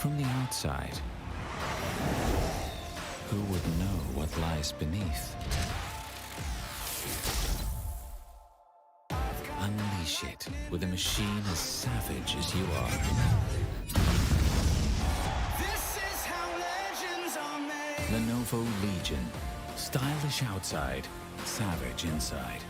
From the outside, who would know what lies beneath? Unleash it with a machine as savage as you are. This is how legends are made. Lenovo Legion. Stylish outside, savage inside.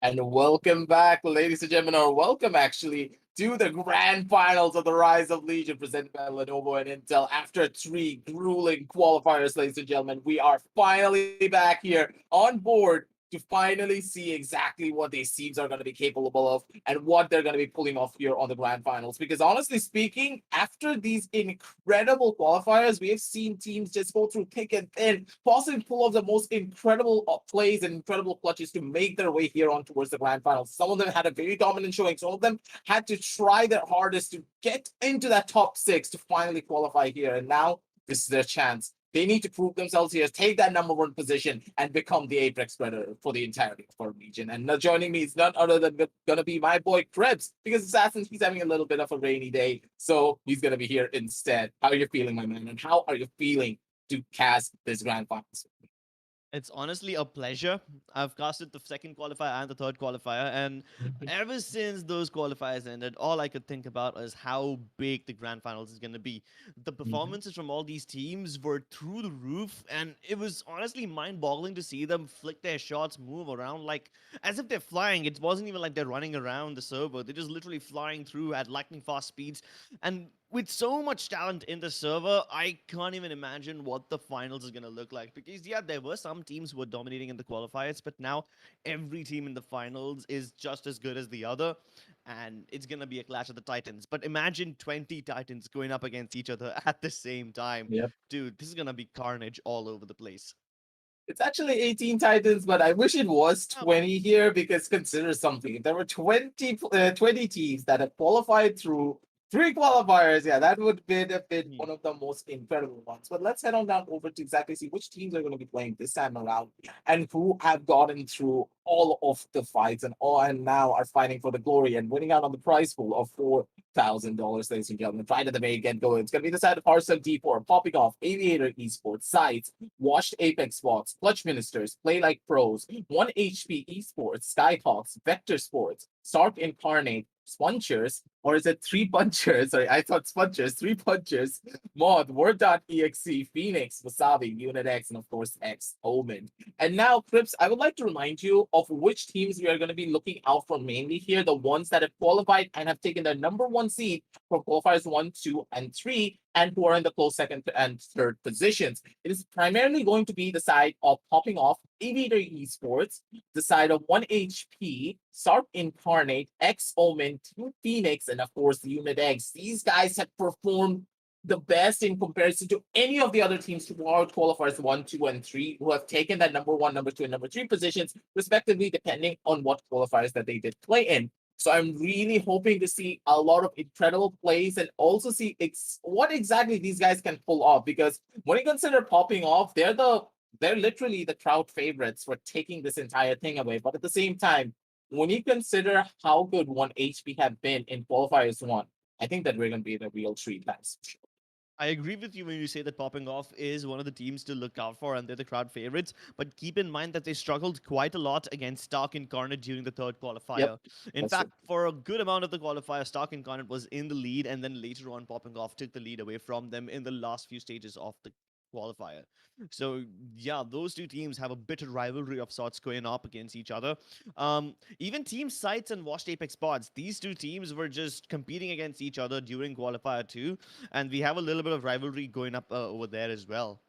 And welcome back, ladies and gentlemen, or welcome actually to the grand finals of the Rise of Legion presented by Lenovo and Intel. After 3 grueling qualifiers, ladies and gentlemen, we are finally back here on board to finally see exactly what these teams are going to be capable of and what they're going to be pulling off here on the grand finals. Because honestly speaking, after these incredible qualifiers, we have seen teams just go through thick and thin, possibly pull off the most incredible plays and incredible clutches to make their way here on towards the grand finals. Some of them had a very dominant showing. Some of them had to try their hardest to get into that top 6 to finally qualify here. And now this is their chance. They need to prove themselves here, take that #1 position, and become the apex predator for the entirety of our region. And joining me is none other than going to be my boy Krebs, because Assassin, he's having a little bit of a rainy day, so he's going to be here instead. How are you feeling, my man? And how are you feeling to cast this grand finals? It's honestly a pleasure. I've casted the second qualifier and the third qualifier, and ever since those qualifiers ended, all I could think about is how big the grand finals is going to be. The performances from all these teams were through the roof, and it was honestly mind-boggling to see them flick their shots, move around like as if they're flying. It wasn't even like they're running around the server; they're just literally flying through at lightning fast speeds, and with so much talent in the server, I can't even imagine what the finals is going to look like. Because, yeah, there were some teams who were dominating in the qualifiers, but now every team in the finals is just as good as the other. And it's going to be a clash of the Titans. But imagine 20 Titans going up against each other at the same time. Yep. Dude, this is going to be carnage all over the place. It's actually 18 Titans, but I wish it was Oh, 20 here, because consider something. If there were 20 teams that have qualified through 3 qualifiers, yeah, that would have been hmm. one of the most incredible ones. But let's head on down over to exactly see which teams are going to be playing this time around and who have gotten through all of the fights and now are fighting for the glory and winning out on the prize pool of $4,000, ladies and gentlemen. Right at the very get go. It's going to be the side of Hearthstone D4, Popping Off, Aviator Esports, Sites, Washed Apex Spots, Clutch Ministers, Play Like Pros, 1HP Esports, Skyhawks, Vector Sports, Stark Incarnate, Spongers, or is it 3 Punchers? Sorry, I thought Spongers, 3 Punchers, Mod, Word.exe, Phoenix, Wasabi, Unit X, and of course X Omen. And now, Crips, I would like to remind you of which teams we are going to be looking out for mainly here, the ones that have qualified and have taken the #1 seed for qualifiers 1, 2, and 3, and who are in the close second and third positions. It is primarily going to be the side of Popping Off, Aviator Esports, the side of 1HP, Sark Incarnate, X Omen, Team Phoenix, and of course the Unit X. These guys have performed the best in comparison to any of the other teams who are qualifiers 1, 2, and 3, who have taken that #1, #2, and #3 positions, respectively, depending on what qualifiers that they did play in. So I'm really hoping to see a lot of incredible plays and also see what exactly these guys can pull off. Because when you consider Popping Off, they're literally the crowd favorites for taking this entire thing away. But at the same time, when you consider how good 1HP have been in qualifiers 1, I think that we're going to be the real treat. That's for sure. I agree with you when you say that Popping Off is one of the teams to look out for and they're the crowd favorites. But keep in mind that they struggled quite a lot against Stark Incarnate during the third Yep, qualifier. In that's true. fact, for a good amount of the qualifier, Stark Incarnate was in the lead, and then later on, Popping Off took the lead away from them in the last few stages of the qualifier. So yeah, those two teams have a bitter rivalry of sorts going up against each other. Even Team Sights and Washed Apex Pods, these two teams were just competing against each other during qualifier 2, and we have a little bit of rivalry going up over there as well.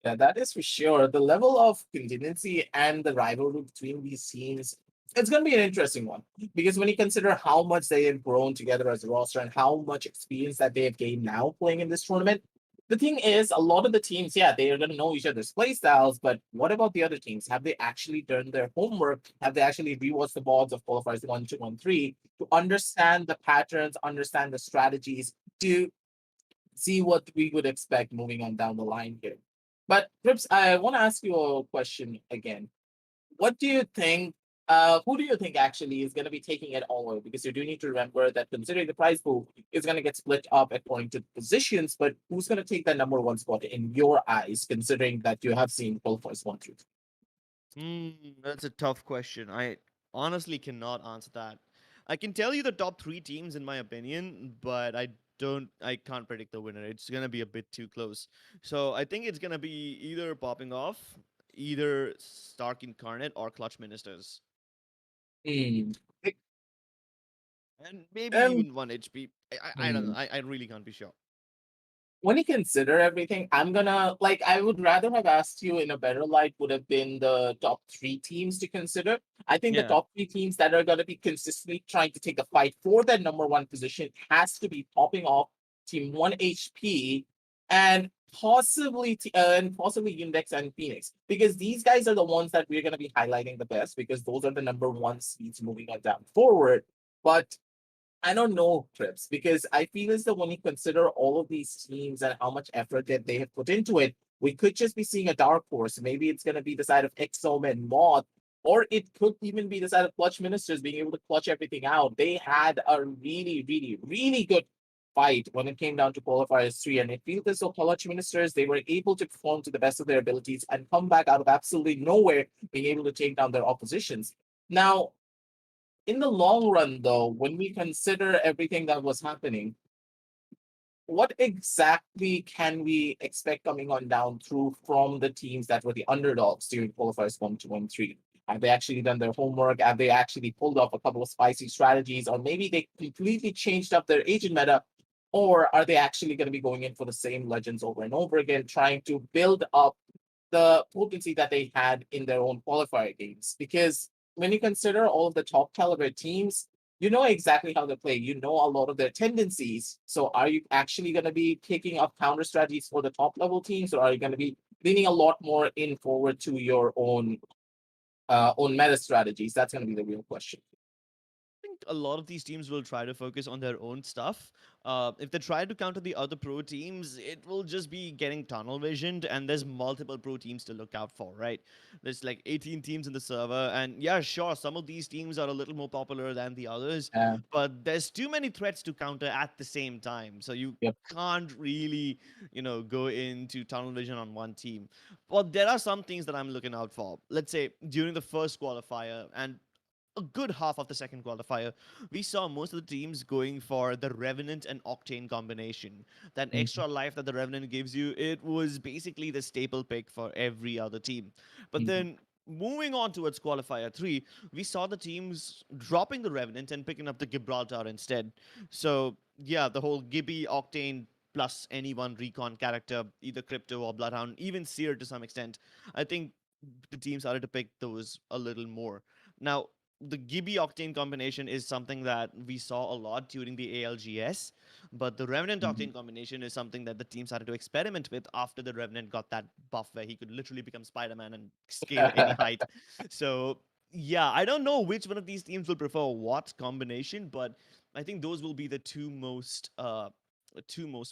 Yeah, that is for sure. The level of contingency and the rivalry between these teams, it's going to be an interesting one. Because when you consider how much they have grown together as a roster and how much experience that they have gained now playing in this tournament, the thing is, a lot of the teams, yeah, they are going to know each other's play styles, but what about the other teams? Have they actually done their homework? Have they actually rewatched the boards of qualifiers 1, 2, and 3 to understand the patterns, understand the strategies, to see what we would expect moving on down the line here? But Trips, I want to ask you a question again. what do you think? Who do you think actually is going to be taking it all away? Because you do need to remember that considering the prize pool is going to get split up according to positions, but who's going to take that number one spot in your eyes, considering that you have seen qualifiers 1 through 3? That's a tough question. I honestly cannot answer that. I can tell you the top three teams in my opinion, but I can't predict the winner. It's gonna be a bit too close. So I think it's gonna be either popping off, either Stark Incarnate or Clutch Ministers. Hmm. And maybe Um, even one HP. I don't know. hmm. I really can't be sure. When you consider everything, I'm gonna like I would rather have asked you in a better light would have been the top three teams to consider. I think the Yeah. top three teams that are gonna be consistently trying to take the fight for that number one position has to be popping off Team One HP and possibly Index and Phoenix because these guys are the ones that we're gonna be highlighting the best because those are the number one seeds moving on down forward. But I don't know, Trips, because I feel as though when you consider all of these teams and how much effort that they have put into it, we could just be seeing a dark horse. Maybe it's going to be the side of Exome and Moth, or it could even be the side of Clutch Ministers being able to clutch everything out. They had a really, really, really good fight when it came down to qualifiers 3, and it feels as though Clutch Ministers they were able to perform to the best of their abilities and come back out of absolutely nowhere, being able to take down their oppositions. Now, in the long run, though, when we consider everything that was happening, what exactly can we expect coming on down through from the teams that were the underdogs during qualifiers 1, 2, and 3? Have they actually done their homework? Have they actually pulled off a couple of spicy strategies? Or maybe they completely changed up their agent meta? Or are they actually going to be going in for the same legends over and over again, trying to build up the potency that they had in their own qualifier games? Because when you consider all of the top caliber teams, you know exactly how they play. You know a lot of their tendencies. So are you actually going to be picking up counter strategies for the top level teams, or are you going to be leaning a lot more in forward to your own meta strategies? That's going to be the real question. Think a lot of these teams will try to focus on their own stuff. If they try to counter the other pro teams, it will just be getting tunnel visioned, and there's multiple pro teams to look out for, right? There's like 18 teams in the server, and yeah, sure, some of these teams are a little more popular than the others, Uh, but there's too many threats to counter at the same time, so you yep. can't really, go into tunnel vision on one team. But there are some things that I'm looking out for. Let's say during the first qualifier, and a good half of the second qualifier, we saw most of the teams going for the Revenant and Octane combination. That Mhm, extra life that the Revenant gives you, it was basically the staple pick for every other team. But mhm, then moving on towards qualifier 3, we saw the teams dropping the Revenant and picking up the Gibraltar instead. So, yeah, the whole Gibby, Octane, plus any one recon character, either Crypto or Bloodhound, even Seer to some extent. I think the team started to pick those a little more. Now, the Gibby Octane combination is something that we saw a lot during the ALGS, but the Revenant mhm. Octane combination is something that the team started to experiment with after the Revenant got that buff where he could literally become Spider Man and scale any height. So, yeah, I don't know which one of these teams will prefer what combination, but I think those will be the two most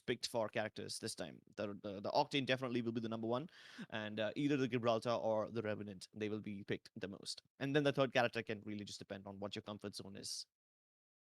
picked for characters this time. The Octane definitely will be the number one, and either the Gibraltar or the Revenant, they will be picked the most. And then the third character can really just depend on what your comfort zone is.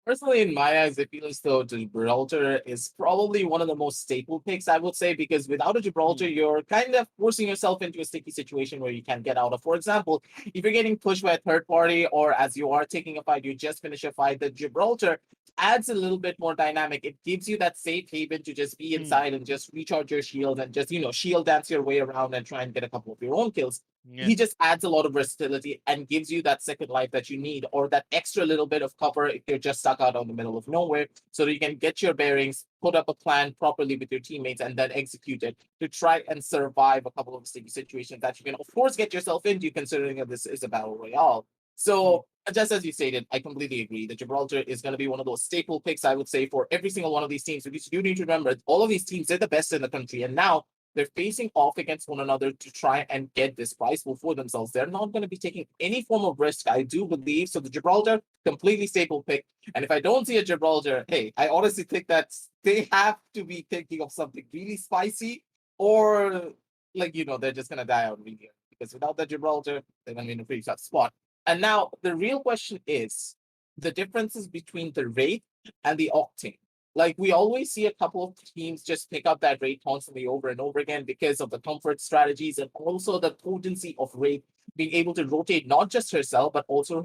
Personally, in my eyes, I feel as though Gibraltar is probably one of the most staple picks, I would say, because without a Gibraltar, Hmm. you're kind of forcing yourself into a sticky situation where you can't get out of. For example, if you're getting pushed by a third party, or as you are taking a fight, you just finish a fight, the Gibraltar adds a little bit more dynamic. It gives you that safe haven to just be Hmm. inside and just recharge your shield and just, shield dance your way around and try and get a couple of your own kills. Yeah. He just adds a lot of versatility and gives you that second life that you need, or that extra little bit of cover if you're just stuck out on the middle of nowhere, so that you can get your bearings, put up a plan properly with your teammates, and then execute it to try and survive a couple of sticky situations that you can, of course, get yourself into, considering that this is a battle royale. Hmm. So, just as you stated, I completely agree. The Gibraltar is going to be one of those staple picks, I would say, for every single one of these teams. Because you need to remember, all of these teams, they're the best in the country. And now they're facing off against one another to try and get this prize pool for themselves. They're not going to be taking any form of risk, I do believe. So the Gibraltar, completely staple pick. And if I don't see a Gibraltar, hey, I honestly think that they have to be thinking of something really spicy, or like they're just gonna die out really. because without the Gibraltar, they're going to be in a pretty tough spot. And now the real question is the differences between the Wraith and the Octane. Like we always see a couple of teams just pick up that Wraith constantly over and over again because of the comfort strategies and also the potency of Wraith being able to rotate not just herself, but also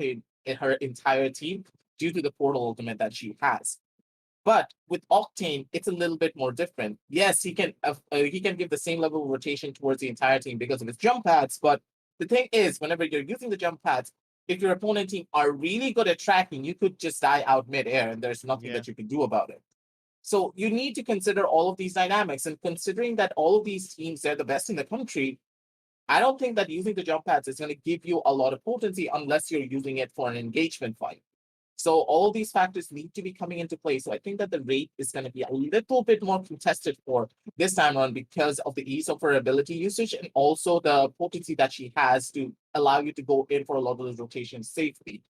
her entire team due to the portal ultimate that she has. But with Octane, it's a little bit more different. Yes, he can give the same level of rotation towards the entire team because of his jump pads. But the thing is, whenever you're using the jump pads, if your opponent team are really good at tracking, you could just die out midair, and there's nothing that you can do about it. So you need to consider all of these dynamics, and considering that all of these teams they're the best in the country, I don't think that using the jump pads is going to give you a lot of potency unless you're using it for an engagement fight. So all these factors need to be coming into play. So I think that the rate is going to be a little bit more contested for this time around because of the ease of her ability usage and also the potency that she has to allow you to go in for a lot of those rotations safely.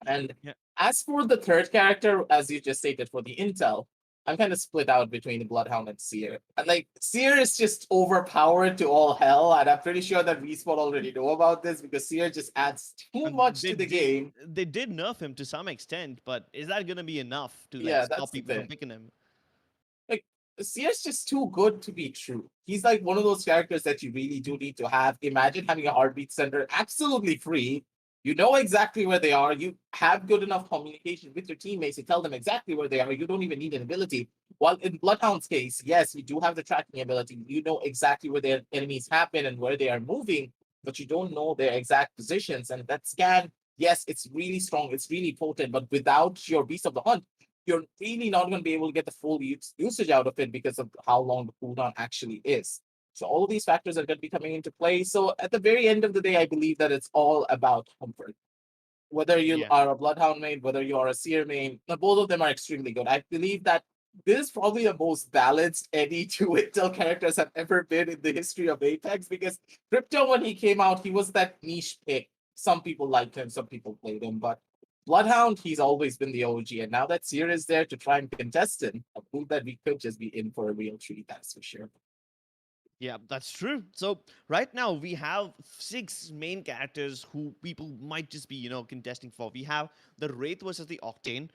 And as for the third character, as you just stated for the intel, I'm kind of split out between the Bloodhound and Seer. And like Seer is just overpowered to all hell, and I'm pretty sure that Respawn already know about this because Seer just adds too much to the game. They did nerf him to some extent, but is that gonna be enough to stop people from picking him? Like Seer's just too good to be true. He's like one of those characters that you really do need to have. Imagine having a heartbeat center absolutely free. You know exactly where they are. You have good enough communication with your teammates to tell them exactly where they are. You don't even need an ability. While in Bloodhound's case, yes, you do have the tracking ability. You know exactly where their enemies have been and where they are moving, but you don't know their exact positions. And that scan, yes, it's really strong. It's really potent. But without your Beast of the Hunt, you're really not going to be able to get the full usage out of it because of how long the cooldown actually is. So all of these factors are going to be coming into play. So at the very end of the day, I believe that it's all about comfort. Whether you are a Bloodhound main, whether you are a Seer main, both of them are extremely good. I believe that this is probably the most balanced any two Intel characters have ever been in the history of Apex because Crypto, when he came out, he was that niche pick. Some people liked him, some people played him, but Bloodhound, he's always been the OG. And now that Seer is there to try and contest him, I believe that we could just be in for a real treat, that's for sure. Yeah, that's true. So right now we have 6 main characters who people might just be, contesting for. We have the Wraith versus the Octane.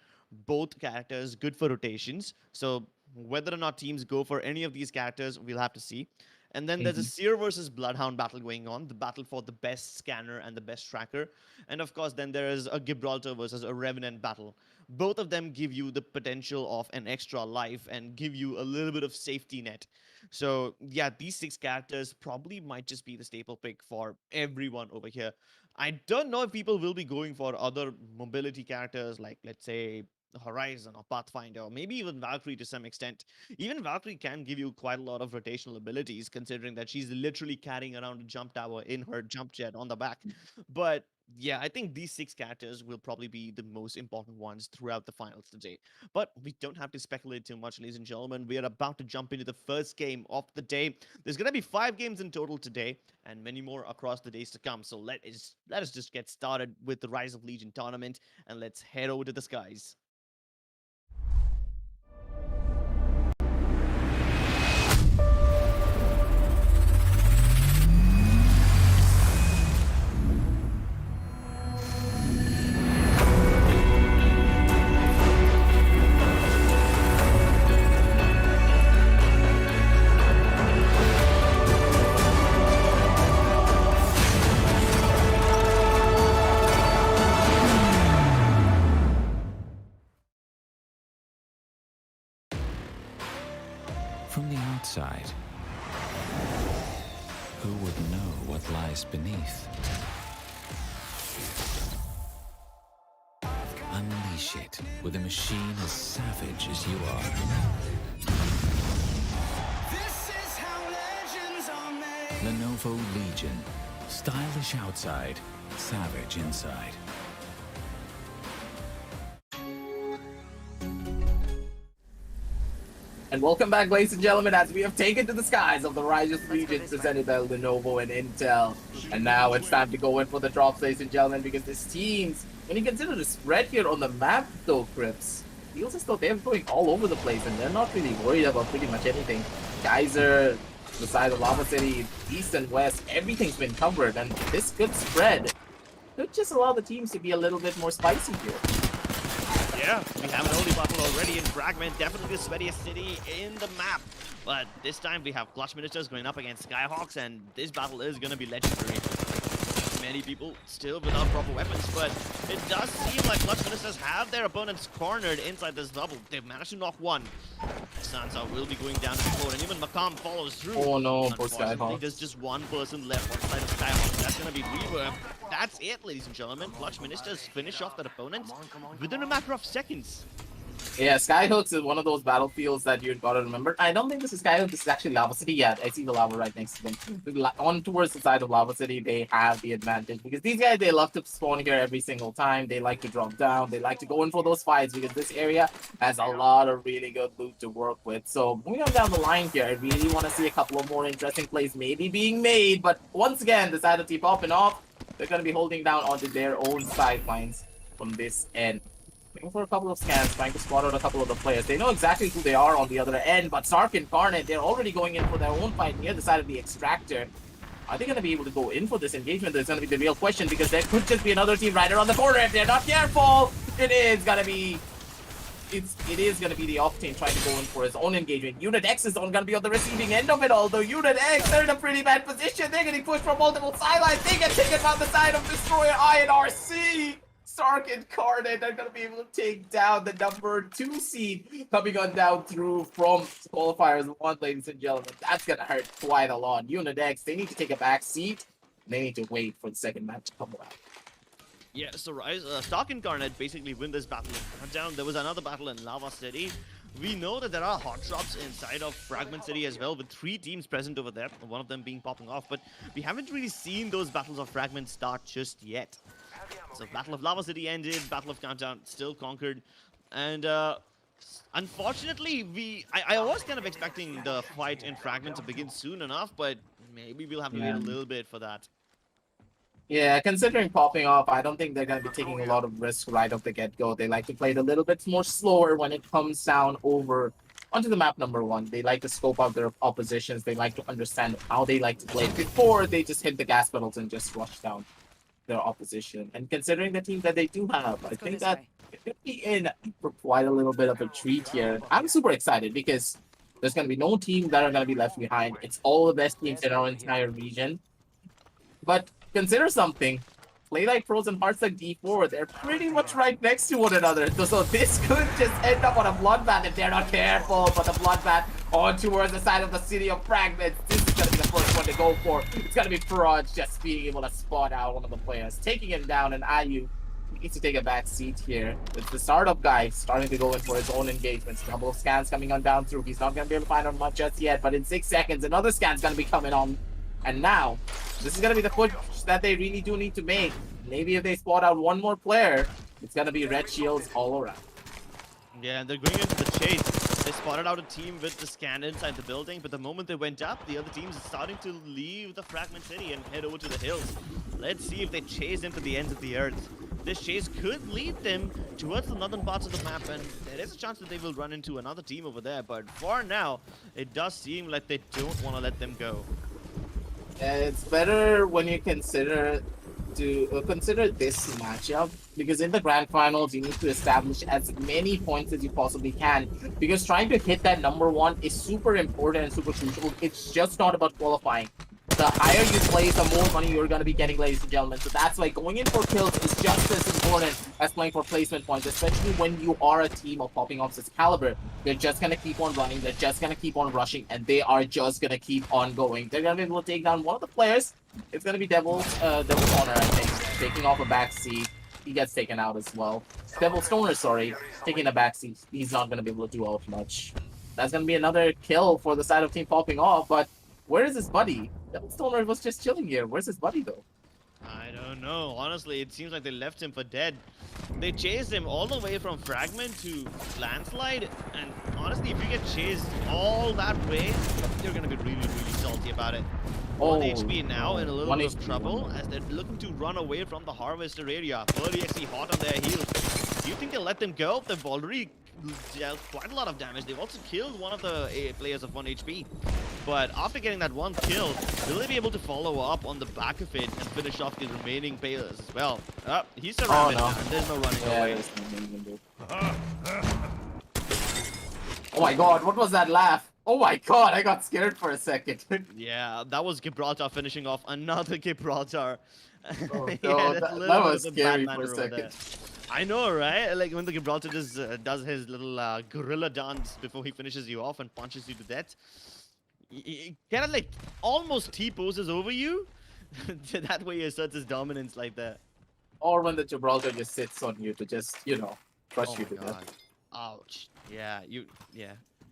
Both characters good for rotations. So whether or not teams go for any of these characters, we'll have to see. And then there's a Seer versus Bloodhound battle going on, the battle for the best scanner and the best tracker. And of course, then there is a Gibraltar versus a Revenant battle. Both of them give you the potential of an extra life and give you a little bit of safety net. So yeah, these 6 characters probably might just be the staple pick for everyone over here. I don't know if people will be going for other mobility characters like, let's say, Horizon or Pathfinder, or maybe even Valkyrie to some extent. Even Valkyrie can give you quite a lot of rotational abilities, considering that she's literally carrying around a jump tower in her jump jet on the back. But yeah, I think these 6 characters will probably be the most important ones throughout the finals today. But we don't have to speculate too much, ladies and gentlemen. We are about to jump into the first game of the day. There's going to be 5 games in total today and many more across the days to come. So let us just get started with the Rise of Legion tournament and let's head over to the skies. From the outside, who would know what lies beneath? Unleash it with a machine as savage as you are. This is how legends are made. Lenovo Legion. Stylish outside, savage inside. And welcome back, ladies and gentlemen, as we have taken to the skies of the Rise of Legion presented by Lenovo and Intel. And now it's time to go in for the drops, ladies and gentlemen, because this team's, when you consider the spread here on the map, though, Crips, feels as though they're going all over the place and they're not really worried about pretty much anything. Geyser, The side of Lava City, east and west, everything's been covered, and this good spread could just allow the teams to be a little bit more spicy here. Yeah, we have an early battle already in Fragment, definitely the sweatiest city in the map. But this time we have Clutch Ministers going up against Skyhawks, and this battle is going to be legendary. Many people still without proper weapons, but it does seem like Clutch Ministers have their opponents cornered inside this bubble. They've managed to knock one. Sansa will be going down to the floor, and even Makam follows through. Oh no, for Unfortunately, Skyhawk. there's just one person left on the side of Skyhawk. That's going to be Reverb. That's it, ladies and gentlemen. Clutch Ministers finish off their opponent within a matter of seconds. Yeah, Skyhooks is one of those battlefields that you've got to remember. I don't think this is Skyhooks, this is actually Lava City yet. I see the lava right next to them. On towards the side of Lava City, they have the advantage because these guys, they love to spawn here every single time. They like to drop down. They like to go in for those fights because this area has a lot of really good loot to work with. So moving on down the line here, I really want to see a couple of more interesting plays maybe being made. But once again, the side of T popping off, they're going to be holding down onto their own sidelines from this end. Looking for a couple of scans, trying to spot out a couple of the players. They know exactly who they are on the other end, but Sark and Garnet, they're already going in for their own fight near the side of the extractor. Are they going to be able to go in for this engagement? That's going to be the real question, because there could just be another team right around the corner if they're not careful. It is going to be the off team trying to go in for his own engagement. Unit X is going to be on the receiving end of it all, though. Unit X, they're in a pretty bad position. They're getting pushed from multiple sidelines. They get taken down the side of Destroyer INRC. Stark and Carnate are going to be able to take down the number 2 seed coming on down through from qualifiers 1, ladies and gentlemen. That's going to hurt quite a lot. Unit X, they need to take a back seat. They need to wait for the second match to come around. Yeah, so Rise, Stark and Garnet basically win this battle in Down. There was another battle in Lava City. We know that there are hot drops inside of Fragment City as well, with 3 teams present over there, one of them being popping off, but we haven't really seen those battles of Fragment start just yet. So Battle of Lava City ended, Battle of Countdown still conquered, and unfortunately, I was kind of expecting the fight in Fragment to begin soon enough, but maybe we'll have to wait a little bit for that. Yeah, considering popping off, I don't think they're going to be taking a lot of risk right off the get-go. They like to play it a little bit more slower when it comes down over onto the map number 1. They like to scope out their oppositions. They like to understand how they like to play before they just hit the gas pedals and just rush down their opposition. And considering the team that they do have, I think that it could be in for quite a little bit of a treat here. I'm super excited because there's going to be no teams that are going to be left behind. It's all the best teams in our entire region. But consider something. Play like Pros and Hearts like D4, they're pretty much right next to one another. So this could just end up on a bloodbath if they're not careful. But the bloodbath on towards the side of the city of Fragments. This is going to be the first one to go for. It's going to be Proj just being able to spot out one of the players, taking him down, and Ayu needs to take a back seat here. It's the startup guy starting to go in for his own engagements. Double scans coming on down through. He's not going to be able to find out much just yet, but in 6 seconds, another scan's going to be coming on. And now, this is going to be the push that they really do need to make. Maybe if they spot out one more player, it's going to be red shields all around. Yeah, and they're going into the chase. They spotted out a team with the scan inside the building, but the moment they went up, the other teams are starting to leave the Fragment City and head over to the hills. Let's see if they chase into the ends of the earth. This chase could lead them towards the northern parts of the map, and there is a chance that they will run into another team over there, but for now, it does seem like they don't want to let them go. It's better when you consider this matchup, because in the grand finals you need to establish as many points as you possibly can, because trying to hit that number 1 is super important and super crucial. It's just not about qualifying. The higher you play, the more money you're going to be getting, ladies and gentlemen. So that's why going in for kills is just as important as playing for placement points, especially when you are a team of popping off this caliber. They're just going to keep on running, they're just going to keep on rushing, and they are just going to keep on going. They're going to be able to take down one of the players. It's going to be Devil's Honor, I think, taking off a backseat. He gets taken out as well. Devil Stoner, sorry, taking a backseat. He's not going to be able to do out much. That's going to be another kill for the side of team popping off, but where is his buddy? Devil Stoner was just chilling here. Where's his buddy, though? I don't know. Honestly, it seems like they left him for dead. They chased him all the way from Fragment to Landslide, and honestly, if you get chased all that way, you're going to be really, really salty about it. Oh, 1 HP now in a little bit of HP, trouble as they're looking to run away from the Harvester area. 30 XP hot on their heels. Do you think they'll let them go? They've already dealt quite a lot of damage. They also killed one of the players of 1 HP. But after getting that one kill, will they be able to follow up on the back of it and finish off the remaining players as well? He's surrounded now, and there's no running away. There's nothing you can do. Oh my god, what was that laugh? Oh my god, I got scared for a second. Yeah, that was Gibraltar finishing off another Gibraltar. Oh, Yeah, no, that's a that little was bit of a scary bad for a manner over there. second. I know, right? Like when the Gibraltar just does his little gorilla dance before he finishes you off and punches you to death. He kind of like almost T-poses over you. That way he asserts his dominance like that. Or when the Gibraltar just sits on you to just, crush Oh you my to god. death. Ouch. Yeah,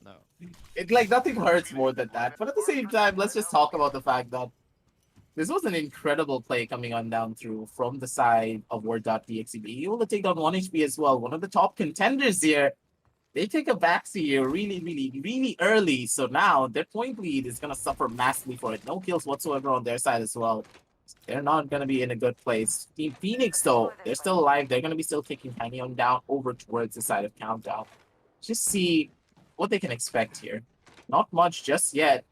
no. It like nothing hurts more than that. But at the same time, let's just talk about the fact that this was an incredible play coming on down through from the side of Word.txt. Being able to take down 1 HP as well. One of the top contenders here. They take a backseat here really, really, really early. So now their point lead is going to suffer massively for it. No kills whatsoever on their side as well. They're not going to be in a good place. Team Phoenix, though, they're still alive. They're going to be still taking Tiny on down over towards the side of Countdown. Just see what they can expect here. Not much just yet.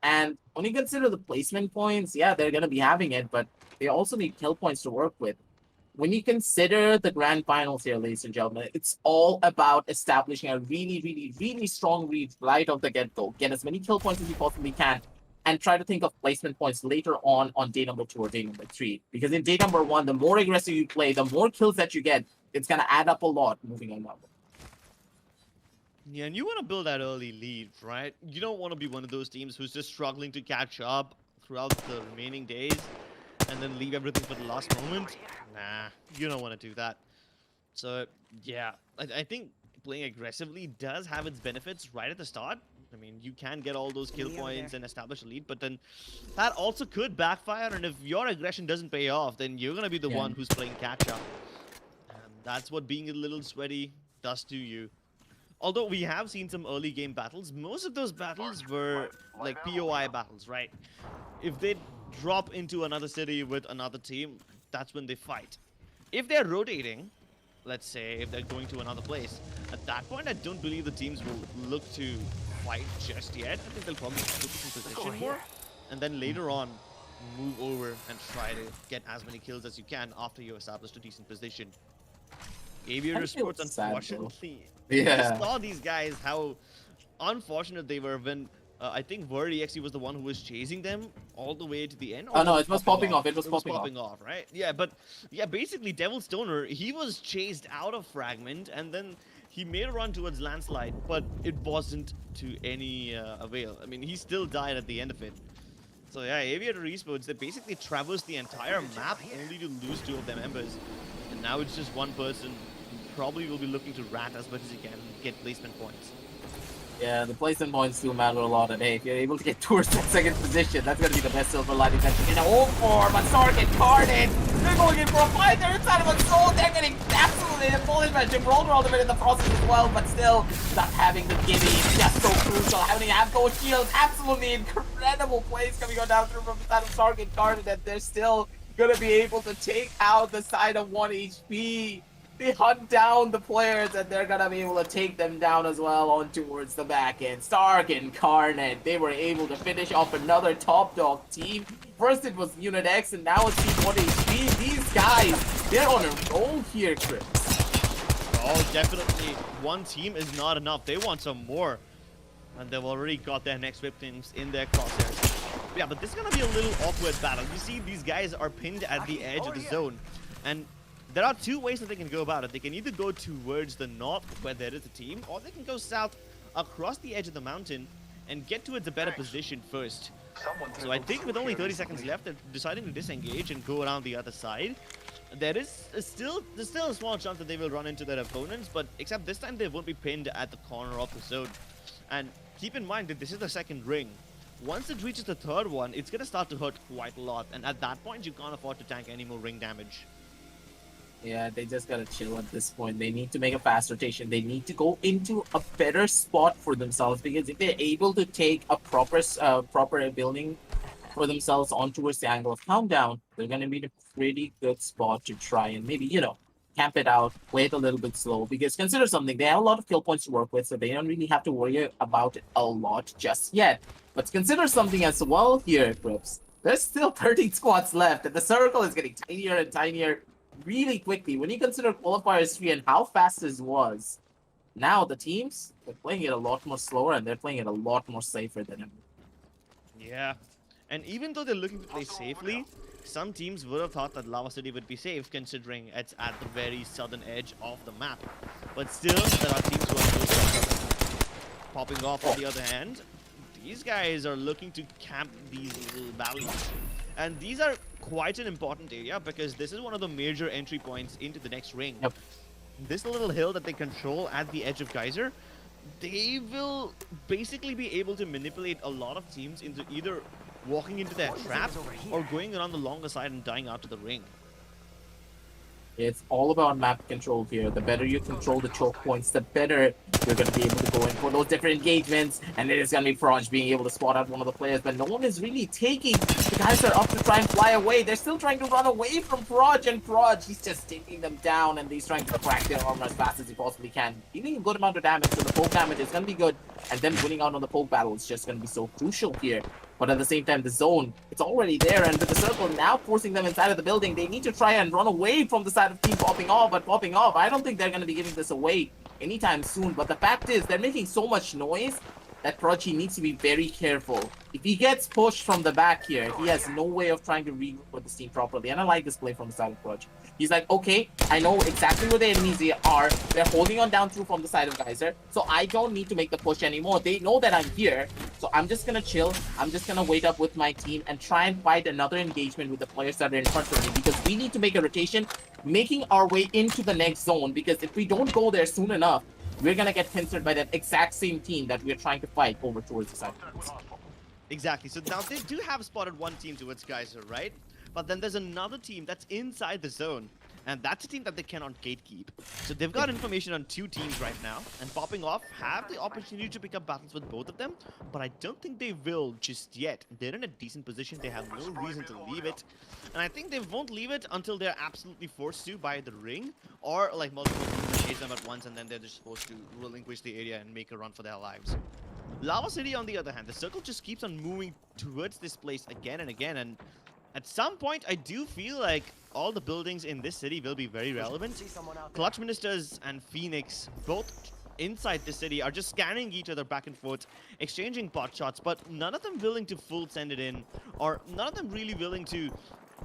And when you consider the placement points, yeah, they're going to be having it, but they also need kill points to work with. When you consider the grand finals here, ladies and gentlemen, it's all about establishing a really, really, really strong lead right off the get-go. Get as many kill points as you possibly can, and try to think of placement points later on day number 2 or day number 3. Because in day number 1, the more aggressive you play, the more kills that you get, it's going to add up a lot moving on. Yeah, and you want to build that early lead, right? You don't want to be one of those teams who's just struggling to catch up throughout the remaining days and then leave everything for the last moment. Nah, you don't want to do that. So, yeah, I think playing aggressively does have its benefits right at the start. I mean, you can get all those kill points and establish a lead, but then that also could backfire, and if your aggression doesn't pay off, then you're going to be the one who's playing catch-up. And that's what being a little sweaty does to you. Although we have seen some early game battles, most of those battles were like POI battles, right? If they drop into another city with another team, that's when they fight. If they're rotating, let's say if they're going to another place, at that point I don't believe the teams will look to fight just yet. I think they'll probably focus in position more, and then later on move over and try to get as many kills as you can after you established a decent position. Aviator Sports, unfortunately, Yeah. I saw these guys, how unfortunate they were when I think Word.exe was the one who was chasing them all the way to the end. Oh no, it was popping off. It was popping off, right? Yeah, but yeah, basically Devil Stoner, he was chased out of Fragment and then he made a run towards Landslide, but it wasn't to any avail. I mean, he still died at the end of it. So yeah, Aviator Esports, they basically traversed the entire map only to lose 2 of their members. And now it's just one person who probably will be looking to rat as much as he can and get placement points. Yeah, the placement points do matter a lot, and hey, if you're able to get towards that second position, that's gonna be the best silver lining that you can hope for. But Stark and Carnage, they're going in for a fight. They're inside of a soul. They're getting absolutely demolished by Gibraltar all the way in the process as well. But still, not having the gibby is just so crucial. Having to have those shields, absolutely incredible plays coming on down through from the side of Stark and Carnage, that they're still gonna be able to take out the side of 1 HP. They hunt down the players and they're gonna be able to take them down as well on towards the back end. Stark and Carnet, they were able to finish off another top dog team. First it was Unit X and now it's Team 1 HP. These guys, they're on a roll here, Chris. Oh, definitely. One team is not enough. They want some more. And they've already got their next victims in their crosshairs. Yeah, but this is gonna be a little awkward battle. You see, these guys are pinned at the edge of the zone. And there are 2 ways that they can go about it. They can either go towards the north, where there is a team, or they can go south across the edge of the mountain and get towards a better position first. So I think with only 30 seconds left, they're deciding to disengage and go around the other side. There's still a small chance that they will run into their opponents, but except this time they won't be pinned at the corner of the zone. And keep in mind that this is the second ring. Once it reaches the third one, it's going to start to hurt quite a lot, and at that point you can't afford to tank any more ring damage. Yeah, they just gotta chill at this point. They need to make a fast rotation. They need to go into a better spot for themselves, because if they're able to take a proper building for themselves on towards the angle of countdown, they're gonna be in a pretty good spot to try and maybe, camp it out, play it a little bit slow, because consider something, they have a lot of kill points to work with, so they don't really have to worry about it a lot just yet. But consider something as well here, Crips. There's still 13 squads left, and the circle is getting tinier and tinier really quickly. When you consider qualifiers 3 and how fast this was, now the teams, they're playing it a lot more slower, and they're playing it a lot more safer than ever. Yeah. And even though they're looking to play safely, some teams would have thought that Lava City would be safe, considering it's at the very southern edge of the map. But still, there are teams who are close. Popping off on the other hand, these guys are looking to camp these little valleys. And these are quite an important area, because this is one of the major entry points into the next ring. Yep. This little hill that they control at the edge of Geyser, they will basically be able to manipulate a lot of teams into either walking into their trap or going around the longer side and dying out to the ring. It's all about map control here. The better you control the choke points, the better you're going to be able to go in for those different engagements. And it is going to be Proj being able to spot out one of the players, but no one is really taking. The guys are up to try and fly away. They're still trying to run away from Proj, and Proj, he's just taking them down, and he's trying to crack their armor as fast as he possibly can. Dealing a good amount of damage, so the poke damage is going to be good, and them winning out on the poke battle is just going to be so crucial here. But at the same time, the zone, it's already there, and with the circle now forcing them inside of the building, they need to try and run away from the side of team popping off, but popping off, I don't think they're going to be giving this away anytime soon. But the fact is, they're making so much noise that Proj needs to be very careful. If he gets pushed from the back here, he has no way of trying to regroup with this team properly. And I like this play from the side of Proj. He's like, okay, I know exactly where the enemies are. They're holding on down through from the side of Geyser, so I don't need to make the push anymore. They know that I'm here, so I'm just gonna chill. I'm just gonna wait up with my team and try and fight another engagement with the players that are in front of me, because we need to make a rotation, making our way into the next zone, because if we don't go there soon enough, we're gonna get pincered by that exact same team that we're trying to fight over towards the side. Exactly. So now they do have spotted one team towards Geyser, right? But then there's another team that's inside the zone, and that's a team that they cannot gatekeep. So they've got information on two teams right now, and popping off have the opportunity to pick up battles with both of them, but I don't think they will just yet. They're in a decent position. They have no reason to leave it, and I think they won't leave it until they're absolutely forced to by the ring, or like multiple teams chase them at once, and then they're just supposed to relinquish the area and make a run for their lives. Lava City, on the other hand, the circle just keeps on moving towards this place again and again, and at some point, I do feel like all the buildings in this city will be very relevant. Clutch Ministers and Phoenix, both inside the city, are just scanning each other back and forth, exchanging pot shots, but none of them willing to full send it in, or none of them really willing to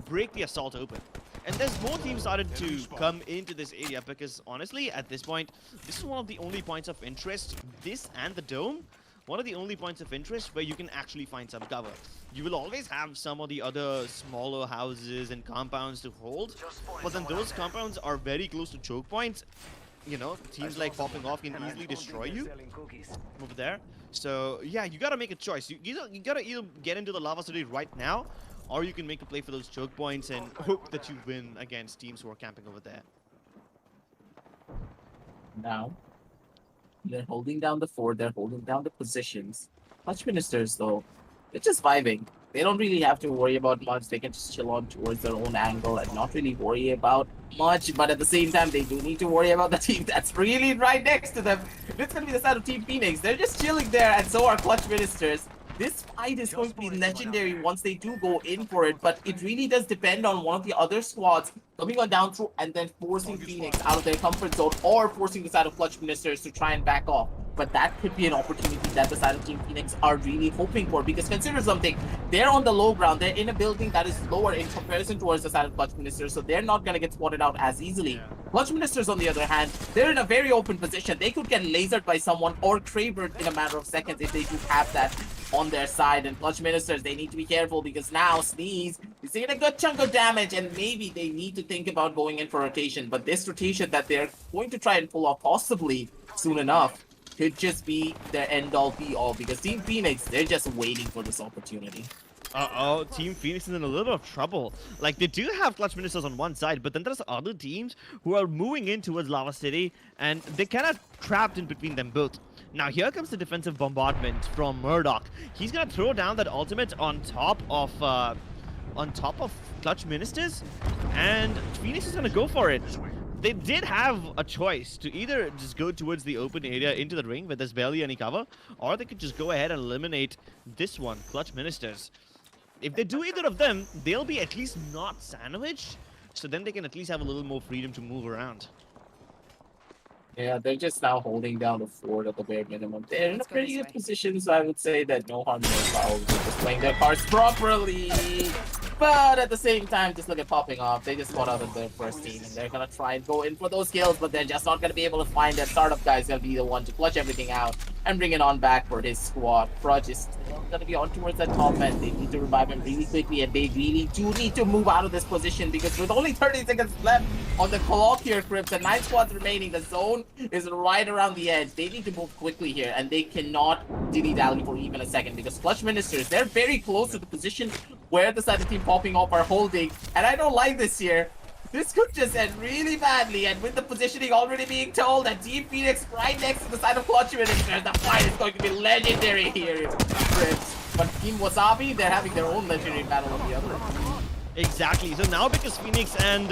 break the assault open. And there's more teams started to come into this area, because honestly, at this point, this is one of the only points of interest, this and the dome, one of the only points of interest where you can actually find some cover. You will always have some of the other smaller houses and compounds to hold, but then those compounds are very close to choke points. You know, teams like popping off can easily destroy you over there. So yeah, you gotta make a choice. You gotta either get into the Lava City right now, or you can make a play for those choke points and hope that you win against teams who are camping over there. Now, they're holding down the fort, they're holding down the positions. Clutch Ministers, though, they're just vibing. They don't really have to worry about much. They can just chill on towards their own angle and not really worry about much. But at the same time, they do need to worry about the team that's really right next to them. It's going to be the side of Team Phoenix. They're just chilling there, and so are Clutch Ministers. This fight is going to be legendary once they do go in for it, but it really does depend on one of the other squads coming on down through and then forcing Phoenix out of their comfort zone, or forcing the side of Clutch Ministers to try and back off. But that could be an opportunity that the side of Team Phoenix are really hoping for, because consider something, they're on the low ground, they're in a building that is lower in comparison towards the side of Clutch Ministers, so they're not going to get spotted out as easily. Clutch Ministers, on the other hand, they're in a very open position. They could get lasered by someone or cravered in a matter of seconds if they do have that on their side. And Clutch Ministers, they need to be careful, because now Sneeze is taking a good chunk of damage, and maybe they need to think about going in for rotation. But this rotation that they're going to try and pull off possibly soon enough could just be their end-all be-all, because Team Phoenix, they're just waiting for this opportunity. Uh-oh, Team Phoenix is in a little bit of trouble. Like, they do have Clutch Ministers on one side, but then there's other teams who are moving in towards Lava City, and they're kind of trapped in between them both. Now, here comes the defensive bombardment from Murdoch. He's gonna throw down that ultimate on top of Clutch Ministers, and Phoenix is gonna go for it. they did have a choice to either just go towards the open area into the ring where there's barely any cover, or they could just go ahead and eliminate this one, Clutch Ministers. If they do either of them, they'll be at least not sandwiched, so then they can at least have a little more freedom to move around. Yeah, they're just now holding down the fort at the bare minimum. They're in a pretty good position, so I would say that no harm, no foul. They're just playing their cards properly. But at the same time, just look at popping off. They just got out of their first team, and they're gonna try and go in for those kills, but they're just not gonna be able to find that startup guy's gonna be the one to clutch everything out and bring it on back for his squad. Prudge is still gonna be on towards that top end. They need to revive him really quickly, and they really do need to move out of this position because with only 30 seconds left on the clock here, Crips, and 9 squads remaining, the zone is right around the edge. They need to move quickly here, and they cannot dilly-dally for even a second because Clutch Ministers, they're very close to the position where the side of the team popping off are holding, and I don't like this here. This could just end really badly, and with the positioning already being told that Team Phoenix right next to the side of Clutch Ministers, the fight is going to be legendary here, Crips. But Team Wasabi, they're having their own legendary battle on the other. Exactly. So now because Phoenix and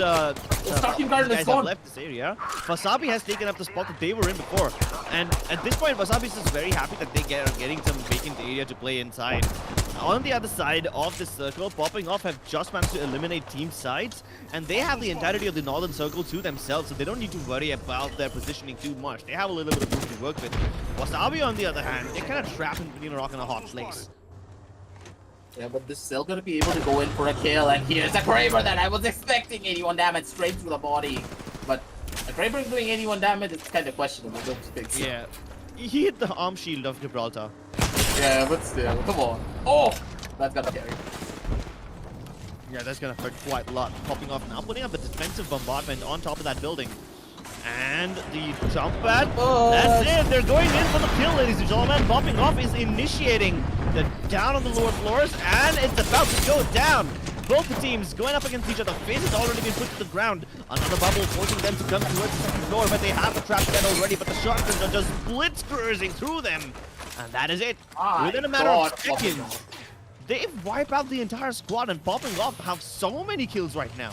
Starting Garden guys is have gone. left this area, Wasabi has taken up the spot that they were in before. And at this point, Wasabi is just very happy that they are getting some vacant area to play inside. On the other side of the circle, Popping Off have just managed to eliminate team sides, and they have the entirety of the northern circle to themselves, so they don't need to worry about their positioning too much. They have a little bit of room to work with. Wasabi, on the other hand, they're kind of trapped in between a rock and a hard place. Yeah, but this is still gonna be able to go in for a kill, and here's a Kraber that I was expecting 81 damage straight through the body. But a Kraber doing 81 damage is kind of questionable, don't you think so? Yeah. He hit the arm shield of Gibraltar. Yeah, but still, come on. Oh! That's gonna carry. Yeah, that's gonna hurt quite a lot. Popping Off now putting up a defensive bombardment on top of that building. And the jump pad. That's it. They're going in for the kill, ladies and gentlemen. Popping Off is initiating the down on the lower floors, and it's about to go down. Both the teams going up against each other. Face has already been put to the ground. Another bubble forcing them to come towards the second floor, but they have the trap set already. But the shotguns are just blitz cruising through them. And that is it. Within a matter of seconds, they've wiped out the entire squad, and Popping Off have so many kills right now.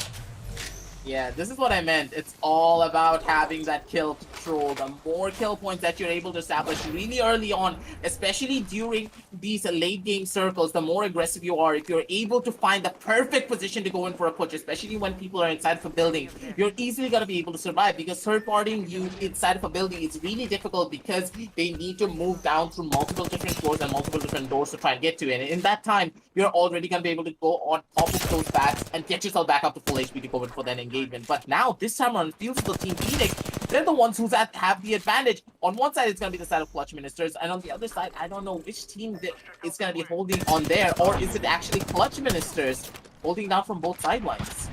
Yeah, this is what I meant. It's all about having that kill control. The more kill points that you're able to establish really early on, especially during these late game circles, the more aggressive you are. If you're able to find the perfect position to go in for a push, especially when people are inside of a building, you're easily going to be able to survive because third-partying you inside of a building is really difficult because they need to move down through multiple different floors and multiple different doors to try and get to it. And in that time, you're already going to be able to go on top of those bats and get yourself back up to full HP to go in for that engagement. But now, this time around, it feels the Team Phoenix, they're the ones who have the advantage. On one side, it's going to be the side of Clutch Ministers, and on the other side, I don't know which team is going to be holding on there, or is it actually Clutch Ministers holding down from both sidelines?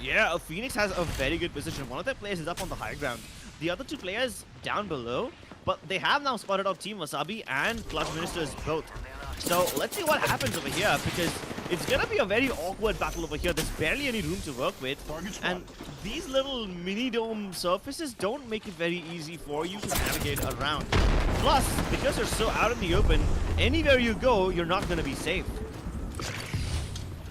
Yeah, Phoenix has a very good position. One of their players is up on the high ground. The other two players down below, but they have now spotted out Team Wasabi and Clutch Ministers both. So let's see what happens over here, because it's gonna be a very awkward battle over here. There's barely any room to work with, and these little mini dome surfaces don't make it very easy for you to navigate around. Plus, because you're so out in the open, anywhere you go, you're not gonna be safe.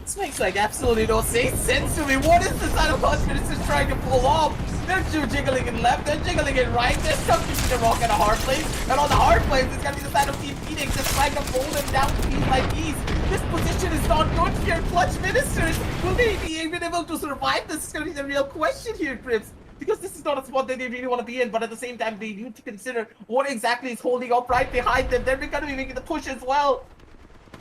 This makes like absolutely no sense to me. What is the side of Clutch Ministers trying to pull off? They're jiggling it left, they're jiggling it right, they're stuck between a rock and a hard place, and on the hard place, it's gonna be the side of Team Phoenix just trying to pull them down piece by piece. This position is not good for your Clutch Ministers. Will they be even able to survive? This is gonna be the real question here, Crips. Because this is not a spot that they really want to be in, but at the same time, they need to consider what exactly is holding up right behind them. They're gonna be making the push as well.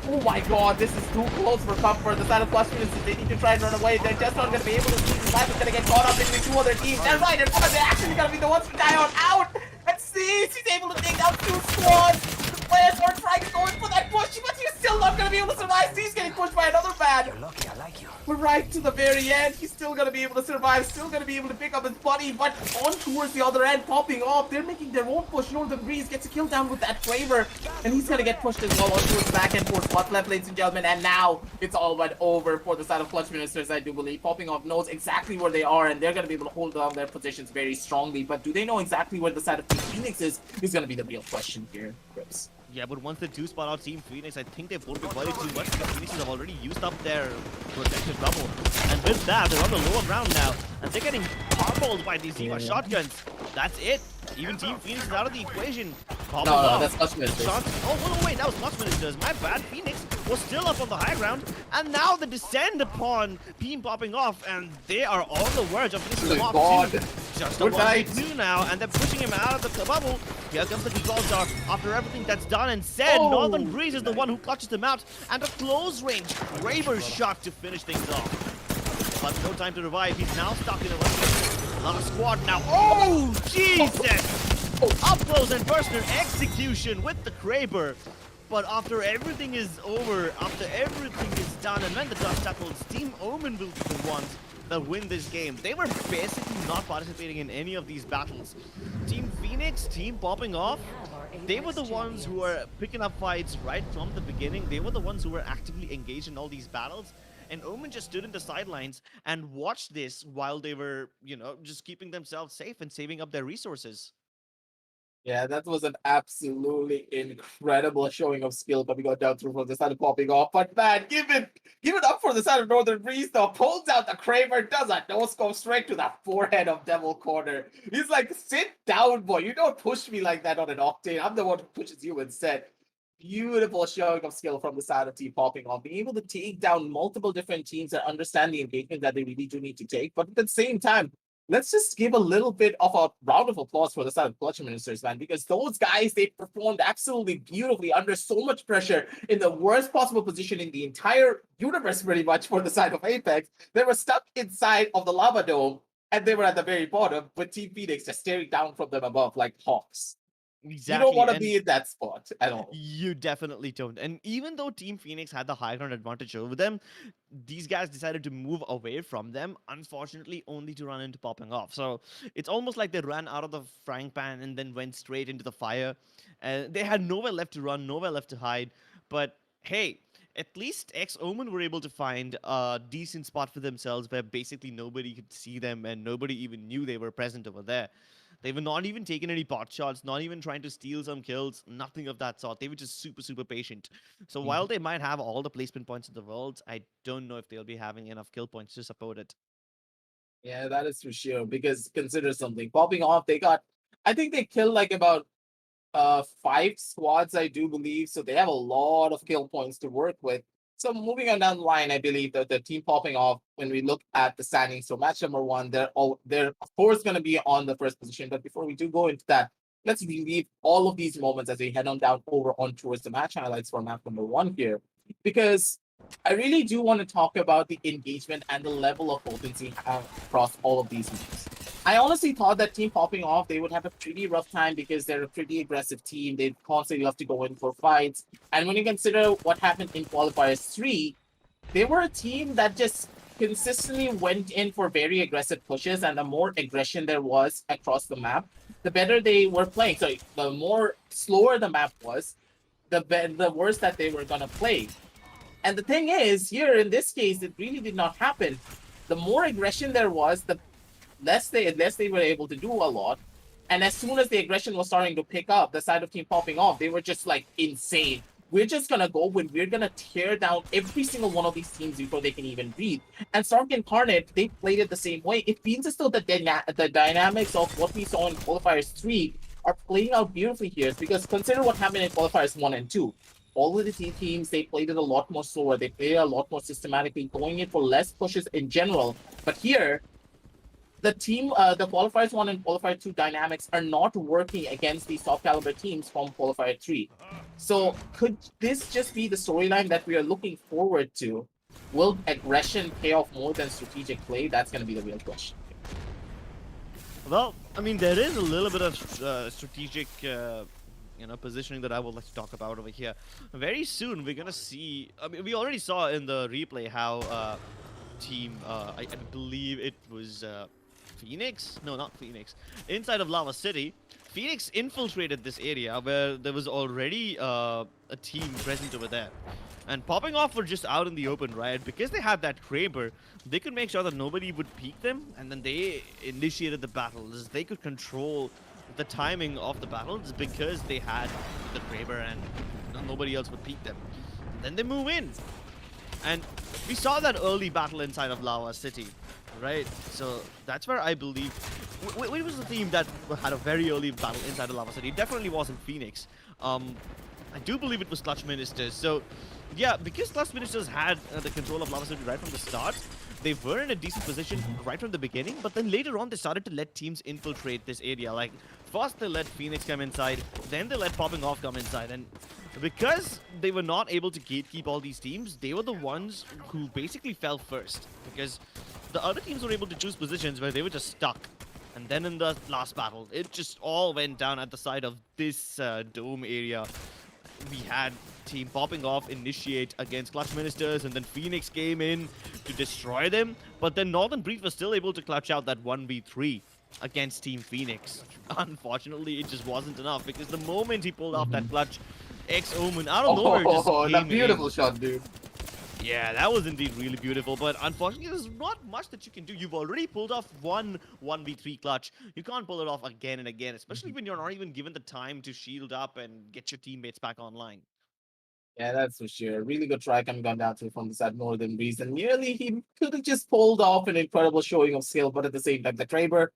Oh my god, this is too close for comfort. The side of Clutch Ministers, they need to try and run away. They're just not going to be able to see this life is going to get caught up between two other teams. They're right in front. They're actually going to be the ones to die on out. And see, he's able to take down 2 squads. The players are trying to go in for that push, but he's still not going to be able to survive. He's getting pushed by another bad. You're lucky, I like you. But right to the very end, he's still going to be able to survive, still going to be able to pick up his buddy, but on towards the other end, Popping Off. They're making their own push. Northern Breeze gets a kill down with that Kraber, and he's going to get pushed as well on towards back and forth. What's left, ladies and gentlemen, and now it's all but over for the side of Clutch Ministers, I do believe. Popping Off knows exactly where they are, and they're going to be able to hold down their positions very strongly, but do they know exactly where the side of Team Phoenix is going to be the real question here, Crips. Yeah, but once the 2 spot out Team Phoenix, I think they won't be worried too much because Phoenix have already used up their protected bubble. And with that, they're on the lower ground now, and they're getting popped pulled by these Ziva shotguns. That's it. Even Team Phoenix is out of the equation. Popping No, off. that's much better. Oh, wait, that was Clutch Ministers. My bad. Phoenix was still up on the high ground, and now they descend upon Beam popping off, and they are on the verge of finishing them off too. Just a Good night. 1v2 now, and they're pushing him out of the bubble. Here comes the control star. After everything that's done and said, Oh. Northern Breeze is the one who clutches them out, and a close range Raver shot to finish things off. But no time to revive. He's now stuck in a last squad now. Oh, Jesus! Up close and personal execution with the Kraber. But after everything is over, after everything is done, and when the dust settles, Team Omen will be the ones that win this game. They were basically not participating in any of these battles. Team Phoenix, Team Popping Off, they were the ones who were picking up fights right from the beginning. They were the ones who were actively engaged in all these battles. And Omen just stood in the sidelines and watched this while they were, you know, just keeping themselves safe and saving up their resources. Yeah, that was an absolutely incredible showing of skill coming on down through from the side of popping off. But man, give it up for the side of Northern Breeze though. Pulls out the Kramer, does a no-scope straight to the forehead of Devil Corner. He's like, sit down, boy. You don't push me like that on an Octane. I'm the one who pushes you instead. Beautiful showing of skill from the side of Team Popping Off, being able to take down multiple different teams and understand the engagement that they really do need to take. But at the same time, let's just give a little bit of a round of applause for the side of Clutch Ministers, man, because those guys, they performed absolutely beautifully under so much pressure in the worst possible position in the entire universe, pretty much, for the side of Apex. They were stuck inside of the lava dome, and they were at the very bottom, with Team Phoenix just staring down from them above like hawks. Exactly. You don't want to be in that spot at all. You definitely don't. And even though Team Phoenix had the high ground advantage over them, these guys decided to move away from them, unfortunately, only to run into Popping Off. So it's almost like they ran out of the frying pan and then went straight into the fire. They had nowhere left to run, nowhere left to hide. But hey, at least X-Omen were able to find a decent spot for themselves where basically nobody could see them and nobody even knew they were present over there. They were not even taking any pot shots, not even trying to steal some kills, nothing of that sort. They were just super, super patient. So while they might have all the placement points in the world, I don't know if they'll be having enough kill points to support it. Yeah, that is for sure. Because consider something. Popping Off, I think they killed like about 5 squads, I do believe. So they have a lot of kill points to work with. So moving on down the line, I believe that the Team Popping Off, when we look at the standings, so match number 1, they're of course going to be on the first position. But before we do go into that, let's relive all of these moments as we head on down over on towards the match highlights for map number 1 here, because I really do want to talk about the engagement and the level of potency across all of these maps. I honestly thought that Team Popping Off, they would have a pretty rough time because they're a pretty aggressive team. They constantly love to go in for fights. And when you consider what happened in Qualifiers 3, they were a team that just consistently went in for very aggressive pushes, and the more aggression there was across the map, the better they were playing. So the more slower the map was, the worse that they were going to play. And the thing is, here in this case, it really did not happen. The more aggression there was, the less they were able to do a lot. And as soon as the aggression was starting to pick up, the side of Team Popping Off, they were just like insane. We're just gonna go when we're gonna tear down every single one of these teams before they can even breathe. And Stark Incarnate, they played it the same way. It feels as though the dynamics of what we saw in Qualifiers 3 are playing out beautifully here. Because consider what happened in Qualifiers 1 and 2. All of the teams, they played it a lot more slower. They played it a lot more systematically, going in for less pushes in general. But here, the Qualifiers 1 and Qualifier 2 dynamics are not working against these top caliber teams from Qualifier 3. So could this just be the storyline that we are looking forward to? Will aggression pay off more than strategic play? That's going to be the real question. Well, I mean, there is a little bit of strategic positioning that I would like to talk about over here. Very soon, we're gonna see. I mean, we already saw in the replay how team. I believe it was Phoenix. No, not Phoenix. Inside of Lava City, Phoenix infiltrated this area where there was already a team present over there. And Popping Off were just out in the open, right? Because they had that Kraber, they could make sure that nobody would peek them, and then they initiated the battles. They could control the timing of the battles because they had the Kraber and nobody else would peek them. Then they move in. And we saw that early battle inside of Lava City. Right. So that's where I believe. Which was the team that had a very early battle inside the Lava City? It definitely wasn't Phoenix. I do believe it was Clutch Ministers. So, yeah, because Clutch Ministers had the control of Lava City right from the start, they were in a decent position right from the beginning. But then later on, they started to let teams infiltrate this area. Like, first they let Phoenix come inside, then they let Popping Off come inside. And because they were not able to gatekeep all these teams, they were the ones who basically fell first. Because the other teams were able to choose positions where they were just stuck. And then in the last battle, it just all went down at the side of this dome area. We had Team Popping Off initiate against Clutch Ministers, and then Phoenix came in to destroy them. But then Northern Breed was still able to clutch out that 1v3 against Team Phoenix. Unfortunately, it just wasn't enough because the moment he pulled off that clutch, X-Omen out of nowhere just Oh, that came beautiful in. shot, dude. Yeah, that was indeed really beautiful, but unfortunately, there's not much that you can do. You've already pulled off one 1v3 clutch. You can't pull it off again and again, especially when you're not even given the time to shield up and get your teammates back online. Yeah, that's for sure. Really good try coming down to from the side Northern Breeze. And nearly he could have just pulled off an incredible showing of skill, but at the same time, the Traber,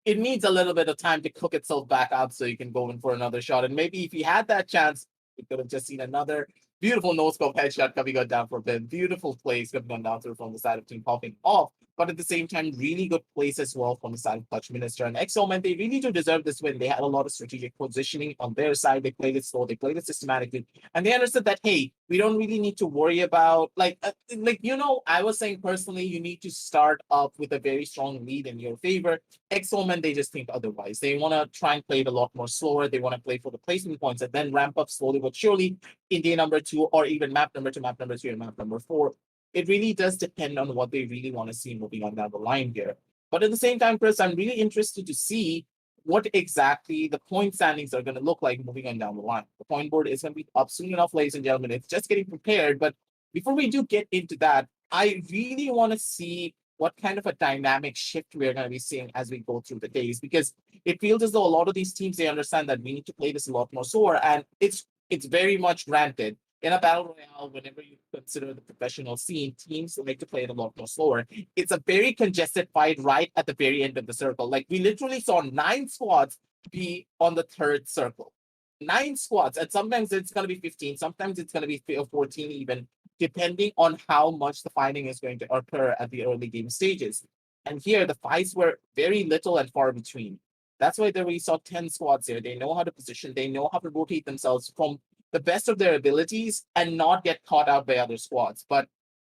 it needs a little bit of time to cook itself back up so you can go in for another shot. And maybe if he had that chance, we could have just seen another beautiful no scope headshot coming on down for a bit. Beautiful plays coming on down through from the side of Team Popping Off. But at the same time, really good plays as well from the side of Clutch Minister. And Exomen, they really do deserve this win. They had a lot of strategic positioning on their side. They played it slow, they played it systematically. And they understood that, hey, we don't really need to worry about, I was saying personally, you need to start up with a very strong lead in your favor. Exomen, they just think otherwise. They want to try and play it a lot more slower. They want to play for the placement points and then ramp up slowly but surely in day number 2 or even map number 2, map number 3, and map number 4. It really does depend on what they really want to see moving on down the line here. But at the same time, Chris, I'm really interested to see what exactly the point standings are going to look like moving on down the line. The point board is going to be up soon enough, ladies and gentlemen. It's just getting prepared. But before we do get into that, I really want to see what kind of a dynamic shift we're going to be seeing as we go through the days, because it feels as though a lot of these teams, they understand that we need to play this a lot more slower, and it's very much granted. In a battle royale, whenever you consider the professional scene, teams like to play it a lot more slower. It's a very congested fight right at the very end of the circle. Like we literally saw 9 squads be on the third circle. 9 squads, and sometimes it's going to be 15, sometimes it's going to be 14 even, depending on how much the fighting is going to occur at the early game stages. And here, the fights were very little and far between. That's why there we saw 10 squads here. They know how to position, they know how to rotate themselves from the best of their abilities and not get caught out by other squads. But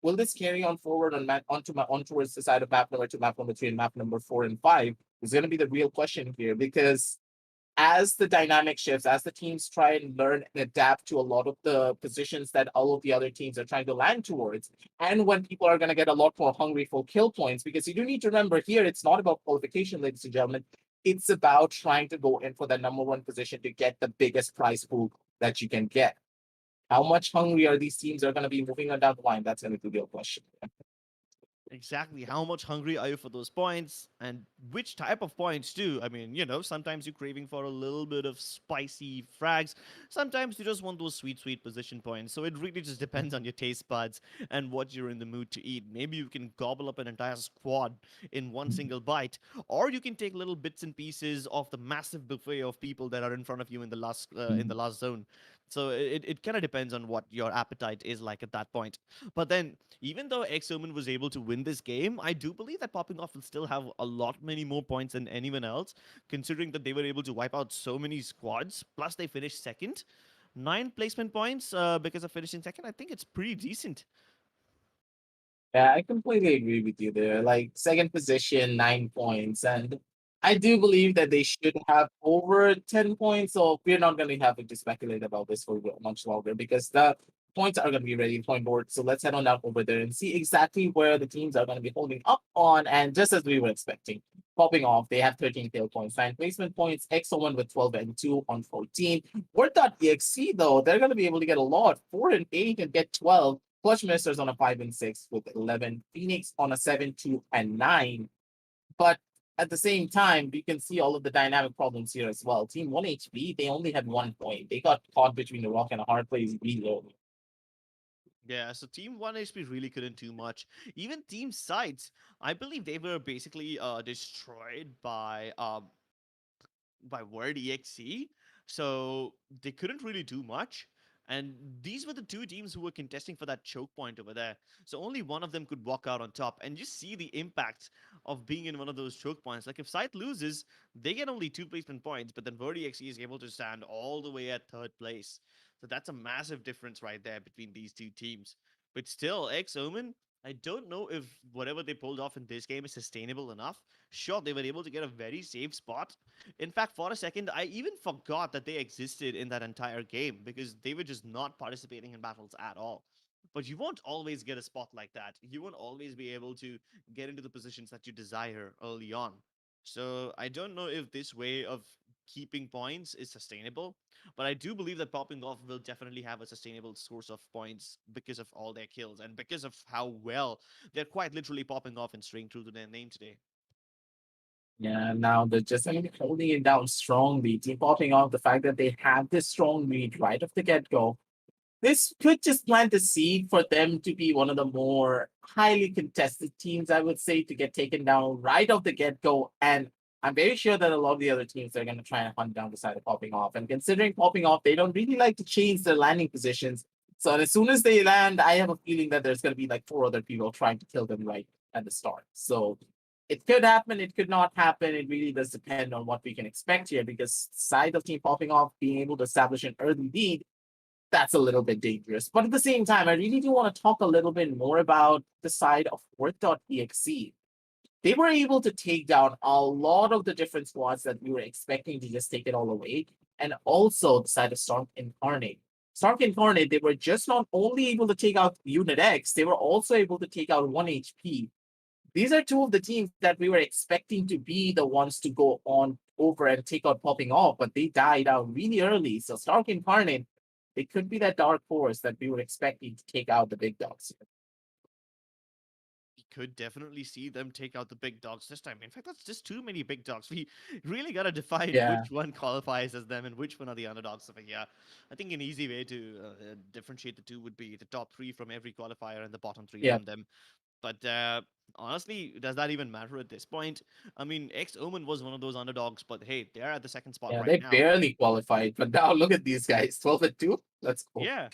will this carry on forward on towards the side of map number 2, map number 3, and map number 4 and 5? Is going to be the real question here, because as the dynamic shifts, as the teams try and learn and adapt to a lot of the positions that all of the other teams are trying to land towards, and when people are going to get a lot more hungry for kill points, because you do need to remember here, it's not about qualification, ladies and gentlemen. It's about trying to go in for the number 1 position to get the biggest prize pool that you can get. How much hungry are these teams are going to be moving on down the line? That's going to be the real question. Exactly. How much hungry are you for those points? And which type of points, too? I mean, sometimes you're craving for a little bit of spicy frags. Sometimes you just want those sweet, sweet position points. So it really just depends on your taste buds and what you're in the mood to eat. Maybe you can gobble up an entire squad in one single bite, or you can take little bits and pieces of the massive buffet of people that are in front of you in the last zone. So it kind of depends on what your appetite is like at that point. But then, even though X-Omen was able to win this game, I do believe that Popping Off will still have a lot many more points than anyone else, considering that they were able to wipe out so many squads. Plus, they finished second. 9 placement points because of finishing second. I think it's pretty decent. Yeah, I completely agree with you there. Like second position, 9 points, and I do believe that they should have over 10 points. So we're not going to have to speculate about this for much longer, because the points are going to be ready in point board. So let's head on down over there and see exactly where the teams are going to be holding up on. And just as we were expecting, popping off, they have 13 tail points, 9 placement points. X01 with 12 and 2 on 14. Word.exe though, they're going to be able to get a lot, 4 and 8 and get 12. Clutch Masters on a 5 and 6 with 11. Phoenix on a 7, 2, and 9. But at the same time, we can see all of the dynamic problems here as well. Team 1HP, they only had 1 point. They got caught between a rock and a hard place really early. Yeah, so Team 1 HP really couldn't do much. Even Team Sides, I believe they were basically destroyed by Word EXE, so they couldn't really do much. And these were the two teams who were contesting for that choke point over there. So only one of them could walk out on top. And you see the impact of being in one of those choke points. Like if Scythe loses, they get only 2 placement points, but then Word EXE is able to stand all the way at third place. So that's a massive difference right there between these two teams. But still, X Omen, I don't know if whatever they pulled off in this game is sustainable enough. Sure, they were able to get a very safe spot. In fact, for a second, I even forgot that they existed in that entire game because they were just not participating in battles at all. But you won't always get a spot like that. You won't always be able to get into the positions that you desire early on. So I don't know if this way of keeping points is sustainable, but I do believe that popping off will definitely have a sustainable source of points because of all their kills and because of how well they're quite literally popping off and staying true to their name today. Yeah, now they're just holding it down strongly, keep popping off the fact that they have this strong lead right off the get-go. This could just plant a seed for them to be one of the more highly contested teams, I would say, to get taken down right off the get-go. And I'm very sure that a lot of the other teams are going to try and hunt down the side of popping off. And considering popping off, they don't really like to change their landing positions. So as soon as they land, I have a feeling that there's going to be like four other people trying to kill them right at the start. So it could happen, it could not happen. It really does depend on what we can expect here because side of team popping off, being able to establish an early lead, that's a little bit dangerous. But at the same time, I really do want to talk a little bit more about the side of Worth.exe. They were able to take down a lot of the different squads that we were expecting to just take it all away. And also the side of Stark Incarnate. Stark Incarnate, they were just not only able to take out Unit X, they were also able to take out 1 HP. These are two of the teams that we were expecting to be the ones to go on over and take out popping off, but they died out really early. So Stark Incarnate, it could be that dark horse that we were expecting to take out the big dogs. We could definitely see them take out the big dogs this time. In fact, that's just too many big dogs. We really got to define Yeah. which one qualifies as them and which one are the underdogs over here. I think an easy way to differentiate the two would be the top three from every qualifier and the bottom three Yeah. from them. But honestly, does that even matter at this point? I mean, X Omen was one of those underdogs, but hey, they're at the second spot Yeah, right they now. barely qualified, but now look at these guys. 12-2. Let's go. Yeah.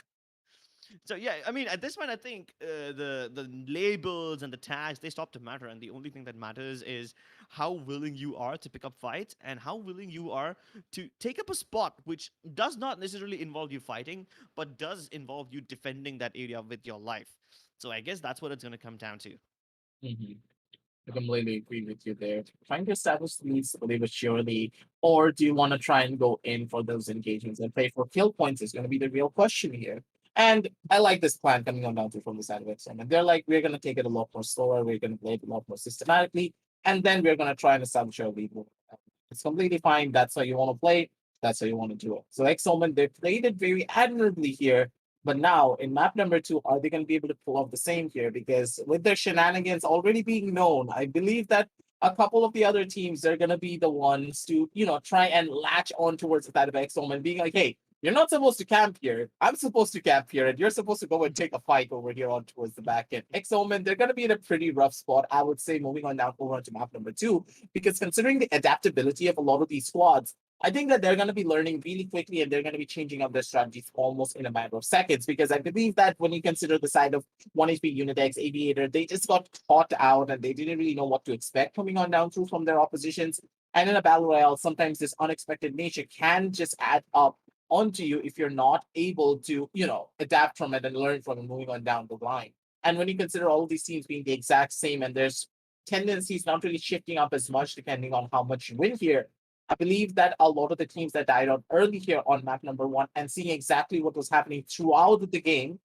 So yeah, I mean, at this point, I think the labels and the tags they stop to matter, and the only thing that matters is how willing you are to pick up fights and how willing you are to take up a spot, which does not necessarily involve you fighting, but does involve you defending that area with your life. So I guess that's what it's going to come down to. Mhm. I completely agree with you there. Trying to establish the lead slowly but surely, or do you want to try and go in for those engagements and play for kill points is going to be the real question here. And I like this plan coming on down to from the side of XM. And they're like, we're going to take it a lot more slower, we're going to play it a lot more systematically, and then we're going to try and establish our lead. It's completely fine. That's how you want to play. That's how you want to do it. So Exomen, they played it very admirably here. But now in map number 2, are they going to be able to pull off the same here? Because with their shenanigans already being known, I believe that a couple of the other teams are going to be the ones to, try and latch on towards the side of Exomen, being like, hey, you're not supposed to camp here. I'm supposed to camp here, and you're supposed to go and take a fight over here on towards the back end. Exomen, they're going to be in a pretty rough spot, I would say, moving on down over to map number 2, because considering the adaptability of a lot of these squads, I think that they're going to be learning really quickly and they're going to be changing up their strategies almost in a matter of seconds. Because I believe that when you consider the side of 1 HP Unitex Aviator, they just got caught out and they didn't really know what to expect coming on down through from their oppositions. And in a battle royale, sometimes this unexpected nature can just add up onto you if you're not able to, adapt from it and learn from it moving on down the line. And when you consider all of these teams being the exact same and there's tendencies not really shifting up as much depending on how much you win here, I believe that a lot of the teams that died out early here on map number 1 and seeing exactly what was happening throughout the game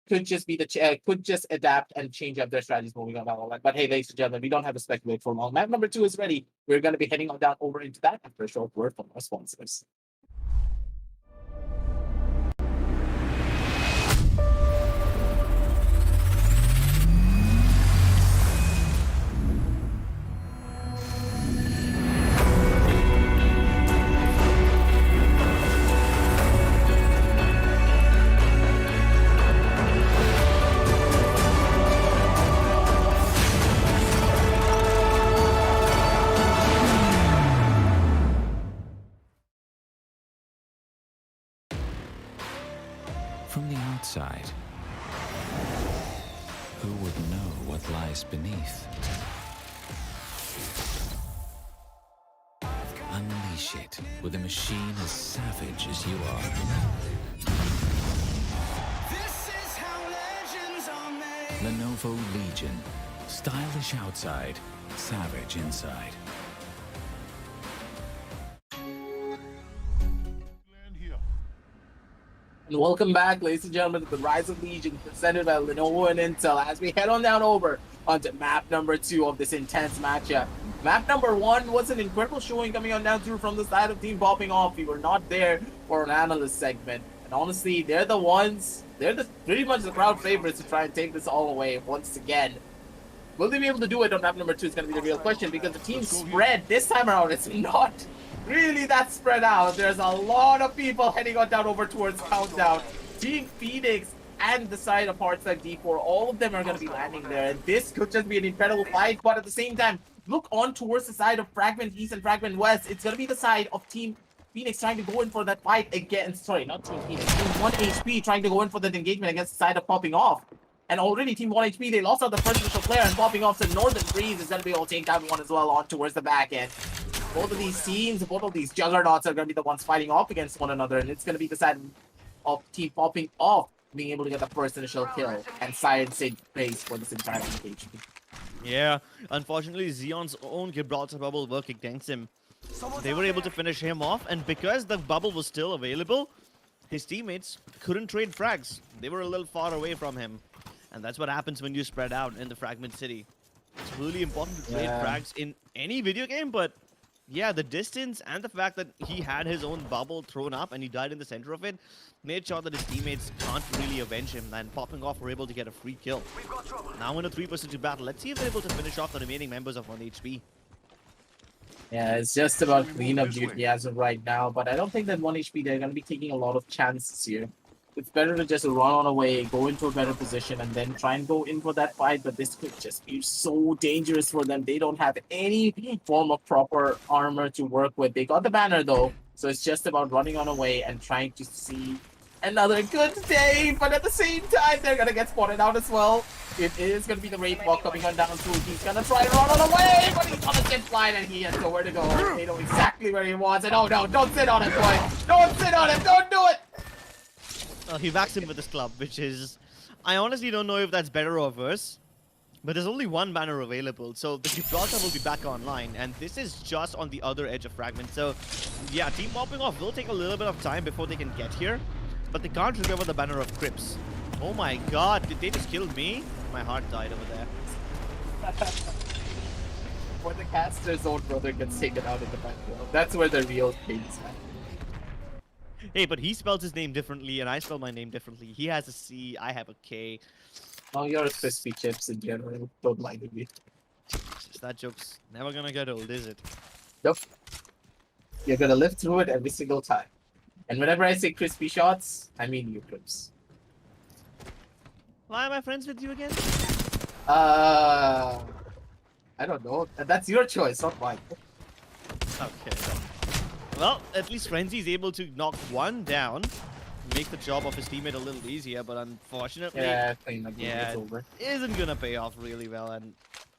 could just be could just adapt and change up their strategies moving on all that. But hey, ladies and gentlemen, we don't have to speculate for long. Map number 2 is ready. We're going to be heading on down over into that after a short word from our sponsors. outside. Who would know what lies beneath? Unleash it with a machine as savage as you are. This is how legends are made. Lenovo Legion. Stylish outside, savage inside. And welcome back, ladies and gentlemen, to the Rise of Legion presented by Lenovo and Intel as we head on down over onto map number 2 of this intense matchup. Map number 1 was an incredible showing coming on down through from the side of Team Popping Off. We were not there for an analyst segment. And honestly, they're pretty much the crowd favorites to try and take this all away once again. Will they be able to do it on map number 2 is going to be the real question, because the team spread this time around is not really that spread out. There's a lot of people heading on down over towards Countdown. Team Phoenix and the side of Heartside D4, all of them are going to be landing there. And this could just be an incredible fight, but at the same time, look on towards the side of Fragment East and Fragment West. It's going to be the side of Team Phoenix trying to go in for that fight against, sorry, not Team Phoenix, Team 1HP trying to go in for that engagement against the side of Popping Off. And already Team 1HP, they lost out the first initial player, and Popping Off, so Northern Breeze is going to be able to take down one as well on towards the back end. Both of these teams, both of these juggernauts are going to be the ones fighting off against one another, and it's going to be the side of Team Popping Off being able to get the first initial kill and silence in place for this entire engagement. Yeah, unfortunately, Xeon's own Gibraltar bubble worked against him. They were able to finish him off, and because the bubble was still available, his teammates couldn't trade frags. They were a little far away from him. And that's what happens when you spread out in the Fragment City. It's really important to trade frags in any video game, but yeah, the distance and the fact that he had his own bubble thrown up and he died in the center of it made sure that his teammates can't really avenge him, and Popping Off were able to get a free kill. Now in a 3-2 battle, let's see if they're able to finish off the remaining members of 1HP. Yeah, it's just about cleanup duty as of right now, but I don't think that 1HP, they're going to be taking a lot of chances here. It's better to just run on away, go into a better position, and then try and go in for that fight, but this could just be so dangerous for them. They don't have any form of proper armor to work with. They got the banner though, so it's just about running on away and trying to see another good day, but at the same time, they're gonna get spotted out as well. It is gonna be the Wraith Walk coming on down through. He's gonna try and run on away, but he's on a zip line and he has nowhere to go. They know exactly where he wants it. Oh no, don't sit on it, boy. Don't sit on it, don't do it! He backs him with his club, which is... I honestly don't know if that's better or worse. But there's only one banner available, so the Gibraltar will be back online. And this is just on the other edge of Fragment. So, yeah, Team Popping Off will take a little bit of time before they can get here. But they can't recover the banner of Crips. Oh my god, did they just kill me? My heart died over there. Where the caster's own brother gets taken out in the backfield. That's where the real pain is at. Hey, but he spells his name differently, and I spell my name differently. He has a C, I have a K. Oh, you're crispy chips in general. Don't mind me. That joke's never gonna get old, is it? Nope. You're gonna live through it every single time. And whenever I say crispy shots, I mean you, Crips. Why am I friends with you again? I don't know. That's your choice, not mine. Okay. Well, at least Frenzy is able to knock one down, make the job of his teammate a little easier, but unfortunately, It's over. isn't gonna pay off really well. And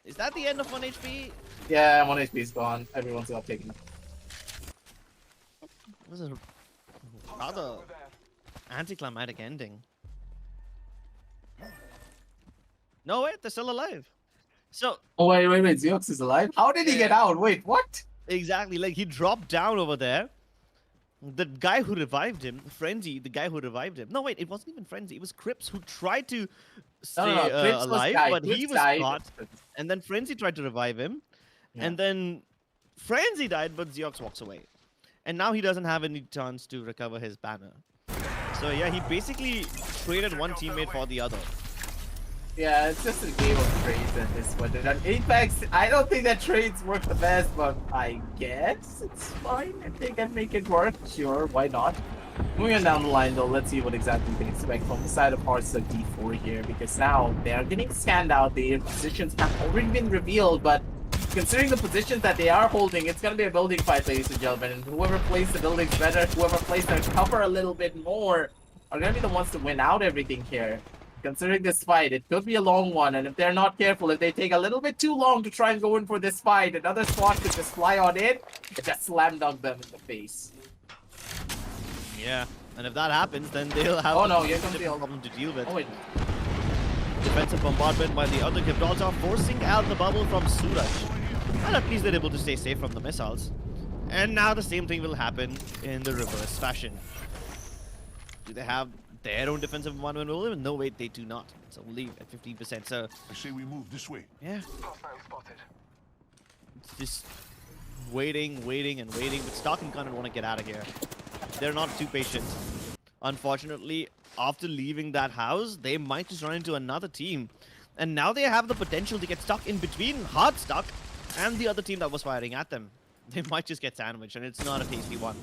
is that the end of 1HP? Yeah, 1 HP is gone. Everyone's got taken. It was a rather anticlimactic ending. No, wait, they're still alive. So, Oh, wait. Zeox is alive? How did he get out? Wait, what? exactly, like he dropped down over there. The guy who revived him, Frenzy, the guy who revived him. No, wait, it wasn't even Frenzy. It was Crips who tried to stay Crips alive, but Crips he was died. caught. And then Frenzy tried to revive him. Yeah. And then Frenzy died, but Zeox walks away. And now he doesn't have any chance to recover his banner. So yeah, he basically traded one teammate for the other. Yeah, it's just a game of trades at this point. And Apex, I don't think that trades work the best, but I guess it's fine if they can make it work. Sure, why not? Moving on down the line though, let's see what exactly we can expect from the side of Heartside D4 here, because now they are getting scanned out. Their positions have already been revealed, but considering the positions that they are holding, it's going to be a building fight, ladies and gentlemen. And whoever plays the buildings better, whoever plays their cover a little bit more, are going to be the ones to win out everything here. Considering this fight, it could be a long one, and if they're not careful, if they take a little bit too long to try and go in for this fight, another squad could just fly on in and just slam dunk them in the face. Yeah, and if that happens, then they'll have Oh no, a here comes the problem to deal with. Oh wait. Defensive bombardment by the other Gibraltar, forcing out the bubble from Suraj. And at least they're able to stay safe from the missiles. And now the same thing will happen in the reverse fashion. Do they have their own defensive bombardment? No, wait, they do not. It's only at 15%. So I say we move this way. yeah, it's just waiting, and waiting. But Stark and Gunner want to get out of here. They're not too patient. Unfortunately, after leaving that house, they might just run into another team. And now they have the potential to get stuck in between, hard stuck, and the other team that was firing at them. They might just get sandwiched, and it's not a tasty one.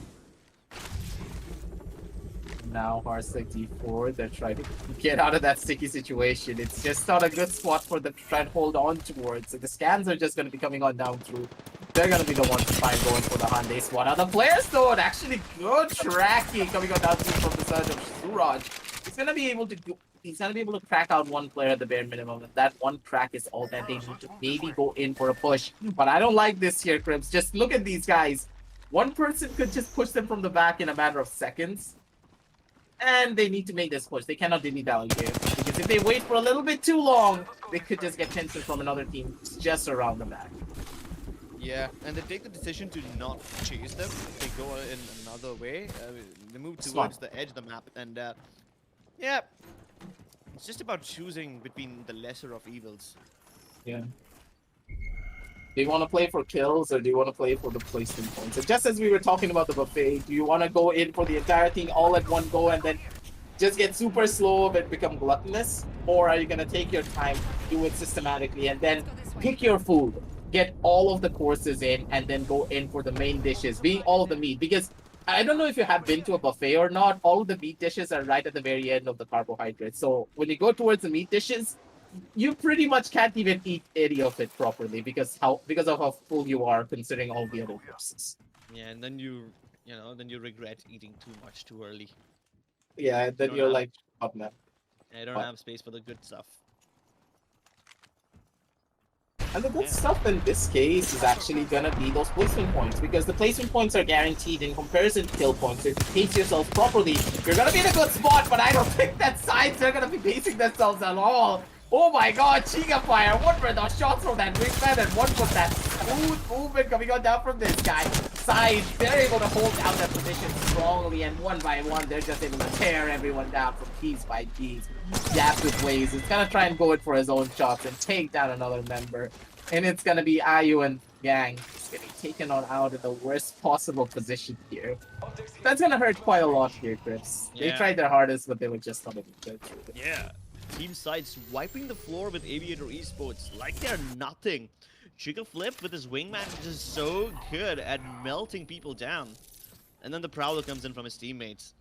Now Hearthstone D4, they're trying to get out of that sticky situation. It's just not a good spot for them to try and hold on towards. So the scans are just going to be coming on down through. They're going to be the ones to try and go in for the Hyundai squad. Now the players though, actually good tracking coming on down through from the surge of Suraj. He's going to be able to do, he's going to be able to crack out one player at the bare minimum. And that one crack is all that they need to maybe go in for a push. But I don't like this here, Crips. Just look at these guys. One person could just push them from the back in a matter of seconds. And they need to make this push. They cannot dilly-dally here. Because if they wait for a little bit too long, they could just get tension from another team just around the back. Yeah, and they take the decision to not chase them. They go in another way. They move towards the edge of the map. And yeah, it's just about choosing between the lesser of evils. Yeah. Do you want to play for kills or do you want to play for the placement points? And just as we were talking about the buffet, do you want to go in for the entire thing all at one go and then just get super slow and become gluttonous? Or are you going to take your time, do it systematically, and then pick your food, get all of the courses in, and then go in for the main dishes, being all of the meat? Because I don't know if you have been to a buffet or not, all of the meat dishes are right at the very end of the carbohydrates. So when you go towards the meat dishes, you pretty much can't even eat any of it properly because of how full you are considering all the other courses. Yeah, and then you regret eating too much too early. Yeah, and then you're like, oh man. I don't have space for the good stuff. And the good stuff in this case is actually gonna be those placement points, because the placement points are guaranteed in comparison to kill points. So if you pace yourself properly, you're gonna be in a good spot, but I don't think that sides are gonna be pacing themselves at all. Oh my god, Chiga Fire, what were those shots from that wingman, and what was that smooth movement coming on down from this guy? Sides, they're able to hold down their position strongly, and one by one, they're just able to tear everyone down from piece by piece. Yap's ways, he's gonna try and go in for his own shots and take down another member. And it's gonna be Ayu and Gang just getting taken on out in the worst possible position here. That's gonna hurt quite a lot here, Chris. They Yeah. tried their hardest, but they were just not able to get through it. Yeah. Team Sides wiping the floor with Aviator Esports like they're nothing. Chica Flip with his wingman is just so good at melting people down. And then the Prowler comes in from his teammates.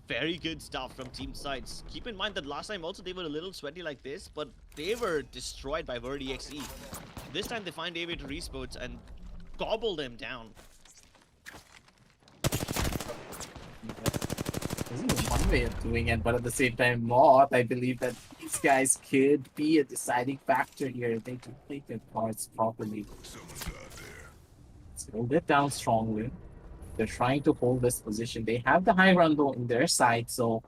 Very good stuff from Team Sides. Keep in mind that last time also they were a little sweaty like this, but they were destroyed by Verdi XE. This time they find Aviator Esports and gobble them down. This is one way of doing it, but at the same time not. I believe that these guys could be a deciding factor here if they can play their cards properly. Someone's out there. Let's hold it down strongly. They're trying to hold this position. They have the high run though in their side, so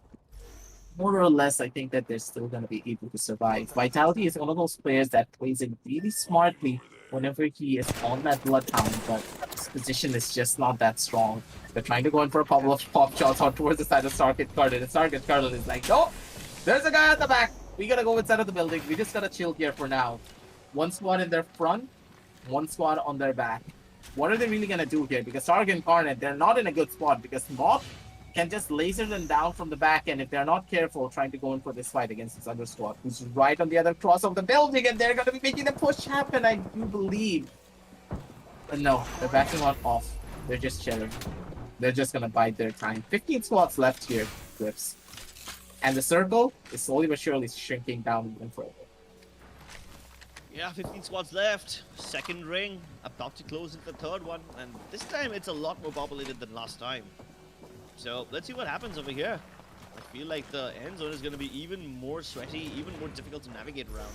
more or less I think that they're still going to be able to survive. Vitality is one of those players that plays it really smartly whenever he is on that Bloodhound, but his position is just not that strong. They're trying to go in for a couple of pop shots out towards the side of Stargate Cardinal. And Stargate Cardinal is like, no, there's a guy at the back. We gotta go inside of the building. We just gotta chill here for now. One squad in their front, one squad on their back. What are they really gonna do here? Because Stargate Incarnate, they're not in a good spot because Moth can just laser them down from the back end if they're not careful trying to go in for this fight against this other squad who's right on the other cross of the building, and they're gonna be making the push happen, I do believe. But no, they're backing on off. They're just chilling. They're just gonna bide their time. 15 squads left here, Grips. And the circle is slowly but surely shrinking down even further. Yeah, 15 squads left. Second ring, about to close into the third one. And this time it's a lot more populated than last time. So let's see what happens over here. Like feel like the end zone is going to be even more sweaty, even more difficult to navigate around.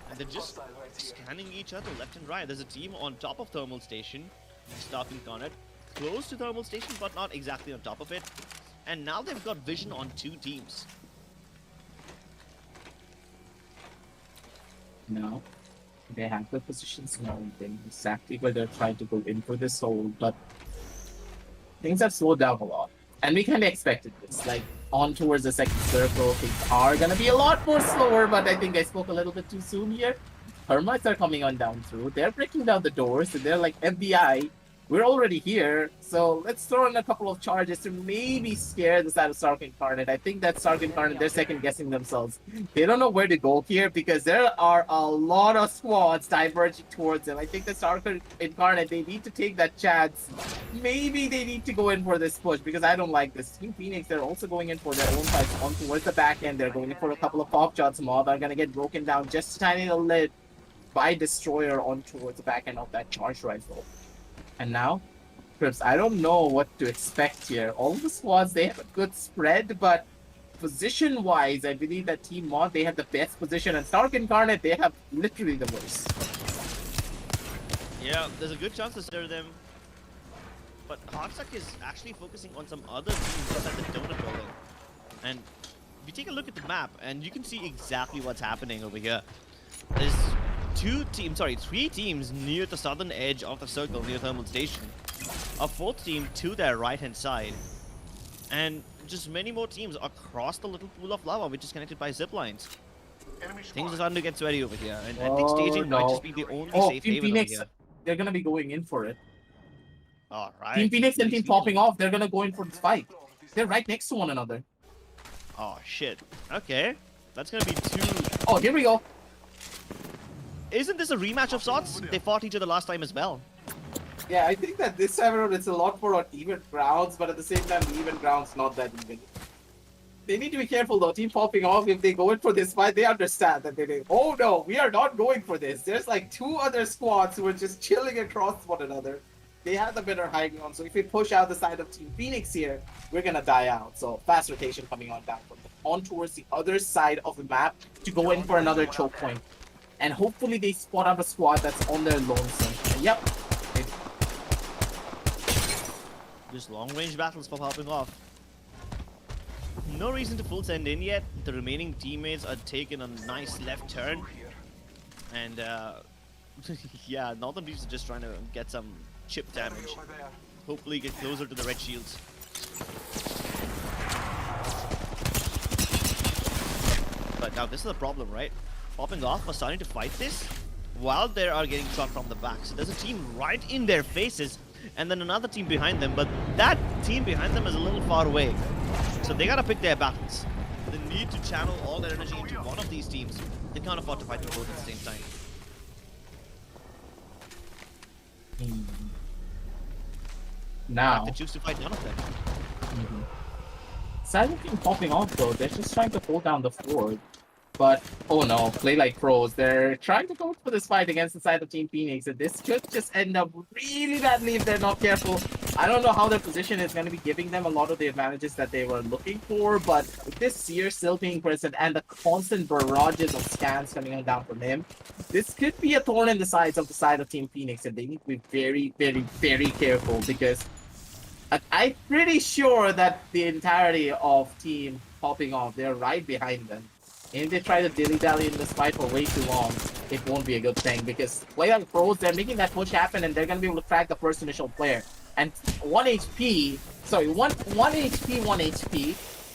And they're just scanning each other left and right. There's a team on top of Thermal Station, Stark and Garnet, close to Thermal Station, but not exactly on top of it. And now they've got vision on 2 teams. No. They have the positions now. They know exactly where they're trying to go in for this hole, but things have slowed down a lot. And we kind of expected this. Like, on towards the second circle, things are going to be a lot more slower, but I think I spoke a little bit too soon here. Hermits are coming on down through. They're breaking down the doors, and they're like, FBI, we're already here, so let's throw in a couple of charges to maybe scare the side of Stark Incarnate. I think that Stark Incarnate, they're second-guessing themselves. They don't know where to go here because there are a lot of squads diverging towards them. I think the Stark Incarnate, they need to take that chance. Maybe they need to go in for this push because I don't like this. Team Phoenix, they're also going in for their own fights on towards the back end. They're going in for a couple of pop shots. Mob are going to get broken down just a tiny little bit by Destroyer on towards the back end of that charge rifle. And now, Crips, I don't know what to expect here. All the squads, they have a good spread, but position-wise, I believe that Team Mod, they have the best position, and Stark Incarnate, they have literally the worst. Yeah, there's a good chance to stir them. But Hardsuck is actually focusing on some other teams inside the donut building. And if you take a look at the map, and you can see exactly what's happening over here. There's 3 teams near the southern edge of the circle near Thermal Station. A 4th team to their right-hand side. And just many more teams across the little pool of lava, which is connected by zip lines. Things are starting to get sweaty over here, and I think staging might just be the only safe Team haven Phoenix, over here. they're going to be going in for it. Alright. Team Phoenix and Team Popping Off, they're going to go in for this fight. They're right next to one another. Oh, shit. Okay. That's going to be 2... Oh, here we go. Isn't this a rematch of sorts? They fought each other last time as well. Yeah, I think that this time around it's a lot more on even grounds, but at the same time, the even grounds not that even. They need to be careful though. Team Popping Off, if they go in for this fight, they understand that oh no, we are not going for this. There's like 2 other squads who are just chilling across one another. They have the better high ground, so if we push out the side of Team Phoenix here, we're gonna die out. So fast rotation coming on down from on towards the other side of the map to go in for another choke point. And hopefully they spot out a squad that's on their lonesome. And yep. Just long-range battles for Popping Off. No reason to full send in yet. The remaining teammates are taking a nice left turn. And yeah, Northern Beast are just trying to get some chip damage. Hopefully get closer to the red shields. But now this is the problem, right? Popping Off are starting to fight this while they are getting shot from the back. So there's a team right in their faces and then another team behind them, but that team behind them is a little far away. So they gotta pick their battles. They need to channel all their energy into one of these teams. They can't afford to fight them both at the same time. Now, They choose to fight none of them. Silent Team Popping Off though, they're just trying to hold down the fort. But, oh no, play like pros. They're trying to go for this fight against the side of Team Phoenix, and this could just end up really badly if they're not careful. I don't know how their position is going to be giving them a lot of the advantages that they were looking for, but with this Seer still being present and the constant barrages of scans coming on down from him, this could be a thorn in the sides of the side of Team Phoenix, and they need to be very, very, very careful because I'm pretty sure that the entirety of Team Popping Off, they're right behind them. And if they try to dilly-dally in this fight for way too long, it won't be a good thing because play like pros, they're making that push happen and they're going to be able to track the first initial player. And 1 HP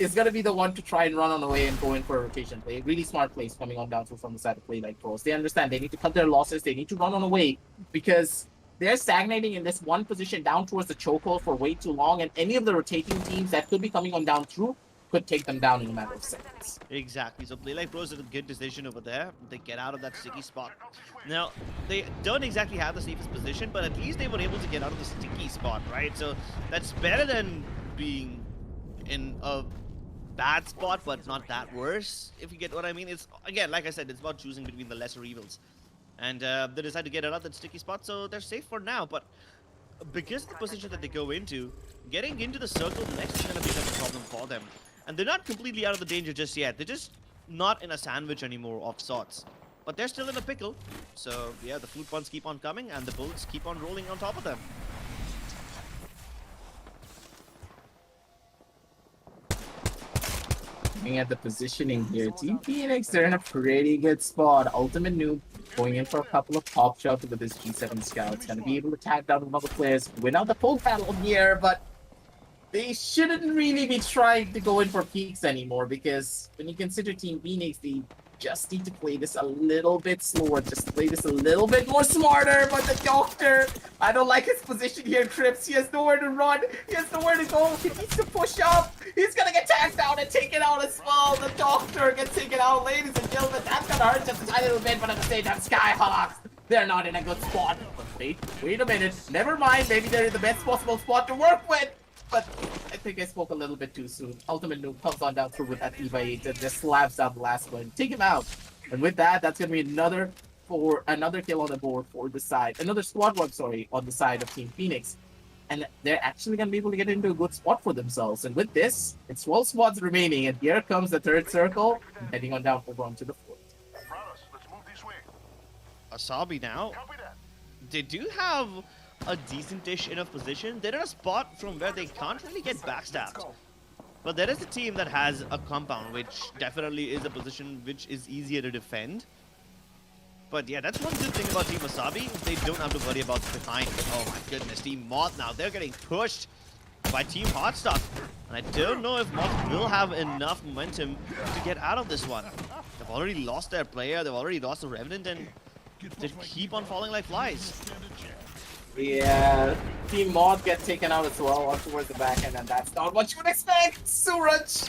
is going to be the one to try and run on the way and go in for a rotation play. Really smart plays coming on down from the side of play like pros. They understand they need to cut their losses, they need to run on away because they're stagnating in this one position down towards the chokehold for way too long, and any of the rotating teams that could be coming on down through could take them down in a matter of seconds. Exactly. So Play Like Pros did a good decision over there. They get out of that sticky spot. Now, they don't exactly have the safest position, but at least they were able to get out of the sticky spot, right? So that's better than being in a bad spot, but not that worse, if you get what I mean. It's, again, like I said, it's about choosing between the lesser evils. And they decide to get out of that sticky spot, so they're safe for now, but because the position that they go into, getting into the circle next is going to become a problem for them. And they're not completely out of the danger just yet. They're just not in a sandwich anymore of sorts. But they're still in a pickle. So yeah, the food puns keep on coming and the bullets keep on rolling on top of them. Looking at the positioning here, Team Phoenix, they're in a pretty good spot. Ultimate Noob going in for a couple of pop shots with this G7 Scouts. Gonna be able to tag down one of the players, win out the full battle here, but they shouldn't really be trying to go in for peaks anymore, because when you consider Team Phoenix, they just need to play this a little bit slower, just play this a little bit more smarter. But the Doctor, I don't like his position here, Crips. He has nowhere to run, he has nowhere to go, he needs to push up. He's gonna get tagged down and taken out as well. The Doctor gets taken out, ladies and gentlemen. That's gonna hurt just a tiny little bit, but at the same time, Skyhawks, they're not in a good spot. But wait a minute, never mind, maybe they're in the best possible spot to work with. But I think I spoke a little bit too soon. Ultimate Noob comes on down through with that E8 and just slaps down the last one. Take him out. And with that, that's going to be another kill on the board for the side. Another squad wipe, sorry, on the side of Team Phoenix. And they're actually going to be able to get into a good spot for themselves. And with this, it's 12 squads remaining. And here comes the third circle, heading on down over onto the fourth. Let's move this way. Asabi now, Copy that. they do have a decent-ish enough position. They're in a spot from where they can't really get backstabbed. But there is a team that has a compound, which definitely is a position which is easier to defend. But yeah, that's one good thing about Team Asabi. They don't have to worry about the behind. Oh my goodness, Team Moth now, they're getting pushed by Team Hotstuff. And I don't know if Moth will have enough momentum to get out of this one. They've already lost their player, they've already lost the Revenant, and they keep on falling like flies. Yeah, Team Mod gets taken out as well on towards the back end, and that's not what you would expect. Suraj,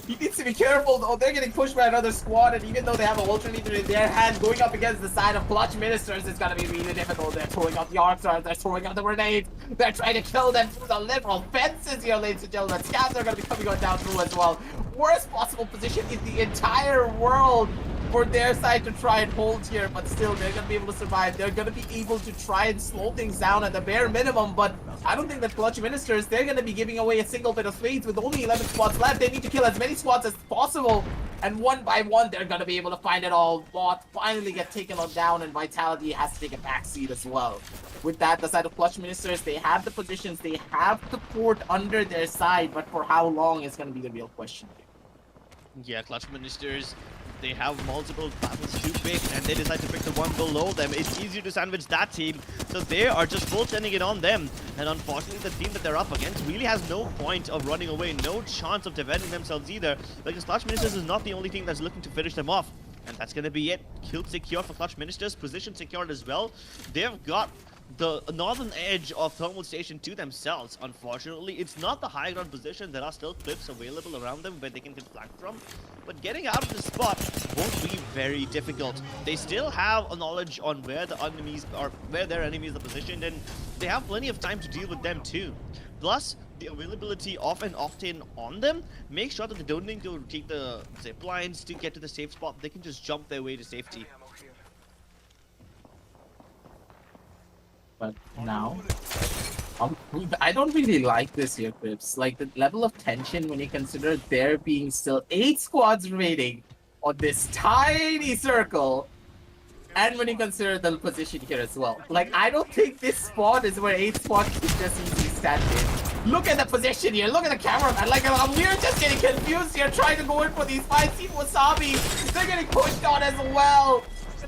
he needs to be careful though. They're getting pushed by another squad, and even though they have an alternator in their hand, going up against the side of Clutch Ministers is gonna be really difficult. They're throwing out the arc stars, they're throwing out the grenades, they're trying to kill them through the literal fences here, ladies and gentlemen. Scabs are gonna be coming on down through as well. Worst possible position in the entire world for their side to try and hold here, but still they're gonna be able to survive. They're gonna be able to try and slow things down at the bare minimum, but I don't think that Clutch Ministers, they're gonna be giving away a single bit of spades with only 11 squads left. They need to kill as many squads as possible, and one by one they're gonna be able to find it all. Bot finally get taken on down, and Vitality has to take a backseat as well. With that, the side of Clutch Ministers, they have the positions, they have the port under their side, but for how long is gonna be the real question here. Yeah, Clutch Ministers, they have multiple battles to pick, and they decide to pick the one below them. It's easier to sandwich that team, so they are just full sending it on them. And unfortunately, the team that they're up against really has no point of running away, no chance of defending themselves either, because Clutch Ministers is not the only team that's looking to finish them off. And that's going to be it. Kill secure for Clutch Ministers, position secured as well. They've got the northern edge of Thermal Station to themselves. Unfortunately, it's not the high ground position. There are still cliffs available around them where they can get flanked from, but getting out of the spot won't be very difficult. They still have a knowledge on where the enemies are, where their enemies are positioned, and they have plenty of time to deal with them too. Plus, the availability of an Octane on them makes sure that they don't need to take the zip lines to get to the safe spot. They can just jump their way to safety. But now, I don't really like this here, Crips. Like, the level of tension when you consider there being still 8 squads remaining on this tiny circle, and when you consider the position here as well. Like, I don't think this spot is where 8 squads can just easily stand in. Look at the position here, look at the camera, man. Like, we're just getting confused here, trying to go in for these fights. See Wasabi, they're getting pushed on as well.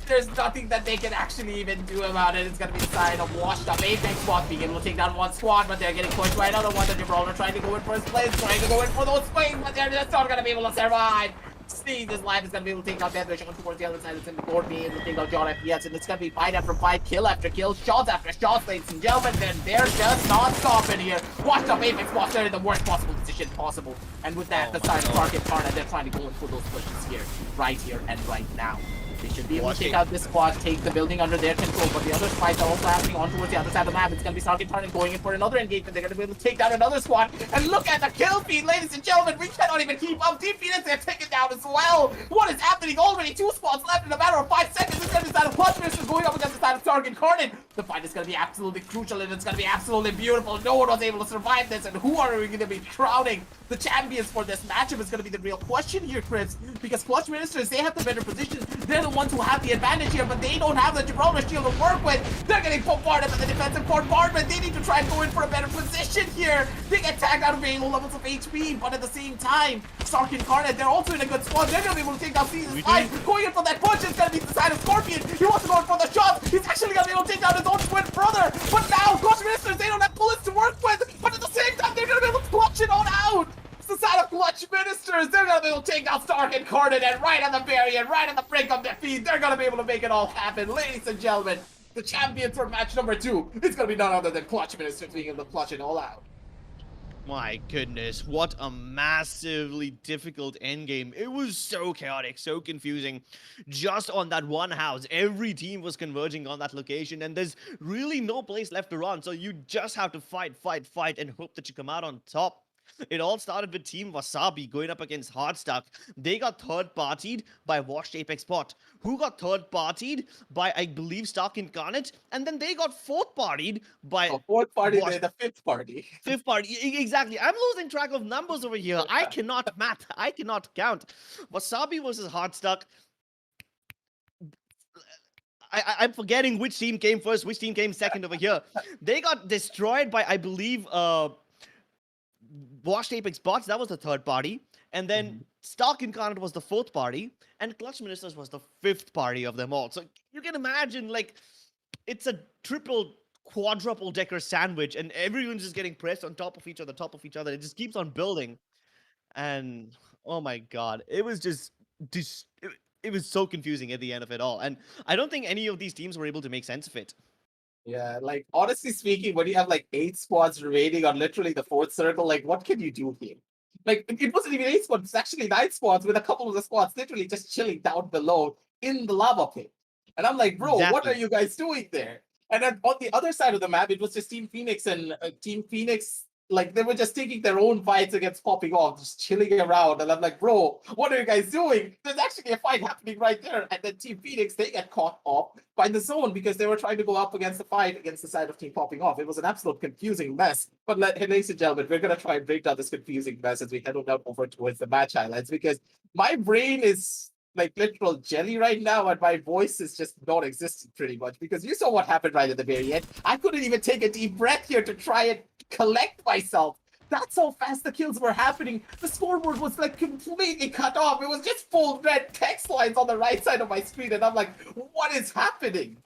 There's nothing that they can actually even do about it. It's gonna be the side of washed up Apex squad being able to take down one squad, but they're getting pushed right out of one. The Gibraltar trying to go in first place, trying to go in for those swings, but they're just not gonna be able to survive. Sneeze, his life is gonna be able to take out Deathwish on towards the other side. It's gonna be Lord being able to take out John FPS, and it's gonna be fight after fight, kill after kill, shots after shots, ladies and gentlemen. Then they're just not stopping here. Washed up Apex squad, they're in the worst possible position possible. And with that, the side of Target Karna, they're trying to go in for those pushes here, right and right now. They should be able to Watch take it. out this squad, take the building under their control, but the other fights are also happening on towards the other side of the map. It's going to be Sarkin Tarnin going in for another engagement. They're going to be able to take down another squad. And look at the kill feed, ladies and gentlemen. We cannot even keep up. Team Phoenix, they're taken down as well. What is happening? Already 2 squads left in a matter of 5 seconds. It's going to be the side of Clutch Ministers going up against the side of Sarkin Tarnin. The fight is going to be absolutely crucial, and it's going to be absolutely beautiful. No one was able to survive this, and who are we going to be crowning the champions for this matchup is going to be the real question here, Chris, because Clutch Ministers, they have the better position. They're the ones who have the advantage here, but they don't have the Gibraltar shield to work with. They're getting bombarded by the defensive bombardment. They need to try and go in for a better position here. They get tagged out of very low levels of HP, but at the same time, Sarkin Karnet, they're also in a good spot. They're going to be able to take down Season's 5. Going in for that punch is going to be the side of Scorpion. He wants to go in for the shot. He's actually going to be able to take down his own twin brother. But now, Clutch Ministers, they don't have bullets to work with. But at the same time, they're going to be able to clutch it on out. The side of Clutch Ministers, they're gonna be able to take out Stark and Cardin, and right on the barrier, right on the brink of defeat, they're gonna be able to make it all happen. Ladies and gentlemen, the champion for match number 2, it's gonna be none other than Clutch Ministers being able to clutch it all out. My goodness, what a massively difficult endgame. It was so chaotic, so confusing. Just on that one house, every team was converging on that location, and there's really no place left to run, so you just have to fight, and hope that you come out on top. It all started with Team Wasabi going up against Hardstuck. They got third-partied by Washed Apex Pot, who got third-partied by, I believe, Stark Incarnate, and then they got fourth-partied by... The fourth party, they're the fifth party. Fifth party, exactly. I'm losing track of numbers over here. I cannot math. I cannot count. Wasabi versus Hardstuck. I'm forgetting which team came first, which team came second over here. They got destroyed by, I believe, Washed Apex Bots, that was the third party. And then Stark Incarnate was the fourth party. And Clutch Ministers was the fifth party of them all. So you can imagine, like, it's a triple, quadruple decker sandwich. And everyone's just getting pressed on top of each other, It just keeps on building. And, oh my god, it was just it was so confusing at the end of it all. And I don't think any of these teams were able to make sense of it. Yeah, like, honestly speaking, when you have like 8 squads remaining on literally the 4th circle, like, what can you do here? Like, it wasn't even 8 squads, it's actually 9 squads with a couple of the squads literally just chilling down below in the lava pit. And I'm like, bro, what are you guys doing there? And then on the other side of the map, it was just Team Phoenix and Team Phoenix, like, they were just taking their own fights against popping off, just chilling around. And I'm like, bro, what are you guys doing? There's actually a fight happening right there. And then Team Phoenix, they get caught off by the zone because they were trying to go up against the fight against the side of Team Popping Off. It was an absolute confusing mess. But ladies and gentlemen, we're going to try and break down this confusing mess as we head on over towards the match highlights, because my brain is like literal jelly right now, and my voice is just non-existent pretty much, because you saw what happened right at the very end. I couldn't even take a deep breath here to try and collect myself. That's how fast the kills were happening. The scoreboard was like completely cut off. It was just full red text lines on the right side of my screen, and I'm like, what is happening?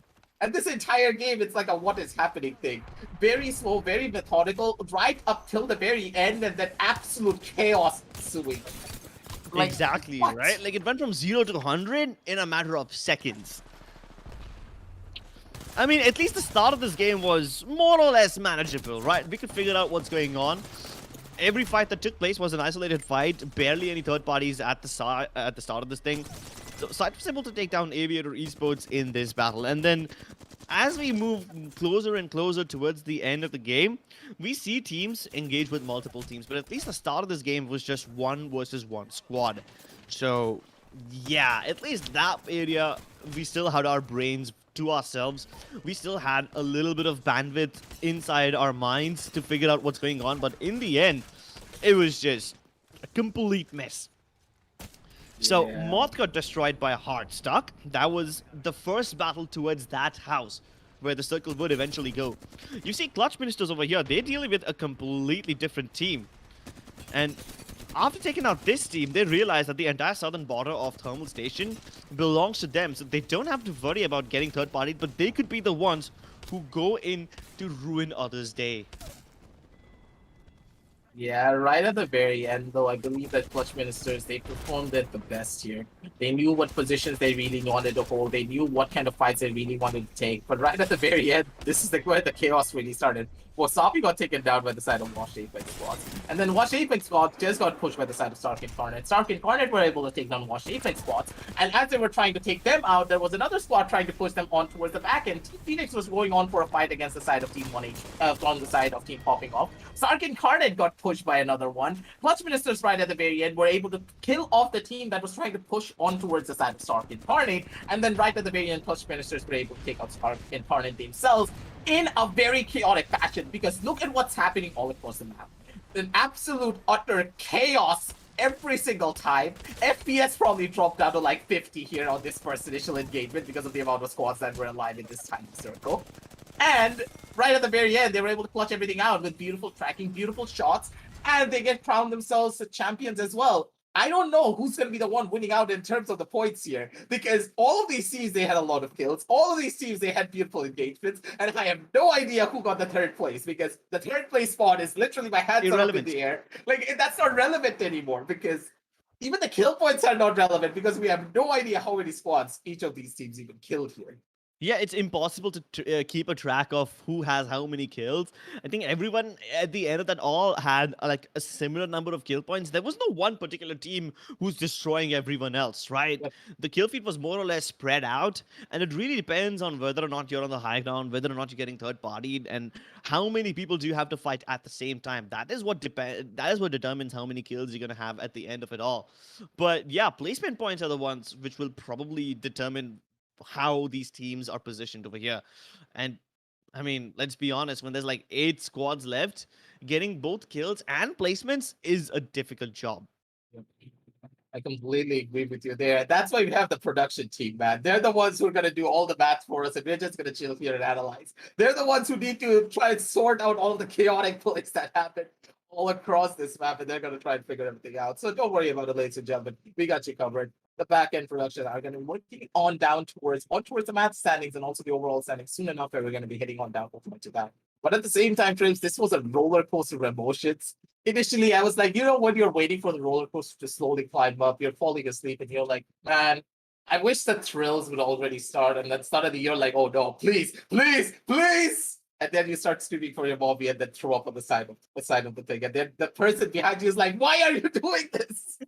And this entire game, it's like a what is happening thing. Very slow, very methodical, right up till the very end, and then absolute chaos ensuing. Like, exactly, what? right? Like, it went from 0 to 100 in a matter of seconds. I mean, at least the start of this game was more or less manageable, right? We could figure out what's going on. Every fight that took place was an isolated fight. Barely any third parties at the start of this thing. So Sight was able to take down Aviator Esports in this battle. And then, as we move closer and closer towards the end of the game, we see teams engage with multiple teams. But at least the start of this game was just 1 versus 1 squad. So, yeah, at least that area, we still had our brains to ourselves. We still had a little bit of bandwidth inside our minds to figure out what's going on. But in the end, it was just a complete mess. So, Moth got destroyed by a Hardstuck. That was the first battle towards that house, where the circle would eventually go. You see Clutch Ministers over here, they're dealing with a completely different team. And after taking out this team, they realize that the entire southern border of Thermal Station belongs to them. So they don't have to worry about getting third-partied, but they could be the ones who go in to ruin others' day. Yeah, right at the very end, though, I believe that Clutch Ministers, they performed it the best here. They knew what positions they really wanted to hold. They knew what kind of fights they really wanted to take. But right at the very end, this is where the chaos really started. Wasabi got taken down by the side of Wash Apex squads. And then Wash Apex squad just got pushed by the side of Stark Incarnate. Stark Incarnate were able to take down Wash Apex squads. And as they were trying to take them out, there was another squad trying to push them on towards the back end. Team Phoenix was going on for a fight against the side of Team 1H, on the side of Team Popping Off. Stark Incarnate got pushed by another one. Clutch Ministers right at the very end were able to kill off the team that was trying to push on towards the side of Stark Incarnate. And then right at the very end, Clutch Ministers were able to take out Stark Incarnate themselves in a very chaotic fashion, because look at what's happening all across the map. An absolute utter chaos every single time. FPS probably dropped down to like 50 here on this first initial engagement because of the amount of squads that were alive in this tiny circle. And right at the very end, they were able to clutch everything out with beautiful tracking, beautiful shots, and they get crowned themselves champions as well. I don't know who's going to be the one winning out in terms of the points here, because all of these teams, they had a lot of kills. All of these teams, they had beautiful engagements, and I have no idea who got the third place, because the third place spot is literally my hands up in the air. Like, that's not relevant anymore, because even the kill points are not relevant, because we have no idea how many squads each of these teams even killed here. Yeah, it's impossible to keep a track of who has how many kills. I think everyone at the end of that all had like a similar number of kill points. There was no one particular team who's destroying everyone else, right? Yep. The kill feed was more or less spread out, and it really depends on whether or not you're on the high ground, whether or not you're getting third partied, and how many people do you have to fight at the same time. That is what determines how many kills you're gonna have at the end of it all. But yeah, placement points are the ones which will probably determine how these teams are positioned over here. And I mean, let's be honest, when there's like 8 squads left, getting both kills and placements is a difficult job. I completely agree with you there. That's why we have the production team, man. They're the ones who are going to do all the math for us, and we're just going to chill here and analyze. They're the ones who need to try and sort out all the chaotic plays that happen all across this map, and they're going to try and figure everything out. So don't worry about it, ladies and gentlemen. We got you covered. The back end production are going to be working on down towards the math standings and also the overall standings soon enough, where we're going to be heading on down to that. But at the same time, Traves, this was a roller coaster of emotions. Initially, I was like, you know, when you're waiting for the roller coaster to slowly climb up, you're falling asleep, and you're like, man, I wish the thrills would already start. And at the start of the year, like, oh no, please, please, please. And then you start screaming for your mommy and then throw up on the side of the thing. And then the person behind you is like, why are you doing this?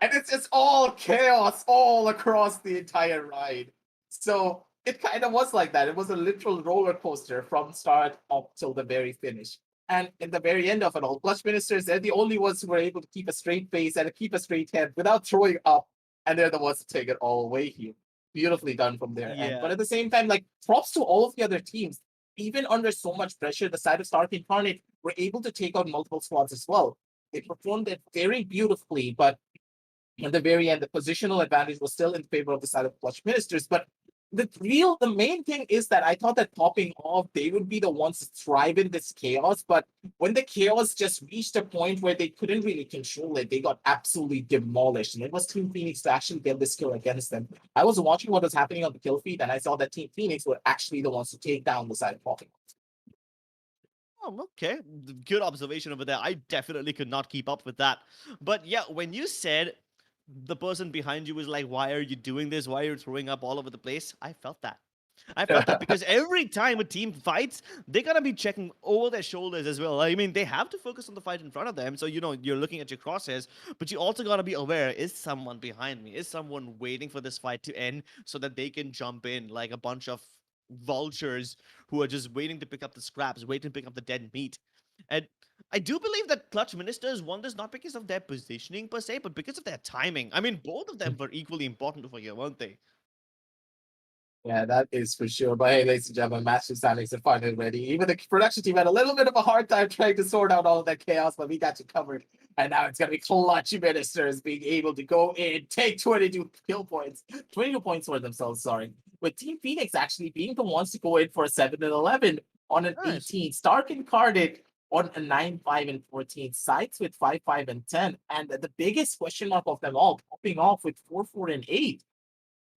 And it's just all chaos all across the entire ride. So it kind of was like that. It was a literal roller coaster from start up till the very finish. And in the very end of it all, Clutch Ministers, they're the only ones who were able to keep a straight face and keep a straight head without throwing up. And they're the ones to take it all away here. Beautifully done from their end. But at the same time, like, props to all of the other teams. Even under so much pressure, the side of Stark Incarnate were able to take out multiple squads as well. They performed it very beautifully, but at the very end, the positional advantage was still in favor of the side of Clutch Ministers. But the main thing is that I thought that Popping Off, they would be the ones to thrive in this chaos. But when the chaos just reached a point where they couldn't really control it, they got absolutely demolished. And it was Team Phoenix to actually get this kill against them. I was watching what was happening on the kill feed, and I saw that Team Phoenix were actually the ones to take down the side of Popping Off. Oh, okay. Good observation over there. I definitely could not keep up with that. But yeah, when you said the person behind you was like, why are you doing this? Why are you throwing up all over the place? I felt that. I felt that because every time a team fights, they're gonna be checking over their shoulders as well. I mean, they have to focus on the fight in front of them. So, you know, you're looking at your crosshairs, but you also gotta be aware, is someone behind me? Is someone waiting for this fight to end so that they can jump in like a bunch of vultures who are just waiting to pick up the scraps, waiting to pick up the dead meat? And I do believe that Clutch Ministers won this not because of their positioning per se, but because of their timing. I mean, both of them were equally important over here, weren't they? Yeah, that is for sure. But hey, ladies and gentlemen, Master Standings are finally ready. Even the production team had a little bit of a hard time trying to sort out all of that chaos, but we got you covered. And now it's going to be Clutch Ministers being able to go in, take 22 kill points, 22 points for themselves, sorry. With Team Phoenix actually being the ones to go in for a 7 and 11 on an Nice. 18. Stark Incarnate on a 9, 5, and 14. Sides with 5, 5, and 10. And the biggest question mark of them all, Popping Off with 4, 4, and 8.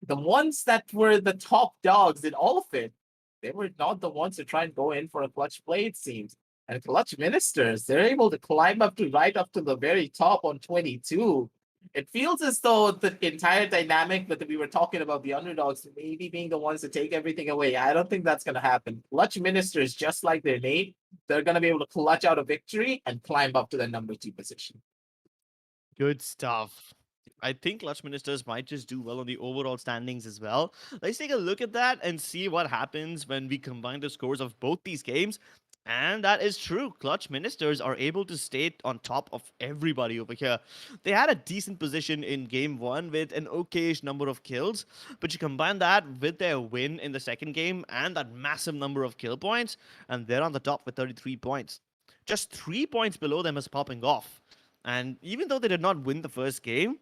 The ones that were the top dogs in all of it, they were not the ones to try and go in for a clutch play, it seems. And Clutch Ministers, they're able to climb up to right up to the very top on 22. It feels as though the entire dynamic that we were talking about the underdogs maybe being the ones to take everything away. I don't think that's going to happen. Clutch Ministers, just like their name, they're going to be able to clutch out a victory and climb up to the number 2 position. Good stuff. I think Clutch Ministers might just do well on the overall standings as well. Let's take a look at that and see what happens when we combine the scores of both these games. And that is true. Clutch Ministers are able to stay on top of everybody over here. They had a decent position in game one with an okayish number of kills, but you combine that with their win in the second game and that massive number of kill points, and they're on the top with 33 points. Just 3 points below them is popping off. And even though they did not win the first game,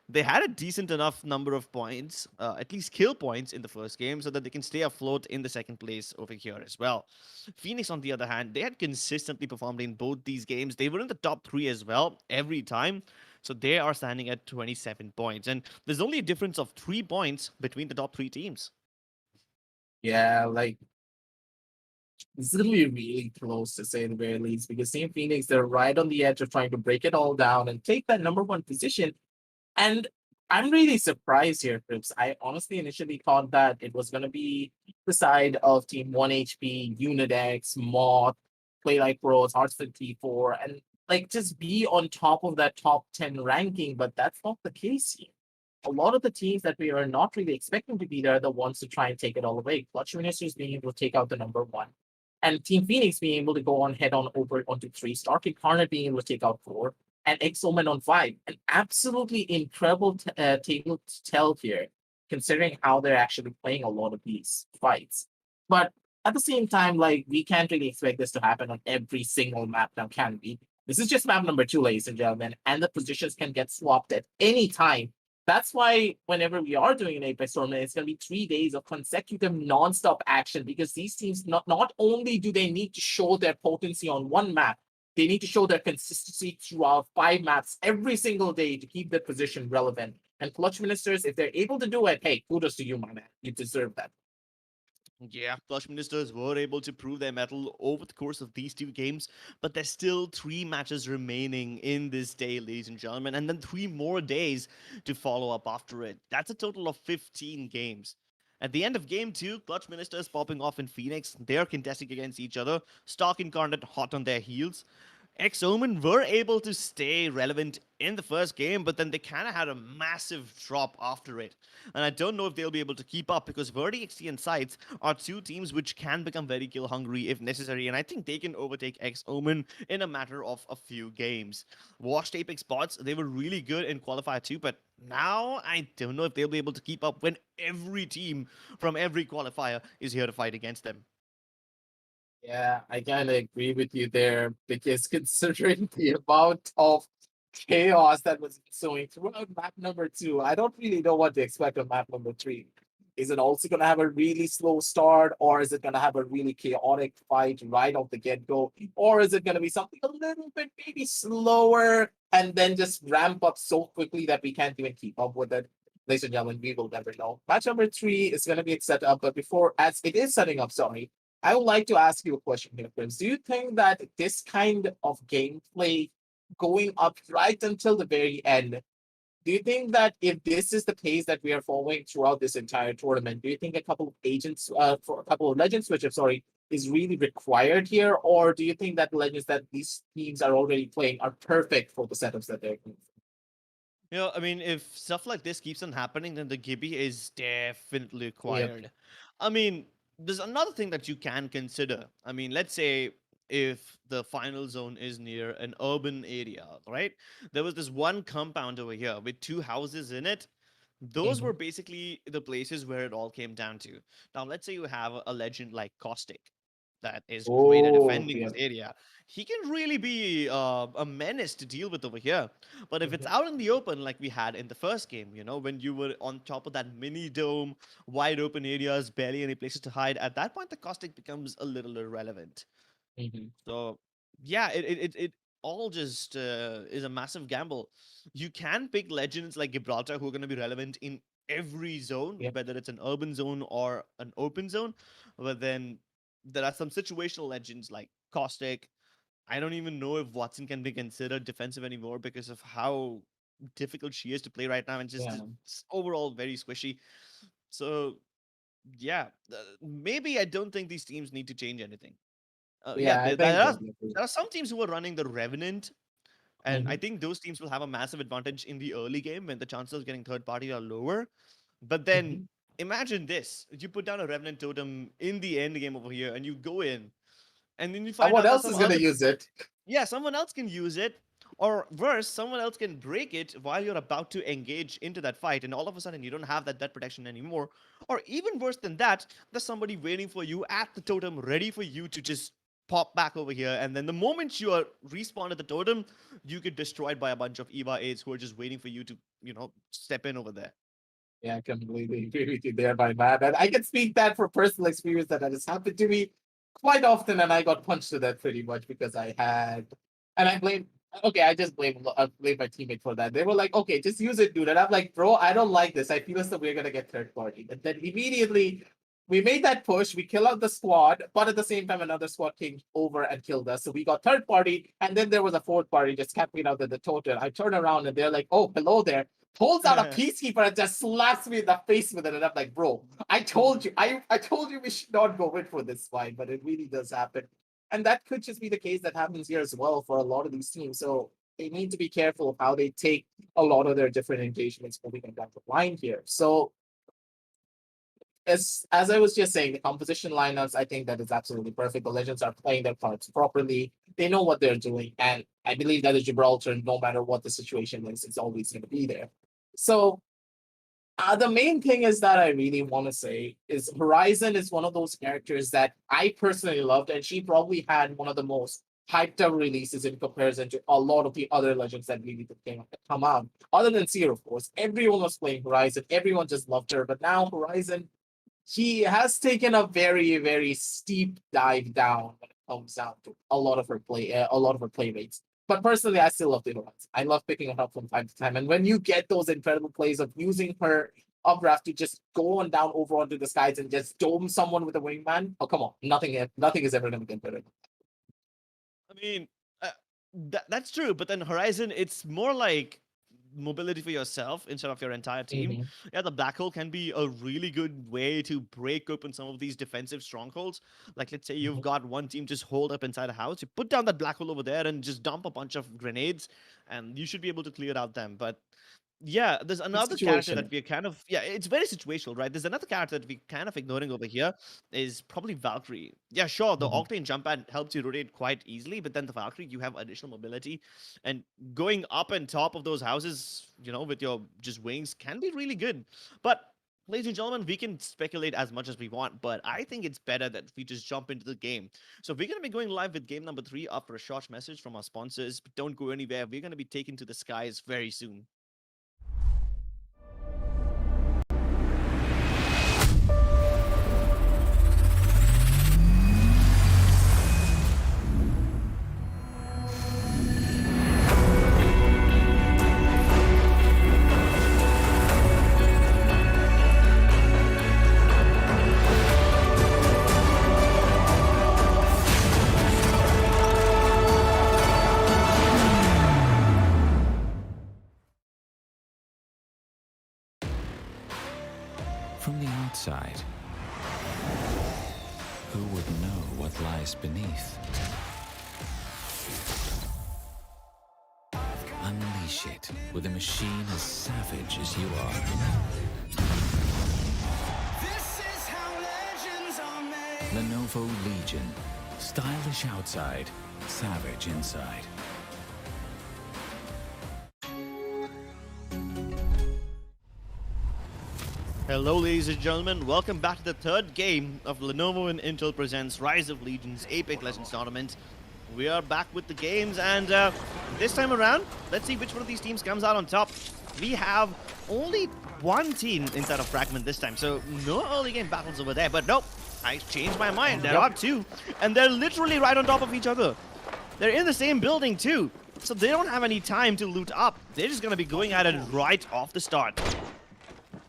they had a decent enough number of points, at least kill points in the first game, so that they can stay afloat in the second place over here as well. Phoenix, on the other hand, they had consistently performed in both these games. They were in the top three as well every time. So they are standing at 27 points. And there's only a difference of 3 points between the top three teams. Yeah, like it's gonna be really close to say the very least because Team Phoenix, they're right on the edge of trying to break it all down and take that number 1 position. And I'm really surprised here, Crips. I honestly initially thought that it was gonna be the side of Team 1HP, Unidex, Moth, Play Like Pros, Hearthstone T4, and like just be on top of that top 10 ranking, but that's not the case here. A lot of the teams that we are not really expecting to be there are the ones to try and take it all away. Clutch Ministers being able to take out the number 1. And Team Phoenix being able to go on head on over onto 3, Stark Incarnate being able to take out 4, and X-Omen on 5. An absolutely incredible table to tell here, considering how they're actually playing a lot of these fights. But at the same time, like, we can't really expect this to happen on every single map now, can we? This is just map number 2, ladies and gentlemen, and the positions can get swapped at any time. That's why whenever we are doing an Apex tournament, it's going to be 3 days of consecutive non-stop action because these teams not only do they need to show their potency on one map, they need to show their consistency throughout 5 maps every single day to keep their position relevant. And Clutch Ministers, if they're able to do it, hey, kudos to you, my man. You deserve that. Yeah, Clutch Ministers were able to prove their mettle over the course of these 2 games, but there's still 3 matches remaining in this day, ladies and gentlemen, and then 3 more days to follow up after it. That's a total of 15 games. At the end of game 2, Clutch Ministers popping off in Phoenix. They're contesting against each other. Stark Incarnate hot on their heels. X-Omen were able to stay relevant in the first game, but then they kind of had a massive drop after it. And I don't know if they'll be able to keep up because Verdi XT and Sights are 2 teams which can become very kill hungry if necessary, and I think they can overtake X-Omen in a matter of a few games. Washed Apex bots, they were really good in Qualifier 2, but now I don't know if they'll be able to keep up when every team from every qualifier is here to fight against them. Yeah, I kind of agree with you there because considering the amount of chaos that was ensuing throughout map number 2, I don't really know what to expect on map number 3. Is it also going to have a really slow start, or is it going to have a really chaotic fight right off the get go, or is it going to be something a little bit maybe slower and then just ramp up so quickly that we can't even keep up with it? Ladies and gentlemen, we will never know. Match number 3 is going to be set up, but before, as it is setting up, sorry, I would like to ask you a question here, Prince. Do you think that this kind of gameplay going up right until the very end, do you think that if this is the pace that we are following throughout this entire tournament, do you think a couple of agents, for a couple of legend switches, sorry, is really required here? Or do you think that legends that these teams are already playing are perfect for the setups that they're doing? You know, I mean, if stuff like this keeps on happening, then the Gibby is definitely Yep. required. I mean, there's another thing that you can consider. I mean, let's say if the final zone is near an urban area, right? There was this one compound over here with 2 houses in it. Those Mhm. were basically the places where it all came down to. Now, let's say you have a legend like Caustic that is great at Oh, defending yeah. this area. He can really be a menace to deal with over here. But if it's Mhm. out in the open, like we had in the first game, when you were on top of that mini dome, wide open areas, barely any places to hide, at that point, the Caustic becomes a little irrelevant. Mhm. So yeah, it all just is a massive gamble. You can pick legends like Gibraltar who are going to be relevant in every zone, Yep. whether it's an urban zone or an open zone. But then there are some situational legends like Caustic. I don't even know if Watson can be considered defensive anymore because of how difficult she is to play right now, and just Yeah. overall very squishy. So yeah, maybe I don't think these teams need to change anything. Yeah, Yeah, I there, think there are that. there are some teams who are running the Revenant, and I Mhm. think those teams will have a massive advantage in the early game when the chances of getting third party are lower. But then Mhm. imagine this: you put down a Revenant totem in the end game over here, and you go in, and then you find Someone out that else some is gonna other use it. someone else can use it, or worse, someone else can break it while you're about to engage into that fight, and all of a sudden you don't have that protection anymore. Or even worse than that, there's somebody waiting for you at the totem, ready for you to just pop back over here, and then the moment you are respawned at the totem, you get destroyed by a bunch of Eva 8s who are just waiting for you to, step in over there. Yeah, I completely agree with you there, my man. And I can speak that for personal experience that has happened to me quite often, and I got punched to that pretty much because I had, and I blame. Okay, I blame my teammate for that. They were like, "Okay, just use it, dude." And I'm like, "Bro, I don't like this. I feel as though we're gonna get third party." And then immediately we made that push. We kill out the squad, but at the same time, another squad came over and killed us. So we got third party, and then there was a fourth party just camping out at the totem. I turn around and they're like, "Oh, hello there." Pulls out a peacekeeper and just slaps me in the face with it. And I'm like, bro, I told you, I told you we should not go in for this fight, but it really does happen. And that could just be the case that happens here as well for a lot of these teams. So they need to be careful of how they take a lot of their different engagements moving down the line here. So as I was just saying, the composition lineups, I think that is absolutely perfect. The legends are playing their parts properly. They know what they're doing, and I believe that the Gibraltar, no matter what the situation is, it's always going to be there. So the main thing is that I really want to say is Horizon is one of those characters that I personally loved, and she probably had one of the most hyped up releases in comparison to a lot of the other legends that really come out. Other than Seer, of course, everyone was playing Horizon. Everyone just loved her, but now Horizon, he has taken a very, very steep dive down when it comes down to a lot of her a lot of her playmates. But personally, I still love the Horizon. I love picking her up from time to time. And when you get those incredible plays of using her updraft to just go on down over onto the skies and just dome someone with a wingman, oh come on, nothing is ever going to get better. I mean, that's true, but then Horizon, it's more like mobility for yourself instead of your entire team. Mhm. Yeah, the black hole can be a really good way to break open some of these defensive strongholds. Like, let's say you've Mhm. got one team just hold up inside a house, you put down that black hole over there and just dump a bunch of grenades, and you should be able to clear out them. But yeah, there's It's another character that situational. we're kind of, yeah, it's very situational, right? There's another character that we're kind of ignoring over here is probably Valkyrie. Yeah, sure, the Mhm. Octane jump pad helps you rotate quite easily, but then the Valkyrie, you have additional mobility, and going up and top of those houses, with your just wings can be really good. But ladies and gentlemen, we can speculate as much as we want, but I think it's better that we just jump into the game. So we're going to be going live with game number 3 after a short message from our sponsors, but don't go anywhere. We're going to be taken to the skies very soon. From the outside, who would know what lies beneath? Unleash it with a machine as savage as you are. This is how legends are made. Lenovo Legion. Stylish outside, savage inside. Hello, ladies and gentlemen. Welcome back to the third game of Lenovo and Intel presents Rise of Legions Apex Legends Tournament. We are back with the games, and this time around, let's see which one of these teams comes out on top. We have only one team inside of Fragment this time, so no early game battles over there. But nope, I changed my mind. There are two, and they're literally right on top of each other. They're in the same building too, so they don't have any time to loot up. They're just gonna be going at it right off the start.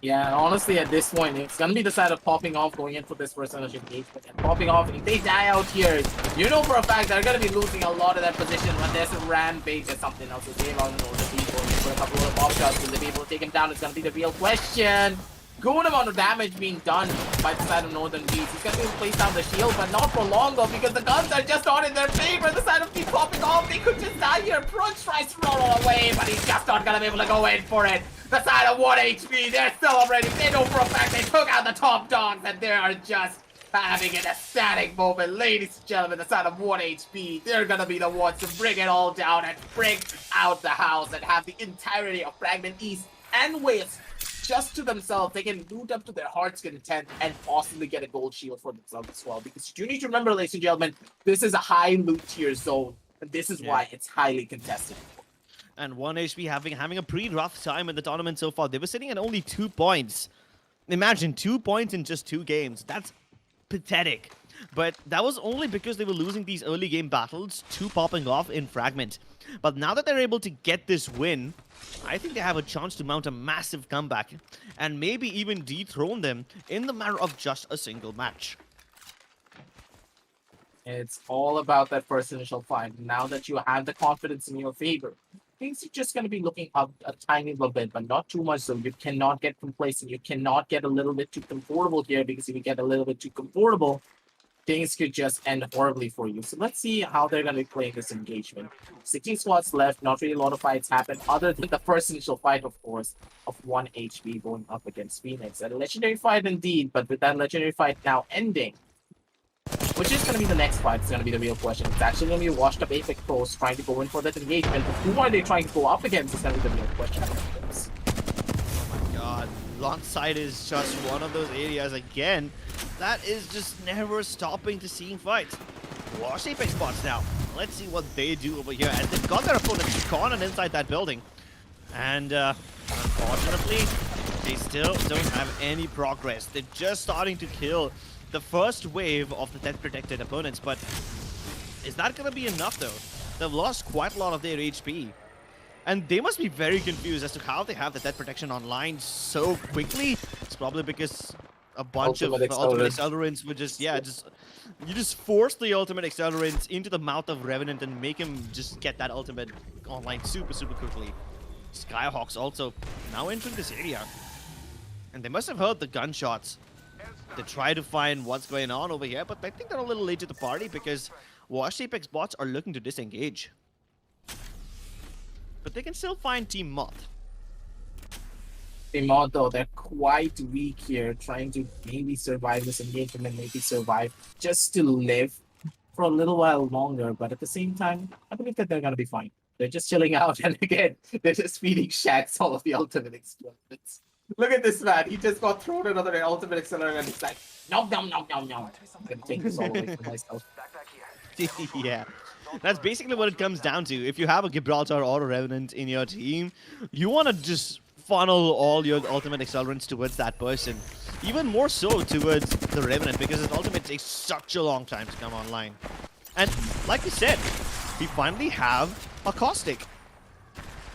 Yeah, and honestly, at this point, it's gonna be the side of popping off going in for this percentage engagement. And popping off, if they die out here, you know for a fact they're gonna be losing a lot of that position when there's a ram bait or something else. So they don't know the people for a couple of gunshots. Will they be able to take him down? It's going to be the real question. Good amount of damage being done by the side of Northern Beast. He's going to be able to place down the shield, but not for long though, because the guns are just not in their favor. The side of Beast popping off. They could just die here. Brunch tries to roll away, but he's just not going to be able to go in for it. The side of 1 HP, they're celebrating. They know for a fact they took out the top dogs, and they are just having an ecstatic moment. Ladies and gentlemen, the side of 1 HP, they're going to be the ones to bring it all down and bring out the house and have the entirety of Fragment East and West just to themselves. They can loot up to their heart's content and possibly get a gold shield for themselves as well. Because you need to remember, ladies and gentlemen, this is a high loot tier zone, and this is why it's highly contested. And 1 HP having a pretty rough time in the tournament so far. They were sitting at only 2 points. Imagine 2 points in just 2 games. That's pathetic. But that was only because they were losing these early game battles, 2 popping off in Fragment. But now that they're able to get this win, I think they have a chance to mount a massive comeback and maybe even dethrone them in the matter of just a single match. It's all about that first initial fight. Now that you have the confidence in your favor, things are just going to be looking up a tiny little bit, but not too much. So you cannot get complacent. You cannot get a little bit too comfortable here, because if you get a little bit too comfortable, things could just end horribly for you. So let's see how they're going to be playing this engagement. 16 slots left. Not really a lot of fights happen, other than the first initial fight, of course, of 1 HP going up against Phoenix. A legendary fight indeed, but with that legendary fight now ending, which is going to be the next fight, it's going to be the real question. It's actually going to be a washed up Apex Pros trying to go in for that engagement. But who are they trying to go up against is going to be the real question. Oh my god. Launch side is just one of those areas again that is just never stopping to seeing fights. Wash Apex spots now. Let's see what they do over here. And they've got their opponent cornered inside that building. And unfortunately, they still don't have any progress. They're just starting to kill the first wave of the death protected opponents. But is that going to be enough though? They've lost quite a lot of their HP. And they must be very confused as to how they have the death protection online so quickly. It's probably because a bunch of ultimate accelerants would just, you just force the ultimate accelerants into the mouth of Revenant and make him just get that ultimate online super quickly. Skyhawks also now entering this area. And they must have heard the gunshots. They try to find what's going on over here, but I think they're a little late to the party because Wash Apex bots are looking to disengage. But they can still find Team Moth. Team Moth, though, they're quite weak here, trying to maybe survive this engagement and maybe survive just to live for a little while longer. But at the same time, I believe that they're going to be fine. They're just chilling out, and again, they're just feeding Shax all of the ultimate explosions. Look at this man. He just got thrown another ultimate accelerator, and he's like, nom. I'm going to take this all away from myself. Yeah. That's basically what it comes down to. If you have a Gibraltar or a Revenant in your team, you want to just funnel all your ultimate accelerants towards that person. Even more so towards the Revenant, because his ultimate takes such a long time to come online. And like we said, we finally have a Caustic.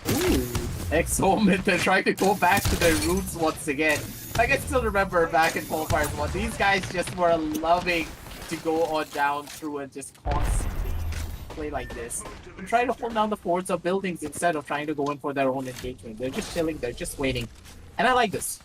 Ooh, X-Omen, they're trying to go back to their roots once again. I can still remember back in Qualifiers 1, these guys just were loving to go on down through and just constantly play like this and try to hold down the forts of buildings instead of trying to go in for their own engagement. They're just chilling, they're just waiting. And I like this.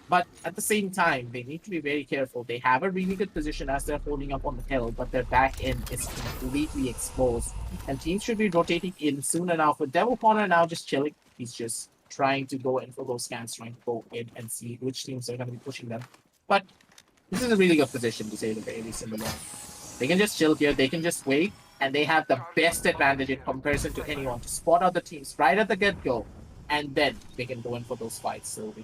But at the same time, they need to be very careful. They have a really good position as they're holding up on the hill, but their back end is completely exposed. And teams should be rotating in soon enough. With Devil Corner now just chilling, he's just trying to go in for those scans, trying to go in and see which teams are going to be pushing them. But this is a really good position to say the very least in the long. They can just chill here, they can just wait, and they have the best advantage in comparison to anyone to spot out the teams right at the get-go, and then they can go in for those fights slowly.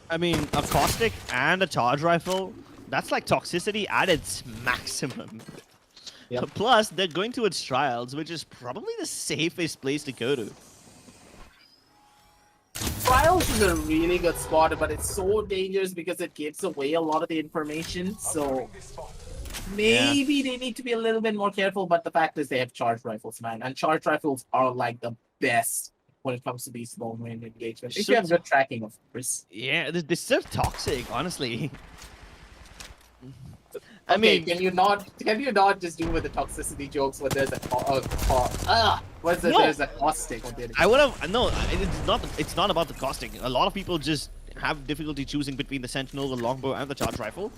I mean, a Caustic and a Charge Rifle, that's like toxicity at its maximum. Yep. Plus, they're going towards Trials, which is probably the safest place to go to. Trials is a really good spot, but it's so dangerous because it gives away a lot of the information, so maybe they need to be a little bit more careful, but the fact is they have charge rifles, man, and charge rifles are like the best when it comes to these long-range engagements. If you have good tracking, of course. Yeah, they're so toxic, honestly. I Okay, mean, can you not just do with the toxicity jokes when there's No. there's a caustic on the enemy? I would have no. It's not about the costing. A lot of people just have difficulty choosing between the Sentinel, the longbow, and the charge rifle.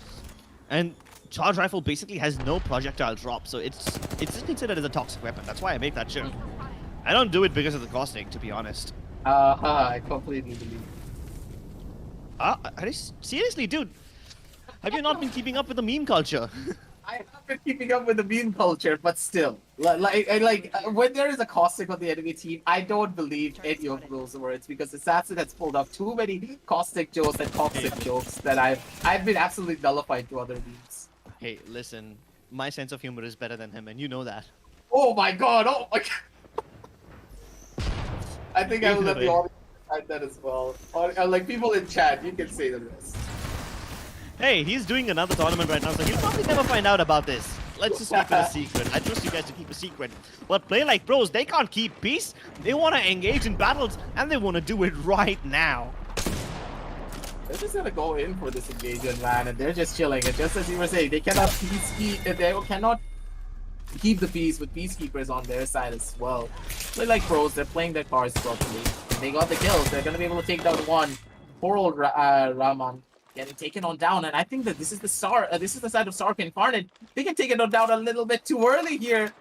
And charge rifle basically has no projectile drop, so it's just considered as a toxic weapon. That's why I make that joke. I don't do it because of the costing, to be honest. I completely believe. Seriously, dude. Have you not been keeping up with the meme culture? I have been keeping up with the meme culture, but still, when there is a caustic on the enemy team, I don't believe any of those words because Assassin has pulled up too many caustic jokes and toxic jokes that I've been absolutely nullified to other memes. Hey, listen. My sense of humor is better than him, and you know that. Oh my god! Oh my god! I think I will let the audience decide that as well. Or, like people in chat, you can say the rest. Hey, he's doing another tournament right now, so he'll probably never find out about this. Let's just keep it a secret. I trust you guys to keep a secret. But play like pros, they can't keep peace. They want to engage in battles, and they want to do it right now. They're just gonna go in for this engagement, man, and they're just chilling. And just as you were saying, they cannot keep the peace with peacekeepers on their side as well. Play like pros, they're playing their cards properly. And they got the kills. They're gonna be able to take down one. Poor old Rahman getting taken on down, and I think that this is the side of Sark Incarnate. They can take it on down a little bit too early here.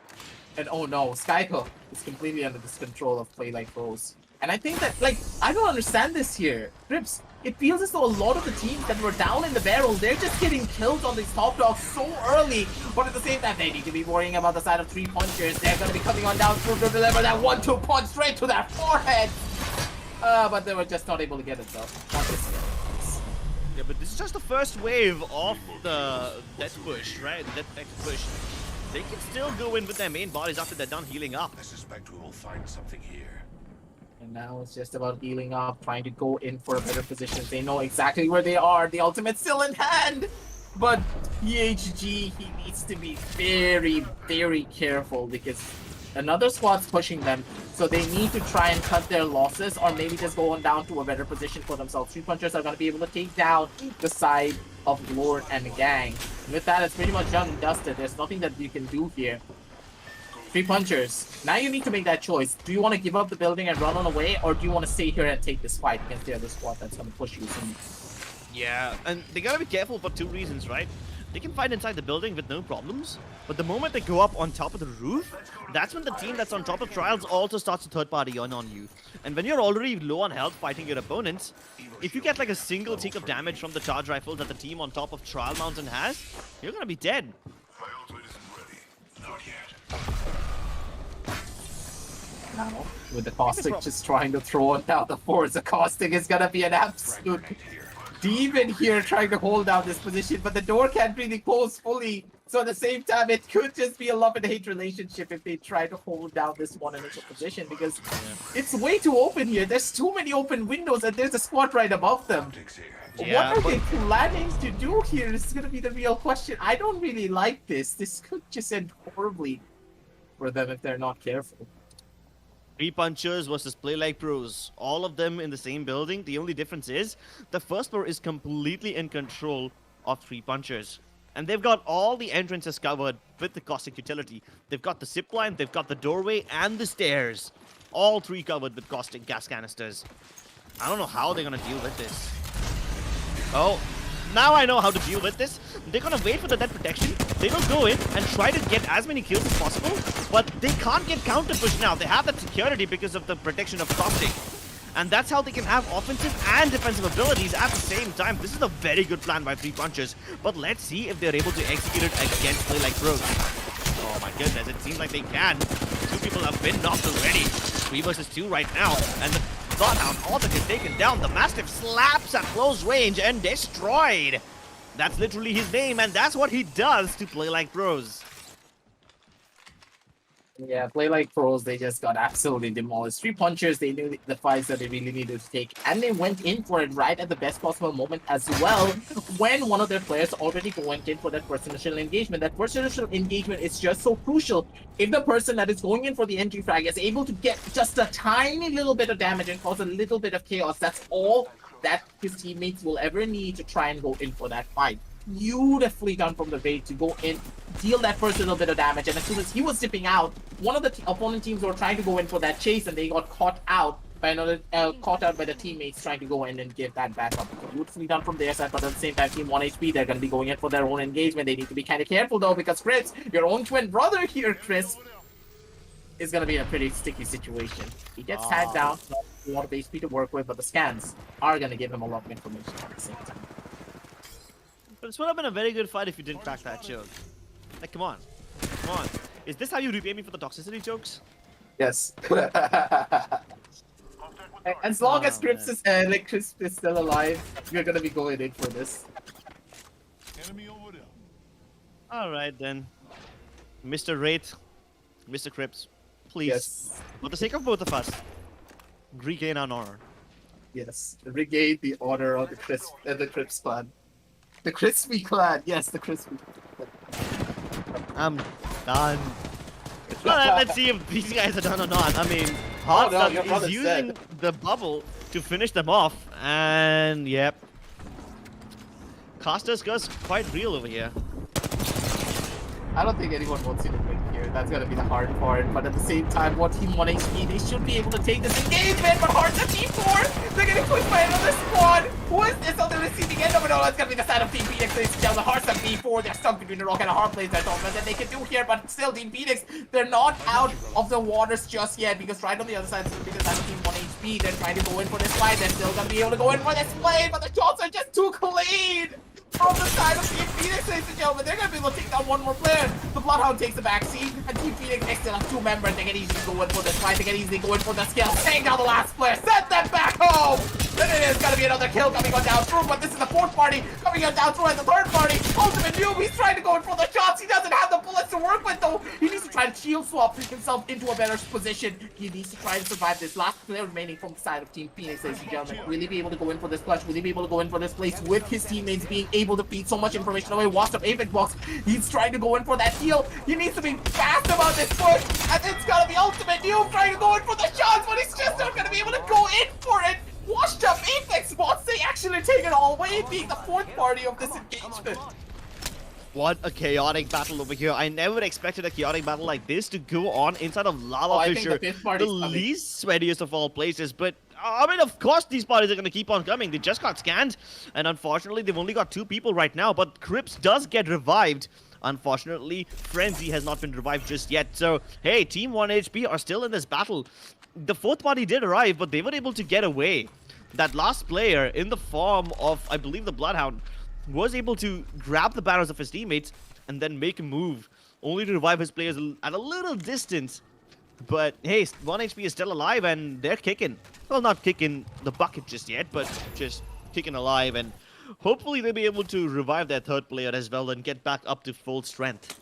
And oh no, Skyco is completely under this control of Play Like Pros. And I think that, like, I don't understand this here. Rips, it feels as though a lot of the teams that were down in the barrel, they're just getting killed on these top dogs so early. But at the same time, they need to be worrying about the side of 3 punchers. They're going to be coming on down to deliver that 1-2 punch straight to their forehead. But they were just not able to get it though. Not this year. Yeah, but this is just the first wave of the death push, right? The death push. They can still go in with their main bodies after they're done healing up. I suspect we will find something here. And now it's just about healing up, trying to go in for a better position. They know exactly where they are. The ultimate's still in hand. But PHG, he needs to be very, very careful because another squad's pushing them. So they need to try and cut their losses or maybe just go on down to a better position for themselves. 3 punchers are going to be able to take down the side of Lord and the gang. And with that, it's pretty much done and dusted. There's nothing that you can do here. 3 punchers. Now you need to make that choice. Do you want to give up the building and run on away, or do you want to stay here and take this fight against the other squad that's going to push you? Yeah, and they gotta be careful for 2 reasons, right? They can fight inside the building with no problems, but the moment they go up on top of the roof, that's when the team that's on top of Trials also starts to third party on you. And when you're already low on health fighting your opponents, if you get like a single tick of damage from the charge rifle that the team on top of Trial Mountain has, you're gonna be dead. My ultimate isn't ready. Not yet. Now, with the Caustic just trying to throw it down the force, the Caustic is gonna be an absolute demon here trying to hold down this position, but the door can't really close fully. So at the same time, it could just be a love and hate relationship if they try to hold down this one initial position because it's way too open here. There's too many open windows and there's a squad right above them. Yeah, what are they planning to do here? This is gonna be the real question. I don't really like this. This could just end horribly for them if they're not careful. 3 punchers versus Play Like Pros. All of them in the same building. The only difference is the first floor is completely in control of 3 punchers. And they've got all the entrances covered with the caustic utility. They've got the zip line, they've got the doorway, and the stairs. All 3 covered with caustic gas canisters. I don't know how they're gonna deal with this. Oh, now I know how to deal with this. They're gonna wait for the dead protection. They will go in and try to get as many kills as possible, but they can't get counter push now. They have that security because of the protection of caustic. And that's how they can have offensive and defensive abilities at the same time. This is a very good plan by 3 punchers, but let's see if they're able to execute it against Play Like Pros. Oh my goodness, it seems like they can. 2 people have been knocked already. 3 versus 2 right now, and the Bloodhound also gets taken down. The Mastiff slaps at close range and destroyed. That's literally his name, and that's what he does to Play Like Pros. Yeah, Play Like Pros, they just got absolutely demolished. 3 punchers, they knew the fights that they really needed to take, and they went in for it right at the best possible moment as well, when one of their players already went in for that first initial engagement. That first initial engagement is just so crucial. If the person that is going in for the entry frag is able to get just a tiny little bit of damage and cause a little bit of chaos, that's all that his teammates will ever need to try and go in for that fight. beautifully done from the bait to go in, deal that first little bit of damage, and as soon as he was dipping out, one of the opponent teams were trying to go in for that chase, and they got caught out by the teammates trying to go in and give that back up. Beautifully done from their side, but at the same time, Team 1HP, they're going to be going in for their own engagement. They need to be kind of careful though, because Chris, your own twin brother here, Chris, is going to be in a pretty sticky situation. He gets tagged down, not a lot of HP to work with, but the scans are going to give him a lot of information at the same time. But it would have been a very good fight if you didn't crack that joke. Like, come on. Come on. Is this how you repay me for the toxicity jokes? Yes. As long as Crisp is, Crisp is still alive, we're going to be going in for this. Enemy over there. Alright then. Mr. Wraith, Mr. Crips, please, Yes. for the sake of both of us, regain our honor. Yes. Regain the honor of the Crips clan. The Crispy clan. Yes, the Crispy clan. I'm done. Well, let's see if these guys are done or not. I mean, Hotstop your brother's is using dead. the bubble to finish them off, and yep. Caster's curse quite real over here. I don't think anyone wants you to win here. That's gonna be the hard part. But at the same time, what Team 1 HP, they should be able to take this engagement. But Hearts of Team 4, they're getting pushed by another squad. Who is this on the receiving end of it all? It's gonna be the side of Team Phoenix. They down the Hearts of Team 4. They're stuck between the rock and a hard place. That's all that they can do here. But still, Team Phoenix, they're not out of the waters just yet. Because right on the other side is gonna be the side of Team 1 HP. They're trying to go in for this fight. They're still gonna be able to go in for this play. But the shots are just too clean. From the side of Team Phoenix, ladies and gentlemen, they're going to be able to take down one more player. The Bloodhound takes the backseat, and Team Phoenix next still have two members. They can easily go in for this fight. They can easily go in for the skill. Take down the last player. Send them back home. Then it is going to be another kill coming on down through, but this is the fourth party coming on down through as the third party. Ultimate Noob, he's trying to go in for the shots. He doesn't have the bullets to work with, though. He needs to try to shield swap himself into a better position. He needs to try to survive this last player remaining from the side of Team Phoenix, ladies and gentlemen. Will he be able to go in for this clutch? Will he be able to go in for this place with his teammates being able to feed so much information away? Watch the Apex box. He's trying to go in for that heal. He needs to be fast about this push, and it's gonna be Ultimate Noob trying to go in for the shots, but he's just not gonna be able to go in for it. Washed up Apex bots, they actually take it all away, being the fourth party of this engagement. What a chaotic battle over here. I never expected a chaotic battle like this to go on inside of Lava I think Fissure, the fifth party's coming. least sweatiest of all places. But, I mean, of course these parties are going to keep on coming. They just got scanned, and unfortunately, they've only got 2 people right now. But Crips does get revived. Unfortunately, Frenzy has not been revived just yet. So, hey, Team 1 HP are still in this battle. The fourth party did arrive, but they were able to get away. That last player, in the form of, I believe, the Bloodhound, was able to grab the banners of his teammates and then make a move, only to revive his players at a little distance. But hey, 1 HP is still alive and they're kicking. Well, not kicking the bucket just yet, but just kicking alive, and hopefully they'll be able to revive their third player as well and get back up to full strength.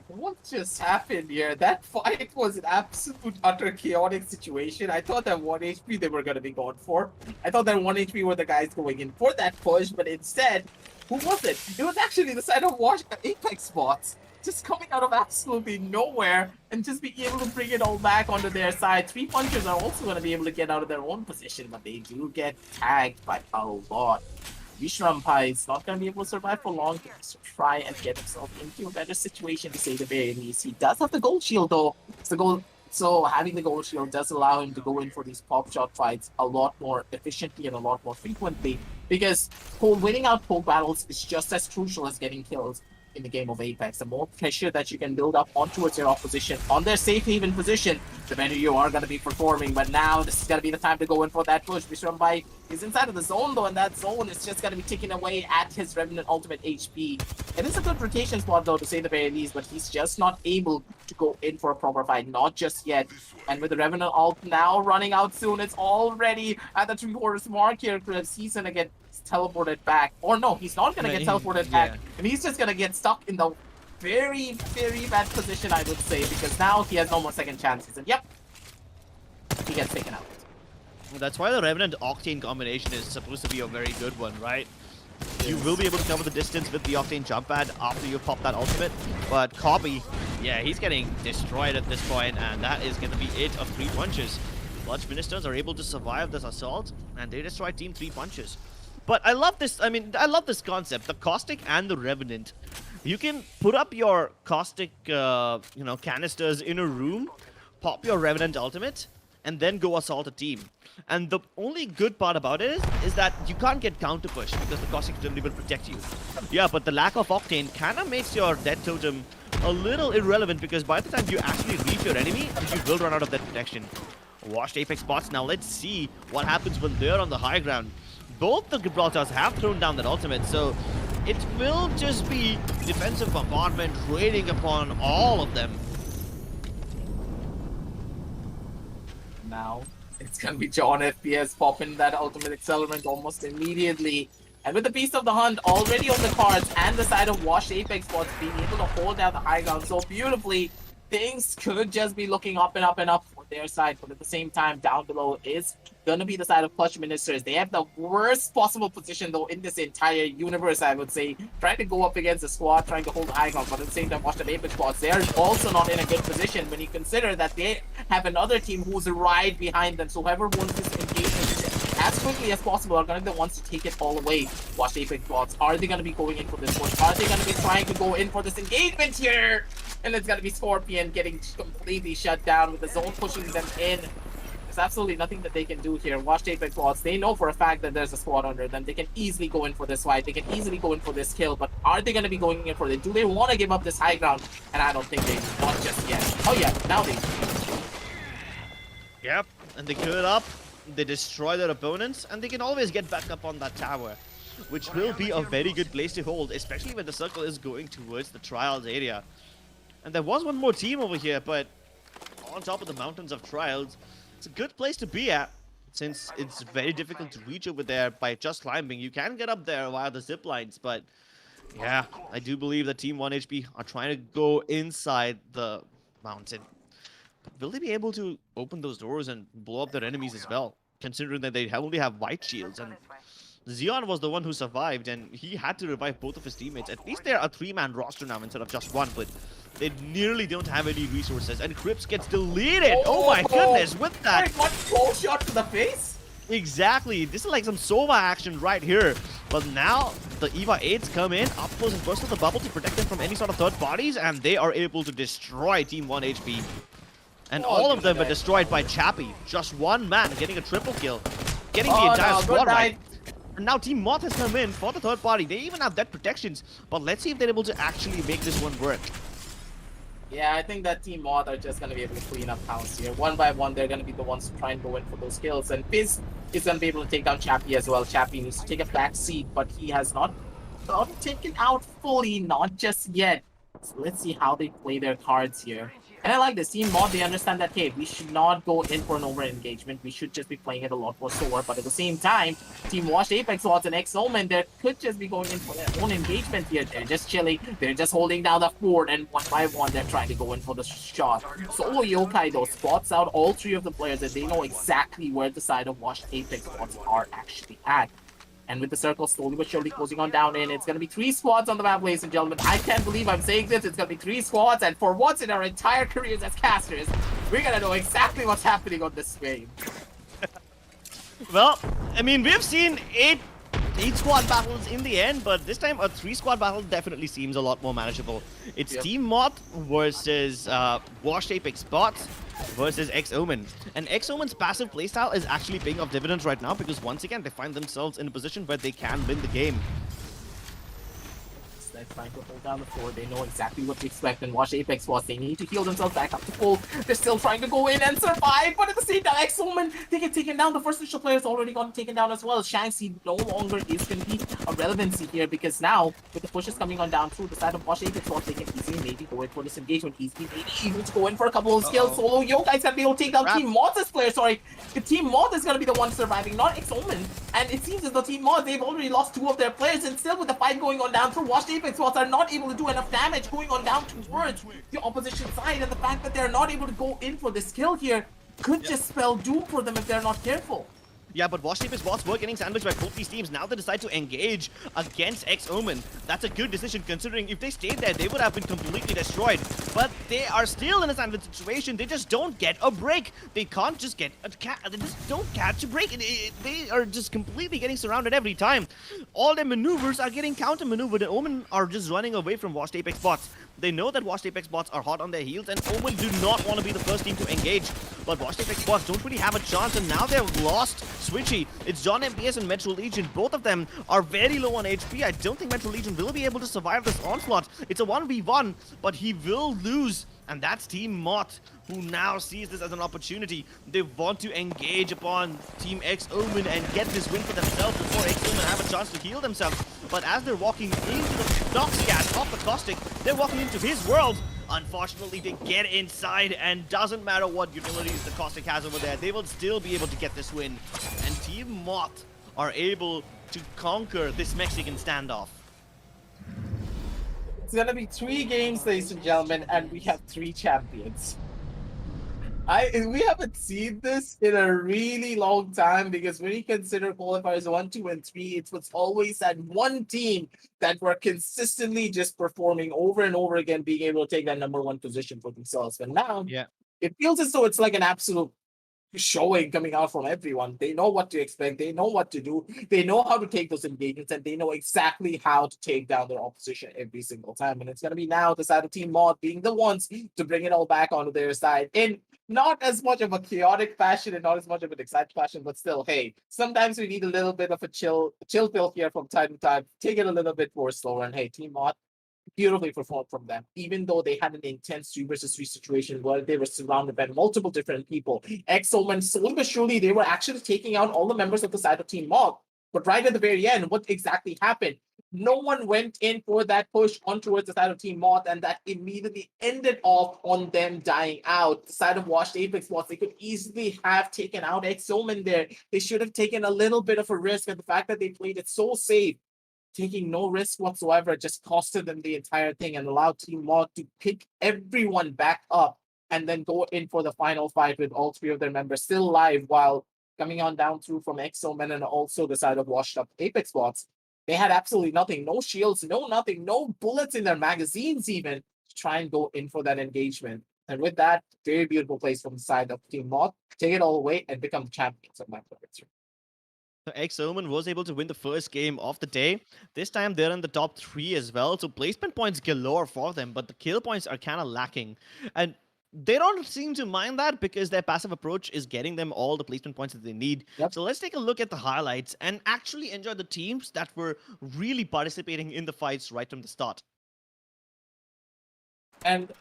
What just happened here? That fight was an absolute utter chaotic situation. I thought that 1 HP they were going to be going for. I thought that 1 HP were the guys going in for that push, but instead, who was it? It was actually the side of Apex bots. Just coming out of absolutely nowhere and just being able to bring it all back onto their side. 3 punchers are also going to be able to get out of their own position, but they do get tagged by a lot. Vishrampai is not going to be able to survive for long. He has to try and get himself into a better situation, to say the very least. He does have the gold shield though. So having the gold shield does allow him to go in for these pop shot fights a lot more efficiently and a lot more frequently, because winning out cold battles is just as crucial as getting kills in the game of Apex. The more pressure that you can build up onto your opposition on their safe haven position, the better you are going to be performing. But now this is going to be the time to go in for that push. Vishrambai is inside of the zone though, and that zone is just going to be ticking away at his Revenant ultimate HP. It is a good rotation spot though, to say the very least, but he's just not able to go in for a proper fight, not just yet. And with the Revenant ult now running out soon, it's already at the 3/4 mark here. Chris, he's going to get teleported back, or no, he's not gonna get teleported back, and he's just gonna get stuck in the very, very bad position, I would say, because now he has no more second chances, and yep, he gets taken out. That's why the Revenant Octane combination is supposed to be a very good one, right? You will be able to cover the distance with the Octane jump pad after you pop that ultimate, but Copy, yeah, he's getting destroyed at this point, and that is gonna be it of 3 punches. Bludge Ministers are able to survive this assault, and they destroy Team 3 punches. But I love this. I mean, I love this concept. The Caustic and the Revenant. You can put up your Caustic, canisters in a room, pop your Revenant ultimate, and then go assault a team. And the only good part about it is that you can't get counter push because the Caustic Totem will protect you. Yeah, but the lack of Octane kind of makes your Death Totem a little irrelevant because by the time you actually reach your enemy, you will run out of that protection. Washed Apex bots. Now let's see what happens when they're on the high ground. Both the Gibraltars have thrown down that ultimate, so it will just be defensive bombardment raining upon all of them. Now it's gonna be John FPS popping that ultimate accelerant almost immediately. And with the Beast of the Hunt already on the cards and the side of Washed Apex bots being able to hold down the high ground so beautifully, things could just be looking up and up and up for their side. But at the same time, down below is going to be the side of Clutch Ministers. They have the worst possible position, though, in this entire universe, I would say. Trying to go up against the squad, trying to hold the high ground, but at the same time, watch the Apex bots. They're also not in a good position when you consider that they have another team who's right behind them. So whoever wins this engagement as quickly as possible are going to be the ones to take it all away. Watch Apex bots. Are they going to be going in for this push? Are they going to be trying to go in for this engagement here? And it's going to be Scorpion getting completely shut down with the zone pushing them in. There's absolutely nothing that they can do here. Watch Apex bots. They know for a fact that there's a squad under them. They can easily go in for this fight. They can easily go in for this kill. But are they going to be going in for it? Do they want to give up this high ground? And I don't think they want just yet. Oh yeah, now they do. Yep, and they clear it up. They destroy their opponents, and they can always get back up on that tower, which will be a very good place to hold, especially when the circle is going towards the Trials area. And there was one more team over here, but on top of the mountains of Trials, it's a good place to be at, since it's very difficult to reach over there by just climbing. You can get up there via the zip lines, but yeah, I do believe that Team 1HP are trying to go inside the mountain. Will they be able to open those doors and blow up their enemies as well, considering that they only have white shields? And Xeon was the one who survived, and he had to revive both of his teammates. At least they're a 3-man roster now instead of just one, but they nearly don't have any resources. And Crips gets deleted! Oh my goodness, with that! One full shot to the face? Exactly, this is like some Sova action right here. But now, the EVA 8s come in, up close and personal the bubble to protect them from any sort of third parties, and they are able to destroy Team 1HP. And all of them were destroyed by Chappie. Just one man getting a triple kill. Getting the entire squad right. And now Team Moth has come in for the third party. They even have death protections. But let's see if they're able to actually make this one work. Yeah, I think that Team Moth are just going to be able to clean up house here. One by one, they're going to be the ones to try and go in for those kills. And Fizz is going to be able to take down Chappie as well. Chappie needs to take a back seat, but he has not gotten taken out fully. Not just yet. So let's see how they play their cards here. And I like this. Team Mod, they understand that, hey, we should not go in for an over-engagement. We should just be playing it a lot more slower. But at the same time, Team Washed Apex Bots and X-Omen, they could just be going in for their own engagement here. They're just chilling. They're just holding down the fort. And one by one, they're trying to go in for the shot. Solo Yokai, though, spots out all three of the players. And they know exactly where the side of Washed Apex Bots are actually at. And with the circle slowly but surely closing on down in, it's going to be 3 squads on the map, ladies and gentlemen. I can't believe I'm saying this. It's going to be 3 squads. And for once in our entire careers as casters, we're going to know exactly what's happening on this game. Well, I mean, we've seen 8 squad battles in the end, but this time a 3 squad battle definitely seems a lot more manageable. It's Team Moth versus Washed Apex Bots versus X-Omen. And X-Omen's passive playstyle is actually paying off dividends right now because once again they find themselves in a position where they can win the game. They're trying to hold down the floor. They know exactly what to expect. And Watch Apex Bots, they need to heal themselves back up to full. They're still trying to go in and survive, but at the same time, X-Omen, they get taken down. The first initial player's already gotten taken down as well. Shanxi no longer is going to be a relevancy here because now, with the pushes coming on down through the side of Watch Apex Bots, they can easily maybe go in for this engagement. Easily maybe even to go in for a couple of skills. Solo Yokai's going to be able to take down Team Moth's player. Sorry, the Team Moth is going to be the one surviving, not X-Omen. And it seems as though Team Moth, they've already lost 2 of their players, and still with the fight going on down through, Watch Apex Bots are not able to do enough damage going on down towards the opposition side, and the fact that they're not able to go in for this kill here could just spell doom for them if they're not careful. Yeah, but Wash Tape Bots were getting sandwiched by both these teams. Now they decide to engage against X-Omen. That's a good decision considering if they stayed there, they would have been completely destroyed. But they are still in a sandwich situation. They just don't get a break. They can't just get a they just don't catch a break. They are just completely getting surrounded every time. All their maneuvers are getting counter-maneuvered, and Omen are just running away from Washed Apex bots. They know that Washed Apex bots are hot on their heels, and Omen do not want to be the first team to engage. But Washed Apex bots don't really have a chance, and now they've lost Switchy. It's John MPS and Metro Legion. Both of them are very low on HP. I don't think Metro Legion will be able to survive this onslaught. It's a 1v1, but he will lose. And that's Team Moth, who now sees this as an opportunity. They want to engage upon Team X-Omen and get this win for themselves before X-Omen have a chance to heal themselves. But as they're walking into the Noxcast off the Caustic, they're walking into his world. Unfortunately, they get inside, and doesn't matter what utilities the Caustic has over there, they will still be able to get this win. And Team Moth are able to conquer this Mexican standoff. It's gonna be 3 games, ladies and gentlemen, and we have 3 champions. We haven't seen this in a really long time, because when you consider qualifiers 1, 2, and 3, it was always that one team that were consistently just performing over and over again, being able to take that #1 position for themselves. But now, it feels as though it's like an absolute showing coming out from everyone. They know what to expect, they know what to do, they know how to take those engagements, and they know exactly how to take down their opposition every single time. And it's going to be now the side of Team Mod being the ones to bring it all back onto their side in not as much of a chaotic fashion and not as much of an excited fashion, but still, hey, sometimes we need a little bit of a chill pill here from time to time. Take it a little bit more slower, and hey, Team Mod beautifully performed from them, even though they had an intense 3 versus 3 situation where they were surrounded by multiple different people. X-Omen, slowly but surely, they were actually taking out all the members of the side of Team Mob. But right at the very end, what exactly happened? No one went in for that push on towards the side of Team Moth, and that immediately ended off on them dying out. The side of Washed Apex was they could easily have taken out X-Omen there. They should have taken a little bit of a risk, and the fact that they played it so safe, taking no risk whatsoever, just costed them the entire thing and allowed Team Mod to pick everyone back up and then go in for the final fight with all 3 of their members still alive, while coming on down through from X-Omen and also the side of washed up Apex bots. They had absolutely nothing, no shields, no nothing, no bullets in their magazines even to try and go in for that engagement. And with that, very beautiful place from the side of Team Mod. Take it all away and become champions of my favorites. So X-Omen was able to win the first game of the day. This time they're in the top 3 as well, so placement points galore for them, but the kill points are kind of lacking. And they don't seem to mind that because their passive approach is getting them all the placement points that they need. So let's take a look at the highlights and actually enjoy the teams that were really participating in the fights right from the start. And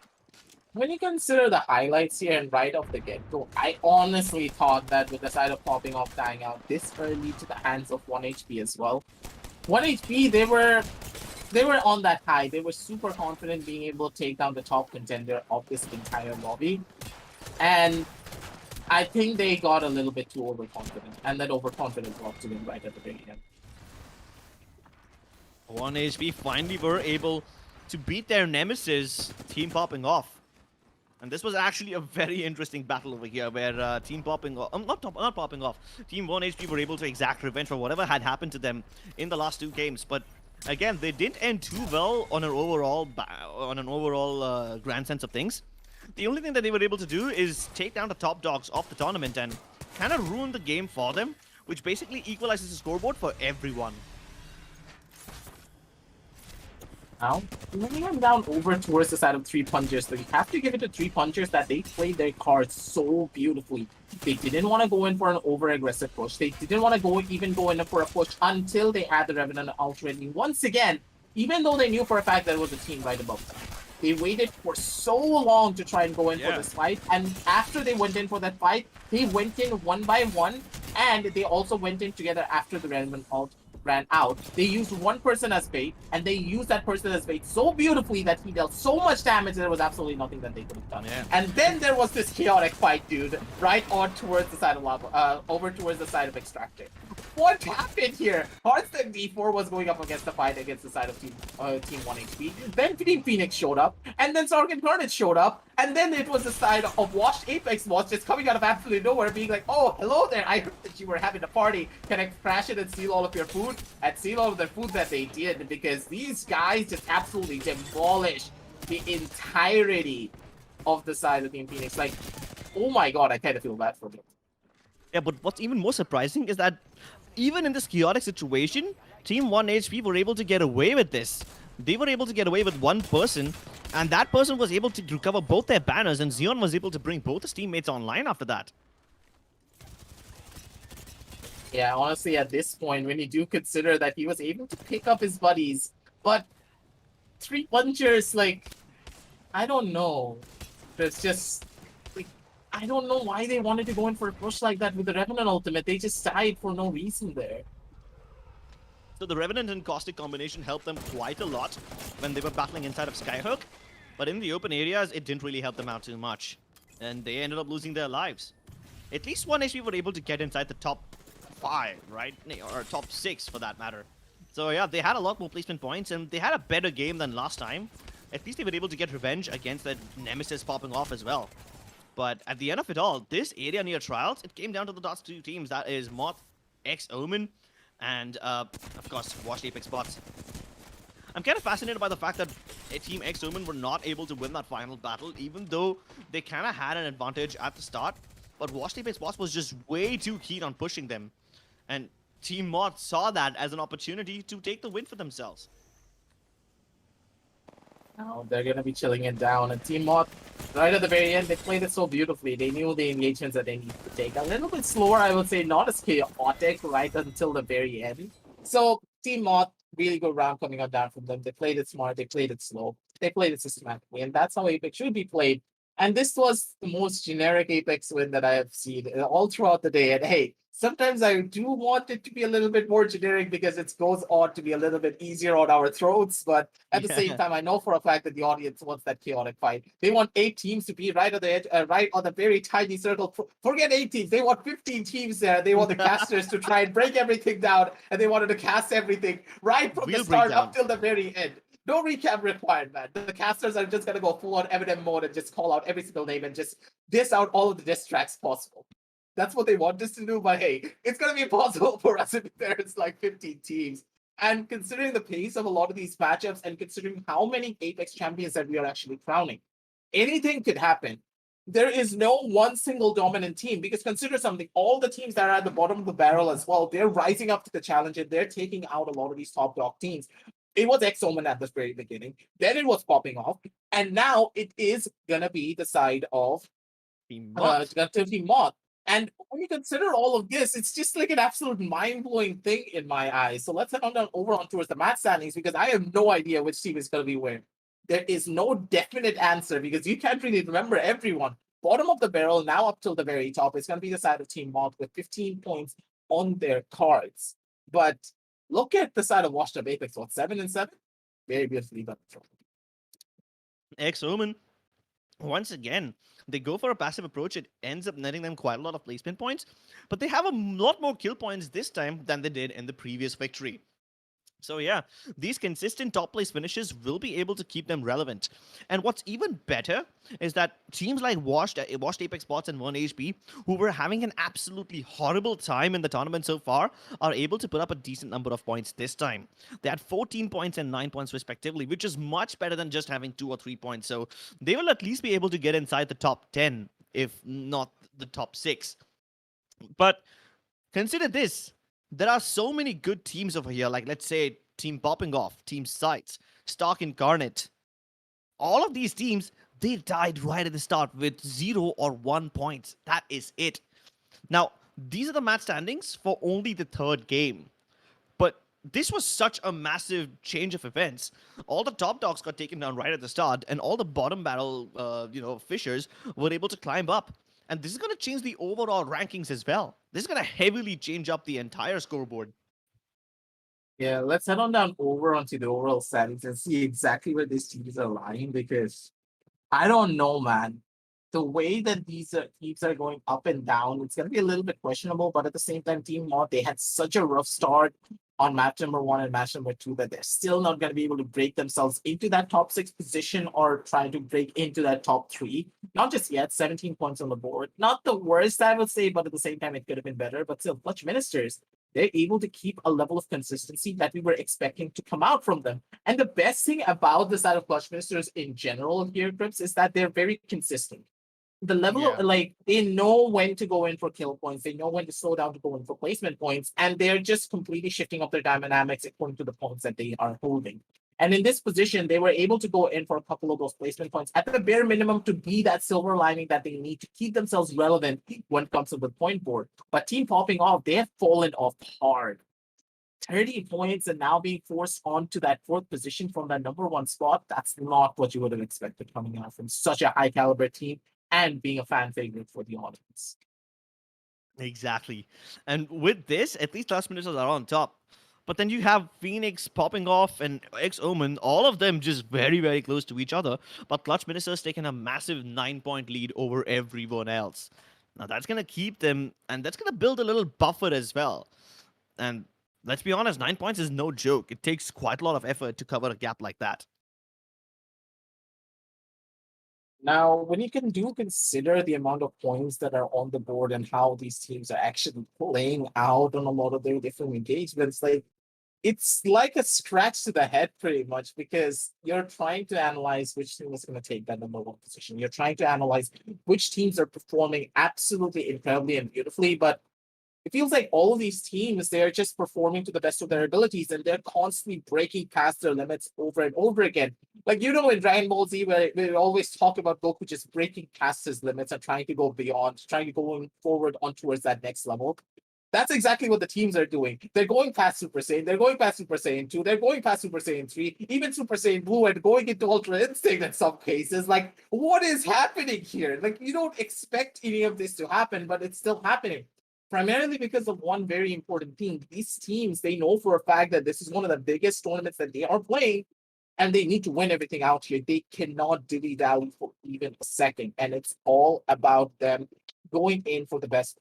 when you consider the highlights here and right off the get-go, I honestly thought that with the side of popping off dying out this early to the hands of 1 HP as well. 1 HP, they were on that high. They were super confident being able to take down the top contender of this entire lobby. And I think they got a little bit too overconfident, and that overconfidence got to them right at the very end. 1 HP finally were able to beat their nemesis, Team Popping Off. And this was actually a very interesting battle over here, where Team Popping Off, not Popping Off, Team 1 HP were able to exact revenge for whatever had happened to them in the last 2 games. But again, they didn't end too well on an overall grand sense of things. The only thing that they were able to do is take down the top dogs of the tournament and kind of ruin the game for them, which basically equalizes the scoreboard for everyone. Now, moving them down over towards the side of 3 punchers, so you have to give it to 3 punchers that they played their cards so beautifully. They didn't want to go in for an over-aggressive push. They didn't want to even go in for a push until they had the Revenant out ready. Once again, even though they knew for a fact that it was a team right above them, they waited for so long to try and go in for this fight. And after they went in for that fight, they went in one by one, and they also went in together after the Revenant ult ran out. They used one person as bait, and they used that person as bait so beautifully that he dealt so much damage that there was absolutely nothing that they could have done. And then there was this chaotic fight, dude, right on towards the side of lava, over towards the side of Extractor. What happened here? Hearthstone D4 was going up against the fight against the side of Team 1HP. Then Team Phoenix showed up, and then Sark and Carnage showed up, and then it was the side of Washed Apex was just coming out of absolutely nowhere, being like, "Oh, hello there! I heard that you were having a party. Can I crash it and steal all of your food?" And steal all of their food that they did, because these guys just absolutely demolished the entirety of the side of Team Phoenix. Like, oh my god, I kind of feel bad for them. Yeah, but what's even more surprising is that even in this chaotic situation, Team 1HP were able to get away with this. They were able to get away with one person, and that person was able to recover both their banners, and Xeon was able to bring both his teammates online after that. Yeah, honestly, at this point, when you do consider that he was able to pick up his buddies, but 3 punchers, like, I don't know. It's just, like, I don't know why they wanted to go in for a push like that with the Revenant ultimate. They just died for no reason there. So the Revenant and Caustic combination helped them quite a lot when they were battling inside of Skyhook, but in the open areas, it didn't really help them out too much, and they ended up losing their lives. At least 1HP were able to get inside the top 5, right? Or top 6 for that matter. So yeah, they had a lot more placement points, and they had a better game than last time. At least they were able to get revenge against that Nemesis popping off as well. But at the end of it all, this area near Trials, it came down to the last 2 teams. That is Moth, X-Omen, and of course, Washed Apex Bots. I'm kind of fascinated by the fact that Team X-Omen were not able to win that final battle, even though they kind of had an advantage at the start. But Washed Apex Bots was just way too keen on pushing them. And Team Moth saw that as an opportunity to take the win for themselves. Now they're going to be chilling it down. And Team Moth, right at the very end, they played it so beautifully. They knew the engagements that they needed to take. A little bit slower, I would say, not as chaotic right until the very end. So Team Moth, really good round coming out down from them. They played it smart. They played it slow. They played it systematically. And that's how Apex should be played. And this was the most generic Apex win that I have seen all throughout the day. And hey, sometimes I do want it to be a little bit more generic because it goes on to be a little bit easier on our throats. But at the same time, I know for a fact that the audience wants that chaotic fight. They want 8 teams to be right on the edge, right on the very tiny circle. Forget 8 teams. They want 15 teams there. They want the casters to try and break everything down. And they wanted to cast everything right from the start up till the very end. No recap required, man. The casters are just gonna go full on Eminem mode and just call out every single name and just diss out all of the diss tracks possible. That's what they want us to do, but hey, it's gonna be impossible for us if there's like 15 teams. And considering the pace of a lot of these matchups and considering how many Apex champions that we are actually crowning, anything could happen. There is no one single dominant team because consider something, all the teams that are at the bottom of the barrel as well, they're rising up to the challenge and they're taking out a lot of these top dog teams. It was X-Omen at the very beginning, then it was popping off, and now it is gonna be the side of Team Moth. Team Moth. And when you consider all of this, it's just like an absolute mind-blowing thing in my eyes. So let's head on down over on towards the match standings because I have no idea which team is gonna be winning. There is no definite answer because you can't really remember everyone. Bottom of the barrel, now up till the very top, it's gonna be the side of Team Moth with 15 points on their cards. But look at the side of Washed Up Apex, what, 7-7? Very beautifully done. X-Omen, once again, they go for a passive approach. It ends up netting them quite a lot of placement points, but they have a lot more kill points this time than they did in the previous victory. So yeah, these consistent top place finishes will be able to keep them relevant. And what's even better is that teams like Washed Apex Bots and 1HP, who were having an absolutely horrible time in the tournament so far, are able to put up a decent number of points this time. They had 14 points and 9 points respectively, which is much better than just having 2 or 3 points. So they will at least be able to get inside the top 10, if not the top 6. But consider this. There are so many good teams over here, like let's say Team Popping Off, Team Sights, Stark Incarnate. All of these teams, they died right at the start with 0 or 1 points. That is it. Now, these are the match standings for only the 3rd game. But this was such a massive change of events. All the top dogs got taken down right at the start, and all the bottom barrel, fishers were able to climb up. And this is going to change the overall rankings as well. This is going to heavily change up the entire scoreboard. Yeah, let's head on down over onto the overall settings and see exactly where these teams are lying because I don't know, man. the way that these teams are going up and down, it's going to be a little bit questionable. But at the same time, Team Mod, they had such a rough start on match number 1 and match number 2 that they're still not going to be able to break themselves into that top 6 position or try to break into that top 3. Not just yet, 17 points on the board. Not the worst, I would say, but at the same time, it could have been better. But still, Clutch Ministers, they're able to keep a level of consistency that we were expecting to come out from them. And the best thing about the side of Clutch Ministers in general here, Crips, is that they're very consistent. The level of, like, they know when to go in for kill points, they know when to slow down to go in for placement points, and they're just completely shifting up their dynamics according to the points that they are holding. And in this position, they were able to go in for a couple of those placement points at the bare minimum to be that silver lining that they need to keep themselves relevant when it comes to the point board. But Team Popping Off, they have fallen off hard. 30 points and now being forced onto that 4th position from that number 1 spot. That's not what you would have expected coming out from such a high caliber team and being a fan favorite for the audience. Exactly. And with this, at least Clutch Ministers are on top. But then you have Phoenix, Popping Off, and X-Omen, all of them just very, very close to each other. But Clutch Ministers taking a massive 9-point lead over everyone else. Now that's going to keep them, and that's going to build a little buffer as well. And let's be honest, 9 points is no joke. It takes quite a lot of effort to cover a gap like that. Now, when you consider the amount of points that are on the board and how these teams are actually playing out on a lot of their different engagements, like, it's like a scratch to the head pretty much, because you're trying to analyze which team is going to take that number 1 position. You're trying to analyze which teams are performing absolutely incredibly and beautifully, but it feels like all of these teams, they're just performing to the best of their abilities and they're constantly breaking past their limits over and over again. Like, in Dragon Ball Z, where we always talk about Goku just breaking past his limits and trying to go beyond, trying to go forward on towards that next level. That's exactly what the teams are doing. They're going past Super Saiyan, they're going past Super Saiyan 2, they're going past Super Saiyan 3, even Super Saiyan Blue, and going into Ultra Instinct in some cases. Like, what is happening here? Like, you don't expect any of this to happen, but it's still happening. Primarily because of one very important thing. These teams, they know for a fact that this is one of the biggest tournaments that they are playing, and they need to win everything out here. They cannot dilly-dally for even a second, and it's all about them going in for the best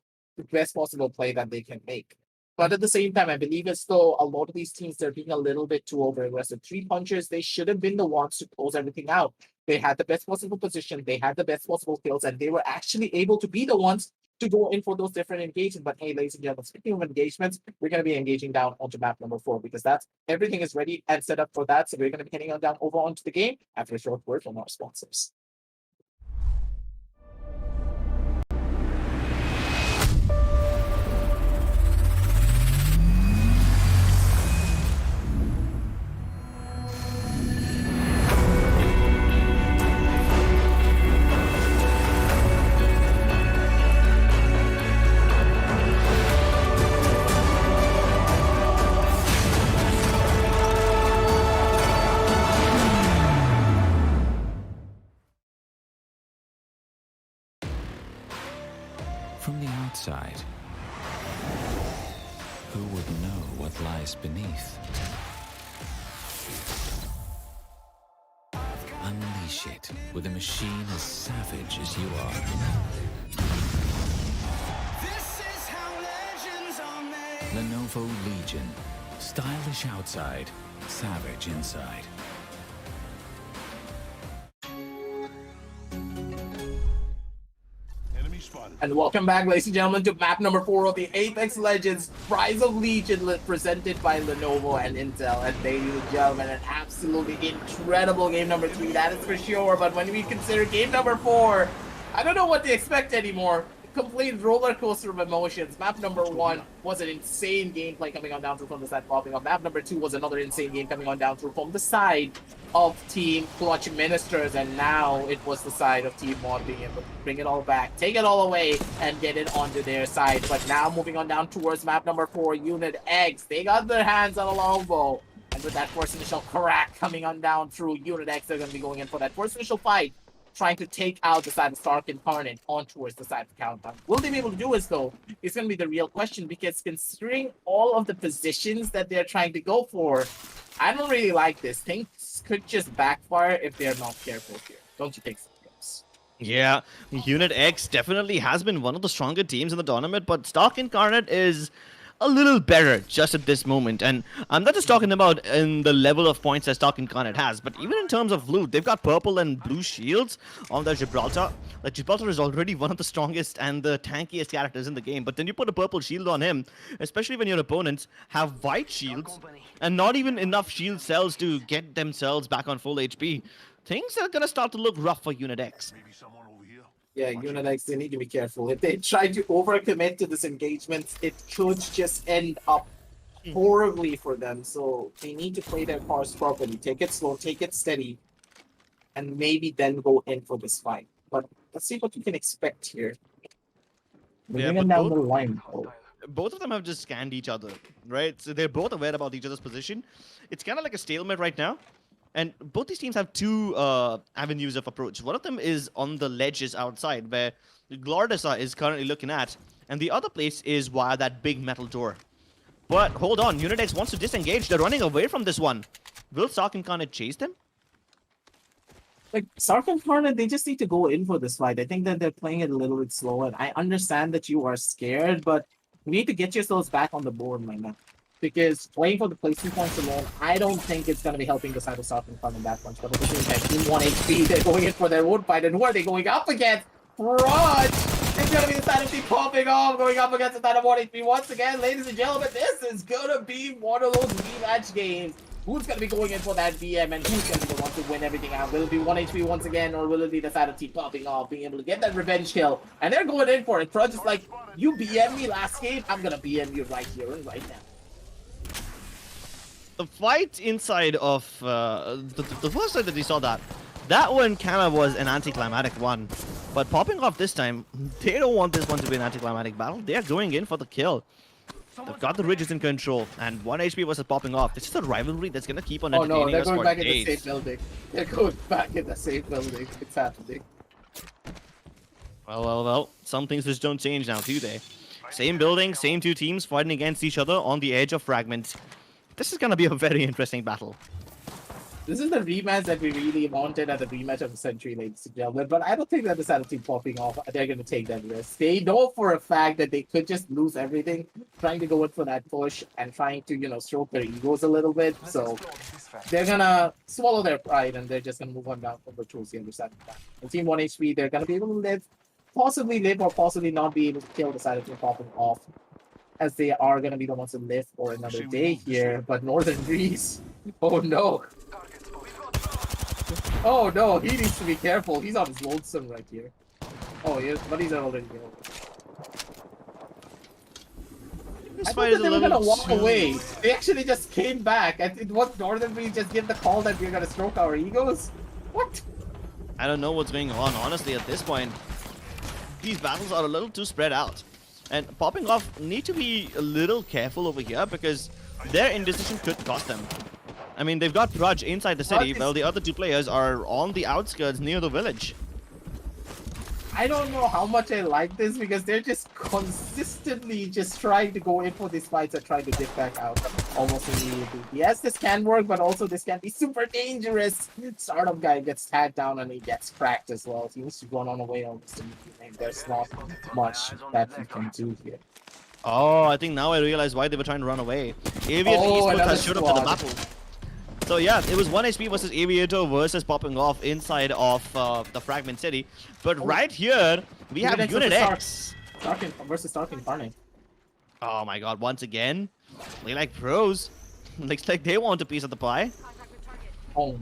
possible play that they can make. But at the same time, I believe as though a lot of these teams, they're being a little bit too over-aggressive. 3 punchers, they should have been the ones to close everything out. They had the best possible position, they had the best possible kills, and they were actually able to be the ones to go in for those different engagements. But hey, ladies and gentlemen, speaking of engagements, we're going to be engaging down onto map number 4, because that's everything is ready and set up for that. So we're going to be heading on down over onto the game after a short word from our sponsors. From the outside, who would know what lies beneath? Unleash it with a machine as savage as you are. This is how legends are made. Lenovo Legion. Stylish outside, savage inside. Enemy spotted. And welcome back, ladies and gentlemen, to map number 4 of the Apex Legends Rise of Legion, presented by Lenovo and Intel. And ladies and gentlemen, an absolutely incredible game number 3, that is for sure. But when we consider game number 4, I don't know what to expect anymore. Complete roller coaster of emotions. Map number 1 was an insane gameplay coming on down through from the side popping up. Map number 2 was another insane game coming on down through from the side of Team Clutch Ministers, and now it was the side of Team Mod being able to bring it all back, take it all away, and get it onto their side. But now moving on down towards map number 4, Unit X, they got their hands on a longbow. And with that first initial crack coming on down through Unit X, they're going to be going in for that first initial fight, trying to take out the side of Stark Incarnate on towards the side of Countdown. Will they be able to do this, though? It's going to be the real question, because considering all of the positions that they're trying to go for, I don't really like this. Things could just backfire if they're not careful here. Don't you think so, James? Yeah, Unit X definitely has been one of the stronger teams in the tournament, but Stark Incarnate is a little better just at this moment. And I'm not just talking about in the level of points that Stark Incarnate has, but even in terms of loot, they've got purple and blue shields on their Gibraltar. Like Gibraltar is already one of the strongest and the tankiest characters in the game, but then you put a purple shield on him, especially when your opponents have white shields and not even enough shield cells to get themselves back on full HP. Things are gonna start to look rough for Unit X. Maybe someone over here. Yeah, Unit X, they need to be careful. If they try to overcommit to this engagement, it could just end up horribly for them. So they need to play their cards properly. Take it slow, take it steady, and maybe then go in for this fight. But let's see what we can expect here. Moving but down both- the line. Both of them have just scanned each other, right? So they're both aware about each other's position. It's kind of like a stalemate right now. And both these teams have two avenues of approach. One of them is on the ledges outside, where Glordessa is currently looking at, and the other place is via that big metal door. But hold on, Unit X wants to disengage. They're running away from this one. Will Stark Incarnate chase them? Like Sark and Karna, they just need to go in for this fight. I think that they're playing it a little bit slow, and I understand that you are scared, but you need to get yourselves back on the board, my man. Because playing for the placement points alone, I don't think it's going to be helping the side of Sark and Karna that much. But at the same time, Team 1 HP, they're going in for their own fight, and who are they going up against? Raj! It's going to be the side of Team popping off, going up against the side of 1 HP. Once again, ladies and gentlemen, this is going to be one of those rematch games. Who's going to be going in for that BM, and who's going to be the one to win everything out? Will it be 1 HP once again, or will it be the side of Team popping off, being able to get that revenge kill? And they're going in for it. Trudge is like, you BM me last game, I'm going to BM you right here and right now. The fight inside of the first time that we saw that one kind of was an anticlimactic one. But popping off this time, they don't want this one to be an anticlimactic battle. They are going in for the kill. They've got the ridges in control, and 1 HP versus popping off. This is a rivalry that's gonna keep on Oh entertaining no, they're us going for back in the days. same building. They're going back in the same building. It's happening. Well. Some things just don't change now, do they? Same building, same two teams fighting against each other on the edge of fragments. This is gonna be a very interesting battle. This is the rematch that we really wanted at the rematch of the century, ladies and gentlemen. But I don't think that the side of Team popping off, they're going to take that risk. They know for a fact that they could just lose everything, trying to go in for that push and trying to, you know, stroke their egos a little bit. So they're going to swallow their pride and they're just going to move on down over towards the other side of that. And Team 1 HP, they're going to be able to live or possibly not be able to kill the side of Team popping off, as they are going to be the ones to live for another day here. But Northern Greece, oh no. Oh no, he needs to be careful. He's on his lonesome right here. Oh, yes, but he's already here. This I fight thought is that a they were little gonna walk too- away. They actually just came back. And it was Northern Greece just give the call that we're gonna stroke our egos? What? I don't know what's going on, honestly, at this point. These battles are a little too spread out. And popping off need to be a little careful over here because their indecision could cost them. I mean, they've got Prudge inside the city, while the other two players are on the outskirts near the village. I don't know how much I like this because they're just consistently just trying to go in for these fights and trying to get back out almost immediately. Yes, this can work, but also this can be super dangerous. Startup guy gets tagged down and he gets cracked as well. He needs to run on away almost immediately. And there's not much that he can do here. Oh, I think now I realize why they were trying to run away. Aviator Oh, Esports another has showed up to the squad. battle. So yeah, it was 1 HP versus Aviator versus popping off inside of the Fragment City. But right here, we have Unit X. Stark versus Stark Incarnate. Oh my god, once again, they like pros. Looks like they want a piece of the pie. Oh.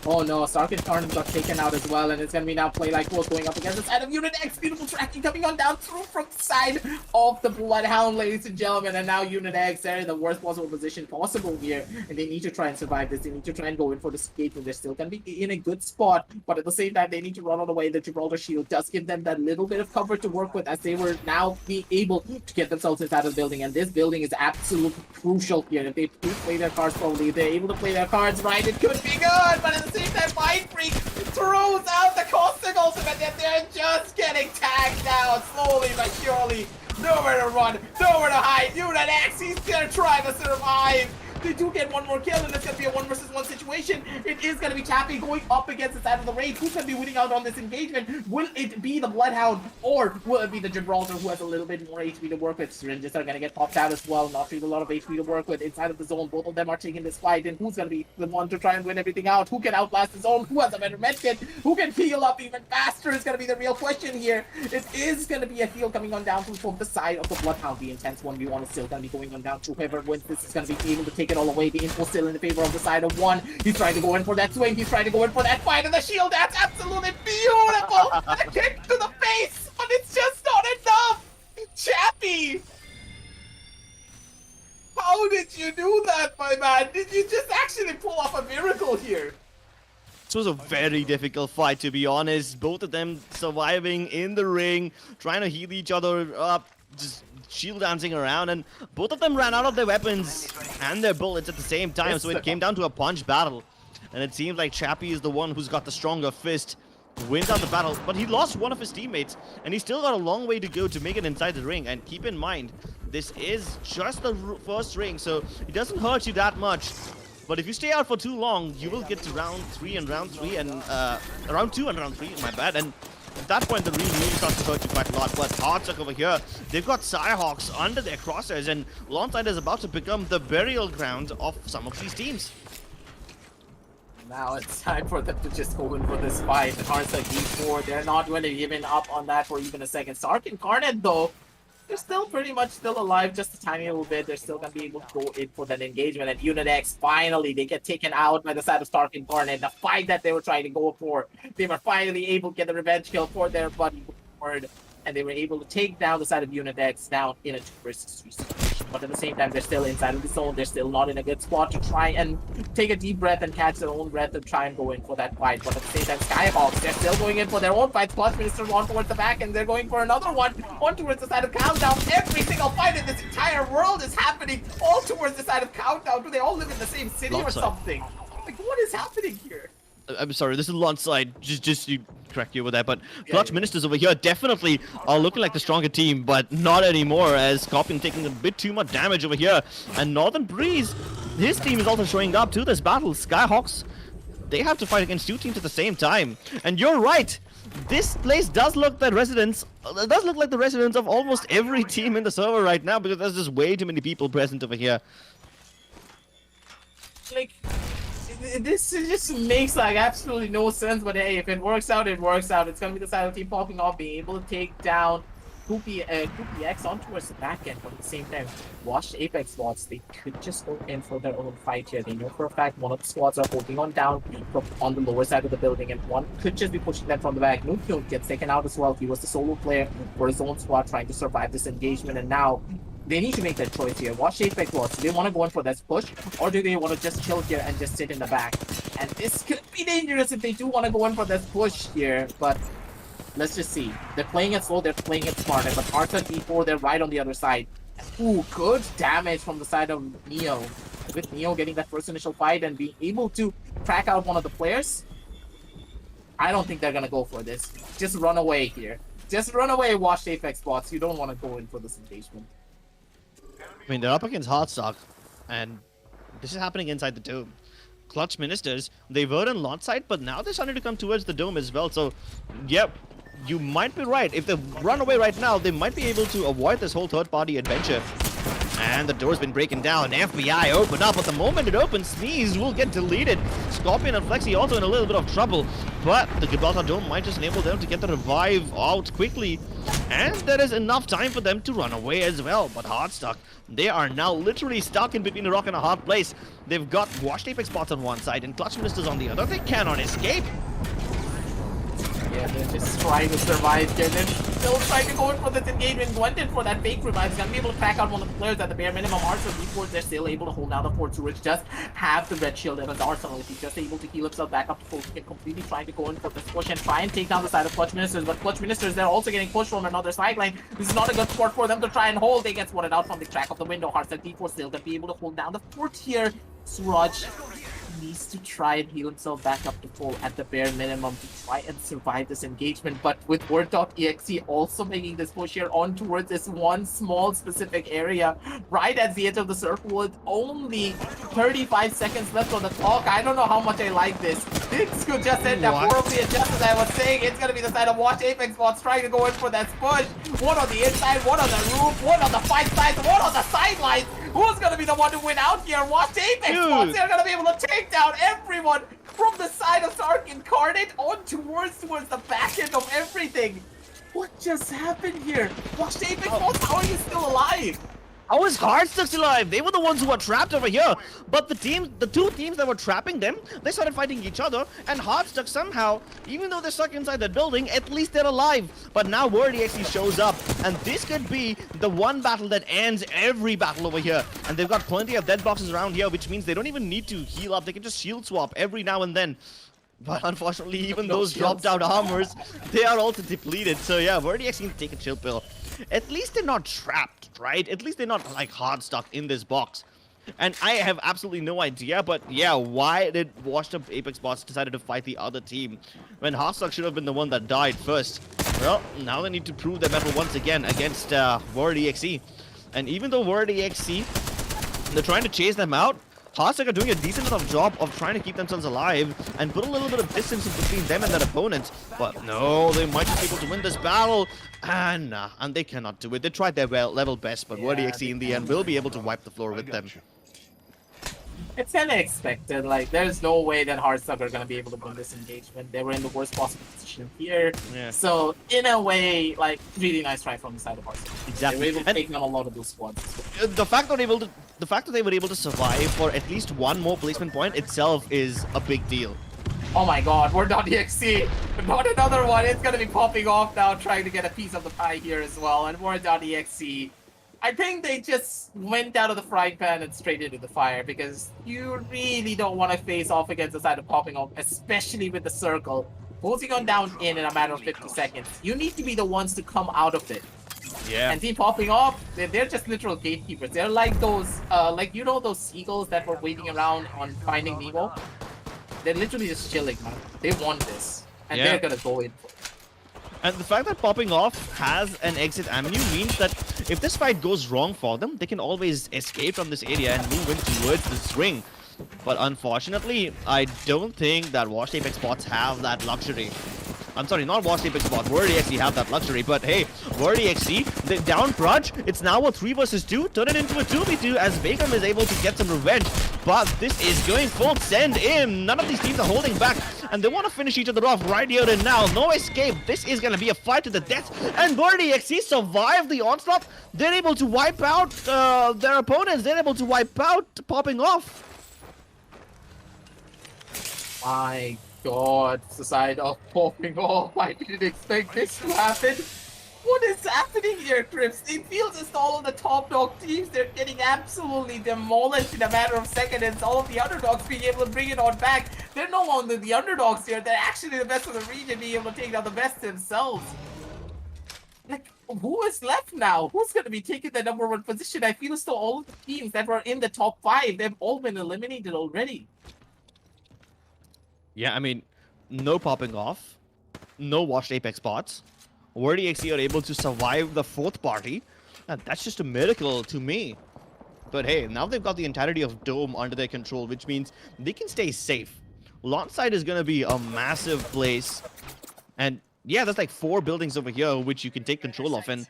Oh no, Stark Incarnate got taken out as well, and it's gonna be now play like close going up against the side of Unit X. Beautiful tracking coming on down through from the side of the Bloodhound, ladies and gentlemen. And now Unit X, they're in the worst possible position possible here, and they need to try and survive this. They need to try and go in for the escape, and they're still gonna be in a good spot, but at the same time, they need to run on away. The Gibraltar Shield does give them that little bit of cover to work with, as they were now being able to get themselves inside of the building. And this building is absolutely crucial here. If they do play their cards properly, if they're able to play their cards right, it could be good. But at the same time, Mind Freak throws out the caustic ultimate, and they're just getting tagged down slowly but surely. Nowhere to run, nowhere to hide. Unit X, he's still trying to survive. They do get one more kill, and it's going to be a 1 versus 1 situation. It is going to be Chappie going up against the side of the raid. Who's going to be winning out on this engagement? Will it be the Bloodhound, or will it be the Gibraltar, who has a little bit more HP to work with? Syringes are going to get popped out as well. Not really a lot of HP to work with inside of the zone. Both of them are taking this fight, and who's going to be the one to try and win everything out? Who can outlast the zone? Who has a better medkit? Who can heal up even faster is going to be the real question here. It is going to be a heal coming on down from the side of the Bloodhound. The intense 1v1 is still going to be going on down to whoever wins this is going to be able to take it all away. The info still in the favor of the side of one. He's trying to go in for that swing. He's trying to go in for that fight, and the shield, that's absolutely beautiful. And a kick to the face, but it's just not enough. Chappie, how did you do that, my man? Did you just actually pull off a miracle here? This was a very difficult fight, to be honest. Both of them surviving in the ring, trying to heal each other up, just shield dancing around, and both of them ran out of their weapons and their bullets at the same time, so it came down to a punch battle. And it seems like Chappie is the one who's got the stronger fist, wins out the battle, but he lost one of his teammates, and he's still got a long way to go to make it inside the ring. And keep in mind, this is just the first ring, so it doesn't hurt you that much. But if you stay out for too long, you will get to round 3 and round 3 and round 2 and round 3, my bad. And at that point, the ring really starts to hurt you quite a lot. But Hardsuck over here, they've got Psyhawks under their crosshairs, and Lonside is about to become the burial ground of some of these teams. Now it's time for them to just go in for this fight. Hardsuck D4, they're not going to give up on that for even a second. Stark Incarnate, though, they're still pretty much still alive, just a tiny little bit. They're still going to be able to go in for that engagement. And Unit X, finally, they get taken out by the side of Stark Incarnate. The fight that they were trying to go for, they were finally able to get the revenge kill for their buddy Ward. And they were able to take down the side of Unit X down in a 2 versus 3 situation. But at the same time, they're still inside of the zone. They're still not in a good spot to try and take a deep breath and catch their own breath and try and go in for that fight. But at the same time, Skyhawks, they're still going in for their own fights. Clutch Minister on towards the back, and they're going for another one towards the side of Countdown. Every single fight in this entire world is happening all towards the side of Countdown. Do they all live in the same city or something? Like, what is happening here? I'm sorry, this is Lonside, just to correct you with that, but Clutch Ministers over here definitely are looking like the stronger team, but not anymore, as Scorpion taking a bit too much damage over here. And Northern Breeze, his team is also showing up to this battle. Skyhawks, they have to fight against 2 teams at the same time. And you're right, this place does look like the residence of almost every team in the server right now, because there's just way too many people present over here. Like, this just makes like absolutely no sense, but hey, if it works out, it works out. It's gonna be the side of the team popping off, being able to take down Goopy X on towards the back end, but at the same time, watch Apex squads. They could just go in for their own fight here. They know for a fact one of the squads are holding on down from on the lower side of the building, and one could just be pushing them from the back. Nukio gets taken out as well. He was the solo player for his own squad trying to survive this engagement, and now they need to make that choice here. Watch Apex squads. Do they want to go in for this push, or do they want to just chill here and just sit in the back? And this could be dangerous if they do want to go in for this push here, but let's just see. They're playing it slow, they're playing it smart, but Hardsuck D4, they're right on the other side. Ooh, good damage from the side of Neo. With Neo getting that first initial fight and being able to crack out one of the players, I don't think they're going to go for this. Just run away here. Just run away, watch Apex spots. You don't want to go in for this engagement. I mean, they're up against Hardstock, and this is happening inside the dome. Clutch Ministers, they were in launch side, but now they're starting to come towards the dome as well. So, yep, you might be right. If they run away right now, they might be able to avoid this whole third-party adventure. And the door's been breaking down. FBI open up, but the moment it opens, Sneeze will get deleted. Scorpion and Flexi also in a little bit of trouble, but the Gibraltar Dome might just enable them to get the revive out quickly. And there is enough time for them to run away as well. But Hardstock, they are now literally stuck in between a rock and a hard place. They've got Washed Apex spots on one side and Clutch Ministers on the other. They cannot escape. Yeah, they're just trying to survive here. They're still trying to go in for this engagement. Went in for that fake revive. He's gonna be able to crack out one of the players at the bare minimum. Arsenal before they're still able to hold down the fort. Surge just have the red shield, and as Arsenal, if he's just able to heal himself back up to full, he can completely trying to go in for this push and try and take down the side of Clutch Ministers. But Clutch Ministers, they're also getting pushed from another sideline. This is not a good spot for them to try and hold. They get swatted out from the track of the window. Hearts at D4 still gonna be able to hold down the fort here. Suraj needs to try and heal himself back up to full at the bare minimum to try and survive this engagement. But with Word.exe also making this push here on towards this one small specific area, right at the edge of the circle with only 35 seconds left on the clock. I don't know how much I like this. Things could just end up horribly, and just as I was saying, it's going to be the side of Watch Apex Bots trying to go in for that push. One on the inside, one on the roof, one on the fight side, one on the sidelines. Who's going to be the one to win out here? Watch Apex Bots. They're going to be able to take down everyone from the side of Sark Incarnate on towards the back end of everything. What just happened here? Watch Apex Bots, how are you still alive? How is Heartstuck still alive? They were the ones who were trapped over here. But the two teams that were trapping them, they started fighting each other. And Heartstuck somehow, even though they're stuck inside that building, at least they're alive. But now Word.exe shows up. And this could be the one battle that ends every battle over here. And they've got plenty of dead boxes around here, which means they don't even need to heal up. They can just shield swap every now and then. But unfortunately, even those dropped out armors, they are also depleted. So yeah, Word.exe can take a chill pill. At least they're not trapped, right? At least they're not like hard stuck in this box. And I have absolutely no idea, but yeah, why did Washed Up Apex Bots decided to fight the other team when Hardstuck should have been the one that died first? Well, now they need to prove their mettle once again against Word.exe. And even though Word.exe, they're trying to chase them out, Heartstuck are doing a decent enough job of trying to keep themselves alive and put a little bit of distance between them and their opponents. But no, they might just be able to win this battle. And they cannot do it. They tried their level best, but Word.exe in the end will be able to wipe the floor with them. It's kind of expected. Like, there's no way that Heartstuck are going to be able to win this engagement. They were in the worst possible position here. Yeah. So, in a way, like, really nice try from the side of Heartstuck. Exactly. They were able to take down a lot of those squads. The fact that they were able to survive for at least one more placement point itself is a big deal. Oh my god, Word.exe! Not another one! It's gonna be popping off now, trying to get a piece of the pie here as well. And Word.exe, I think they just went out of the frying pan and straight into the fire, because you really don't want to face off against the side of popping off, especially with the circle. Closing on down in a matter of 50 seconds. You need to be the ones to come out of it. Yeah. And Team Popping Off, they're just literal gatekeepers. They're like those, like, you know those seagulls that were waiting around on Finding Nemo? They're literally just chilling, man. They want this. And they're gonna go in for it. And the fact that Popping Off has an exit avenue means that if this fight goes wrong for them, they can always escape from this area and move in towards this ring. But unfortunately, I don't think that Washed Apex Bots have that luxury. I'm sorry, not Washed Apex Bot. Word.exe have that luxury, but hey, Word.exe, they down Prudge. It's now a 3 versus 2. Turn it into a 2v2 as Vacom is able to get some revenge. But this is going full send in. None of these teams are holding back, and they want to finish each other off right here and now. No escape. This is going to be a fight to the death, and Word.exe survive the onslaught. They're able to wipe out their opponents. They're able to wipe out Popping Off. My god, it's the side of Popping Off. I didn't expect this to happen. What is happening here, Crips? It feels as though all of the top dog teams, they're getting absolutely demolished in a matter of seconds. All of the underdogs being able to bring it on back. They're no longer the underdogs here. They're actually the best of the region, being able to take down the best themselves. Like, who is left now? Who's going to be taking the #1 position? I feel as though all of the teams that were in the top 5, they've all been eliminated already. Yeah, I mean, no Popping Off, no Washed Apex Bots. Word.exe are able to survive the 4th party, and that's just a miracle to me. But hey, now they've got the entirety of Dome under their control, which means they can stay safe. Launchside is going to be a massive place, and yeah, there's like 4 buildings over here which you can take control of, and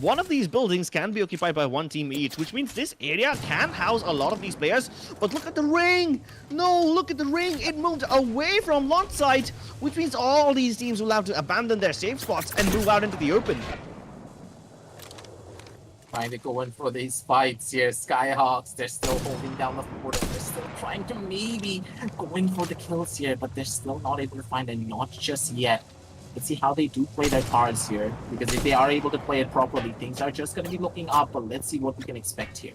one of these buildings can be occupied by 1 team each, which means this area can house a lot of these players. But look at the ring! No, look at the ring! It moved away from Launchside, which means all these teams will have to abandon their safe spots and move out into the open. Trying to go in for these fights here. Skyhawks, they're still holding down the fort, and they're still trying to maybe go in for the kills here, but they're still not able to find a notch just yet. Let's see how they do play their cards here, because if they are able to play it properly, things are just going to be looking up, but let's see what we can expect here.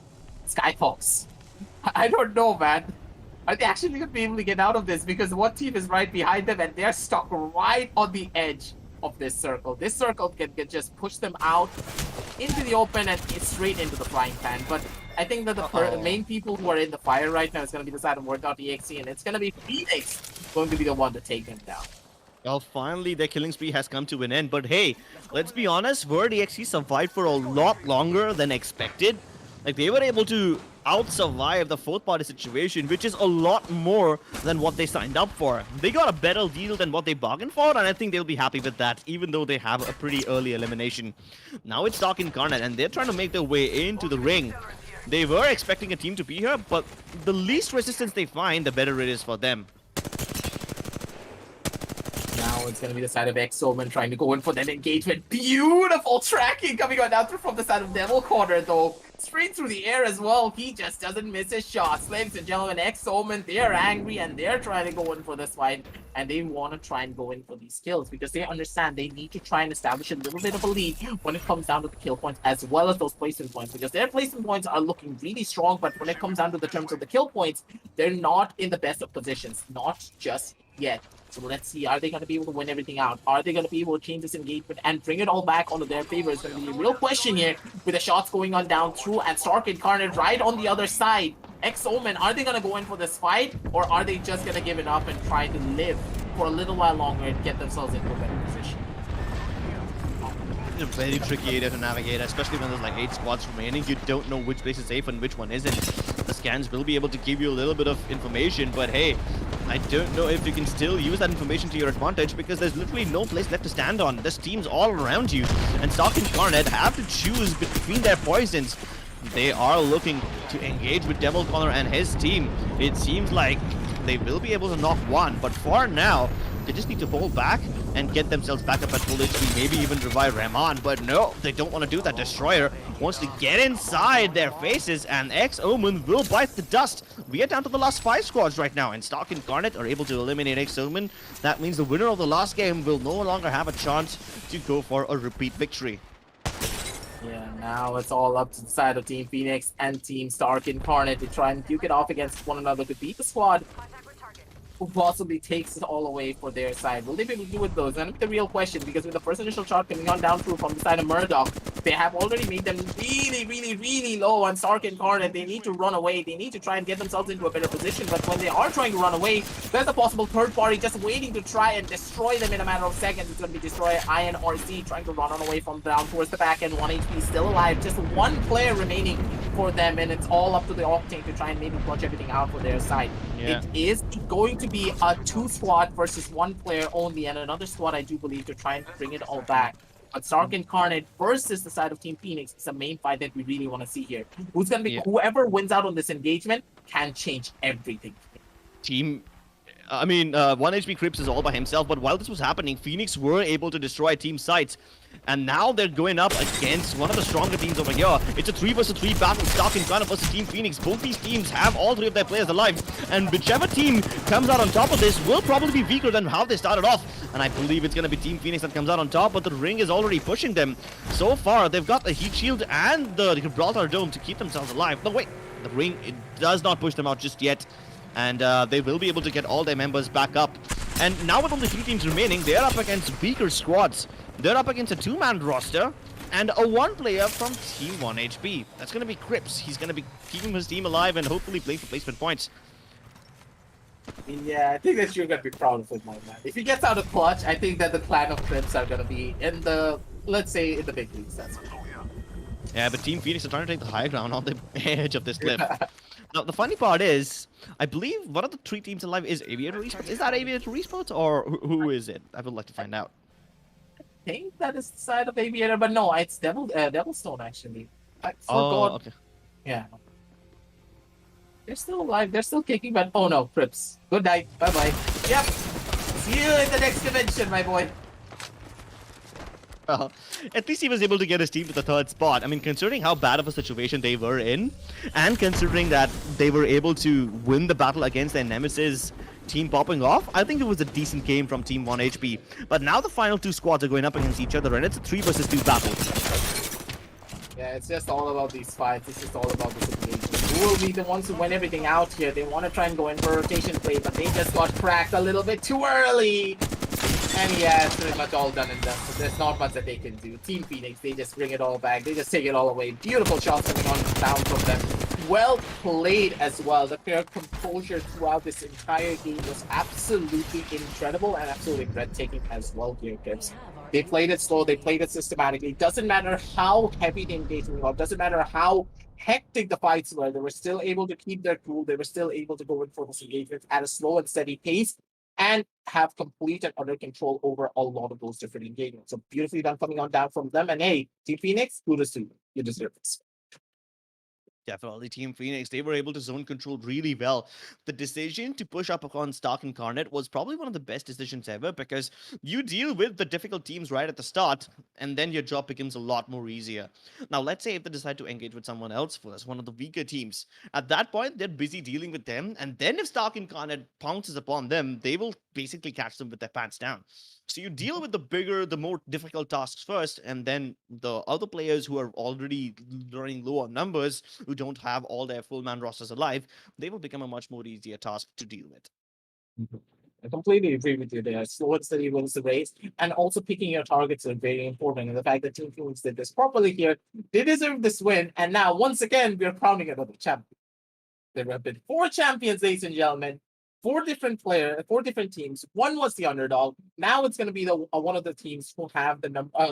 Skyhawks, I don't know, man. Are they actually going to be able to get out of this? Because one team is right behind them, and they're stuck right on the edge of this circle. This circle can just push them out into the open and straight into the frying pan. But I think that the main people who are in the fire right now is going to be the side of Word.exe, and it's going to be Phoenix going to be the one to take them down. Well, finally, their killing spree has come to an end. But hey, let's be honest, Word.exe survived for a lot longer than expected. Like, they were able to out-survive the fourth-party situation, which is a lot more than what they signed up for. They got a better deal than what they bargained for, and I think they'll be happy with that, even though they have a pretty early elimination. Now it's Dark Incarnate, and they're trying to make their way into the ring. They were expecting a team to be here, but the least resistance they find, the better it is for them. Now it's going to be the side of X-Omen trying to go in for that engagement. Beautiful tracking coming on down through from the side of Devil Corner, though. Straight through the air as well. He just doesn't miss his shots. Ladies and gentlemen, X-Omen, they're angry and they're trying to go in for this fight. And they want to try and go in for these kills because they understand they need to try and establish a little bit of a lead when it comes down to the kill points as well as those placement points. Because their placement points are looking really strong, but when it comes down to the terms of the kill points, they're not in the best of positions. Not just yet. So let's see, are they going to be able to win everything out? Are they going to be able to change this engagement and bring it all back onto their favor? It's going to be a real question here with the shots going on down through and Stark Incarnate right on the other side. X-Omen, are they going to go in for this fight or are they just going to give it up and try to live for a little while longer and get themselves into a better position? It's a very tricky area to navigate, especially when there's like 8 squads remaining. You don't know which place is safe and which one isn't. The scans will be able to give you a little bit of information, but hey, I don't know if you can still use that information to your advantage because there's literally no place left to stand on. There's teams all around you, and Stark and Garnet have to choose between their poisons. They are looking to engage with Devil Caller and his team. It seems like they will be able to knock one, but for now, they just need to hold back and get themselves back up at full HP, maybe even revive Rahman. But no, they don't want to do that. Destroyer wants to get inside their faces, and X-Omen will bite the dust. We are down to the last 5 squads right now, and Stark Incarnate are able to eliminate X-Omen. That means the winner of the last game will no longer have a chance to go for a repeat victory. Yeah, now it's all up to the side of Team Phoenix and Team Stark Incarnate to try and duke it off against one another to beat the squad who possibly takes it all away for their side. Will they be able to do it though? It's gonna be the real question because with the first initial shot coming on down through from the side of Murdoch, they have already made them really low on Stark Incarnate. They need to run away. They need to try and get themselves into a better position, but when they are trying to run away, there's a possible third party just waiting to try and destroy them in a matter of seconds. It's going to be Destroyer INRC trying to run on away from down towards the back end. 1 HP still alive. Just one player remaining for them, and it's all up to the Octane to try and maybe clutch everything out for their side. Yeah. It is going to be a 2 squad versus 1 player only, and another squad I do believe to try and bring it all back. But Stark Incarnate versus the side of Team Phoenix is the main fight that we really want to see here. Who's going to be whoever wins out on this engagement can change everything. Team, 1 HP Crips is all by himself, but while this was happening, Phoenix were able to destroy team sites. And now they're going up against one of the stronger teams over here. It's a 3 versus 3 battle, Stark Incarnate versus Team Phoenix. Both these teams have all 3 of their players alive. And whichever team comes out on top of this will probably be weaker than how they started off. And I believe it's going to be Team Phoenix that comes out on top, but the ring is already pushing them. So far, they've got the Heat Shield and the Gibraltar Dome to keep themselves alive. No, wait, the ring, it does not push them out just yet. And they will be able to get all their members back up. And now with only 3 teams remaining, they're up against weaker squads. They're up against a 2-man roster and a 1 player from Team 1HP. That's going to be Crips. He's going to be keeping his team alive and hopefully playing for placement points. Yeah, I think that you're going to be proud of it, my man. If he gets out of clutch, I think that the clan of Crips are going to be in the, let's say, in the big leagues. That's for sure. Yeah, but Team Phoenix are trying to take the high ground on the edge of this cliff. Now, the funny part is, I believe one of the 3 teams alive is Aviator Esports. Is that Aviator Esports or who is it? I would like to find out. I think that is the side of Aviator, but no, it's Devilstone actually. I forgot. Okay. Yeah. They're still alive. They're still kicking, but oh no, Crips. Good night. Bye-bye. Yep. See you in the next dimension, my boy. At least he was able to get his team to the 3rd spot. I mean, considering how bad of a situation they were in, and considering that they were able to win the battle against their nemesis team popping off, I think it was a decent game from Team 1HP. But now the final 2 squads are going up against each other, and it's a 3 versus 2 battle. Yeah, it's just all about these fights. It's just all about this engagement. Who will be the ones who win everything out here? They want to try and go in for a rotation play, but they just got cracked a little bit too early. And yeah, it's pretty much all done and done. So there's not much that they can do. Team Phoenix, they just bring it all back. They just take it all away. Beautiful shots coming on down from them. Well played as well. The pure composure throughout this entire game was absolutely incredible and absolutely breathtaking as well here, kids. They played it slow, they played it systematically. Doesn't matter how heavy the engagement was, doesn't matter how hectic the fights were, they were still able to keep their cool, they were still able to go in for this engagement at a slow and steady pace and have complete and utter control over a lot of those different engagements. So beautifully done coming on down from them. And hey, Team Phoenix, kudos to you. You deserve this. Definitely, Team Phoenix, they were able to zone control really well. The decision to push up upon Stark Incarnate was probably one of the best decisions ever because you deal with the difficult teams right at the start, and then your job becomes a lot more easier. Now, let's say if they decide to engage with someone else first, one of the weaker teams. At that point, they're busy dealing with them, and then if Stark Incarnate pounces upon them, they will basically catch them with their pants down. So you deal with the bigger, the more difficult tasks first, and then the other players who are already running low on numbers, who don't have all their full man rosters alive, they will become a much more easier task to deal with. I completely agree with you there. Slow and steady wins the race, and also picking your targets are very important. And the fact that Team Phoenix did this properly here, they deserve this win. And now, once again, we are crowning another champion. There have been 4 champions, ladies and gentlemen. 4 different teams. One was the underdog. Now it's going to be the one of the teams who have the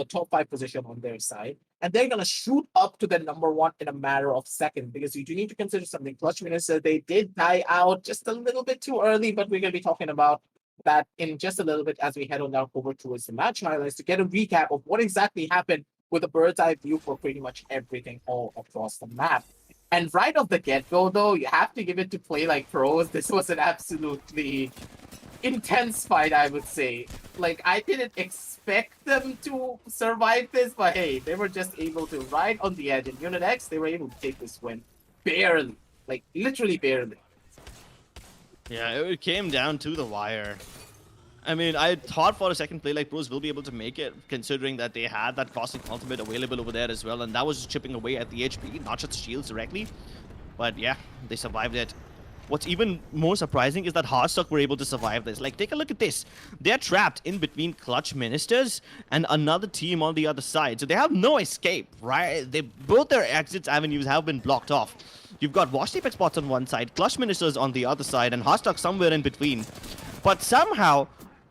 top 5 position on their side, and they're going to shoot up to the number 1 in a matter of seconds. Because you do need to consider something. Clutch Minister, they did die out just a little bit too early, but we're going to be talking about that in just a little bit as we head on down over towards the match highlights to get a recap of what exactly happened with a bird's eye view for pretty much everything all across the map. And right off the get-go, though, you have to give it to Play Like Pros. This was an absolutely intense fight, I would say. Like, I didn't expect them to survive this, but hey, they were just able to ride on the edge. In Unit X, they were able to take this win. Barely. Like, literally barely. Yeah, it came down to the wire. I mean, I thought for a second Play Like Pros will be able to make it, considering that they had that Cosmic Ultimate available over there as well, and that was just chipping away at the HP, not just shields directly. But yeah, they survived it. What's even more surprising is that Hardstock were able to survive this. Like, take a look at this. They're trapped in between Clutch Ministers and another team on the other side, so they have no escape, right? Both their exits avenues have been blocked off. You've got Washed Apex Bots on one side, Clutch Ministers on the other side, and Hardstock somewhere in between. But somehow,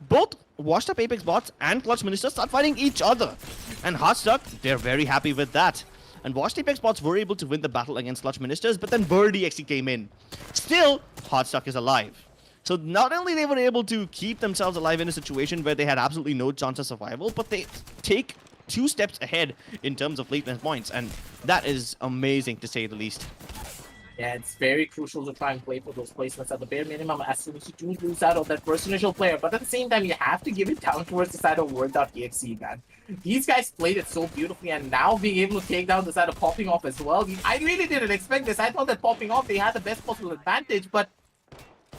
both Washed Up Apex Bots and Clutch Ministers start fighting each other. And Hardstock, they're very happy with that. And Washed Apex Bots were able to win the battle against Clutch Ministers, but then Bird EXE came in. Still, Hardstock is alive. So not only they were able to keep themselves alive in a situation where they had absolutely no chance of survival, but they take 2 steps ahead in terms of lateness points, and that is amazing to say the least. Yeah, it's very crucial to try and play for those placements at the bare minimum as soon as you do lose out on that first initial player. But at the same time, you have to give it down towards the side of Word.exe, man. These guys played it so beautifully, and now being able to take down the side of Popping Off as well. I really didn't expect this. I thought that Popping Off, they had the best possible advantage, but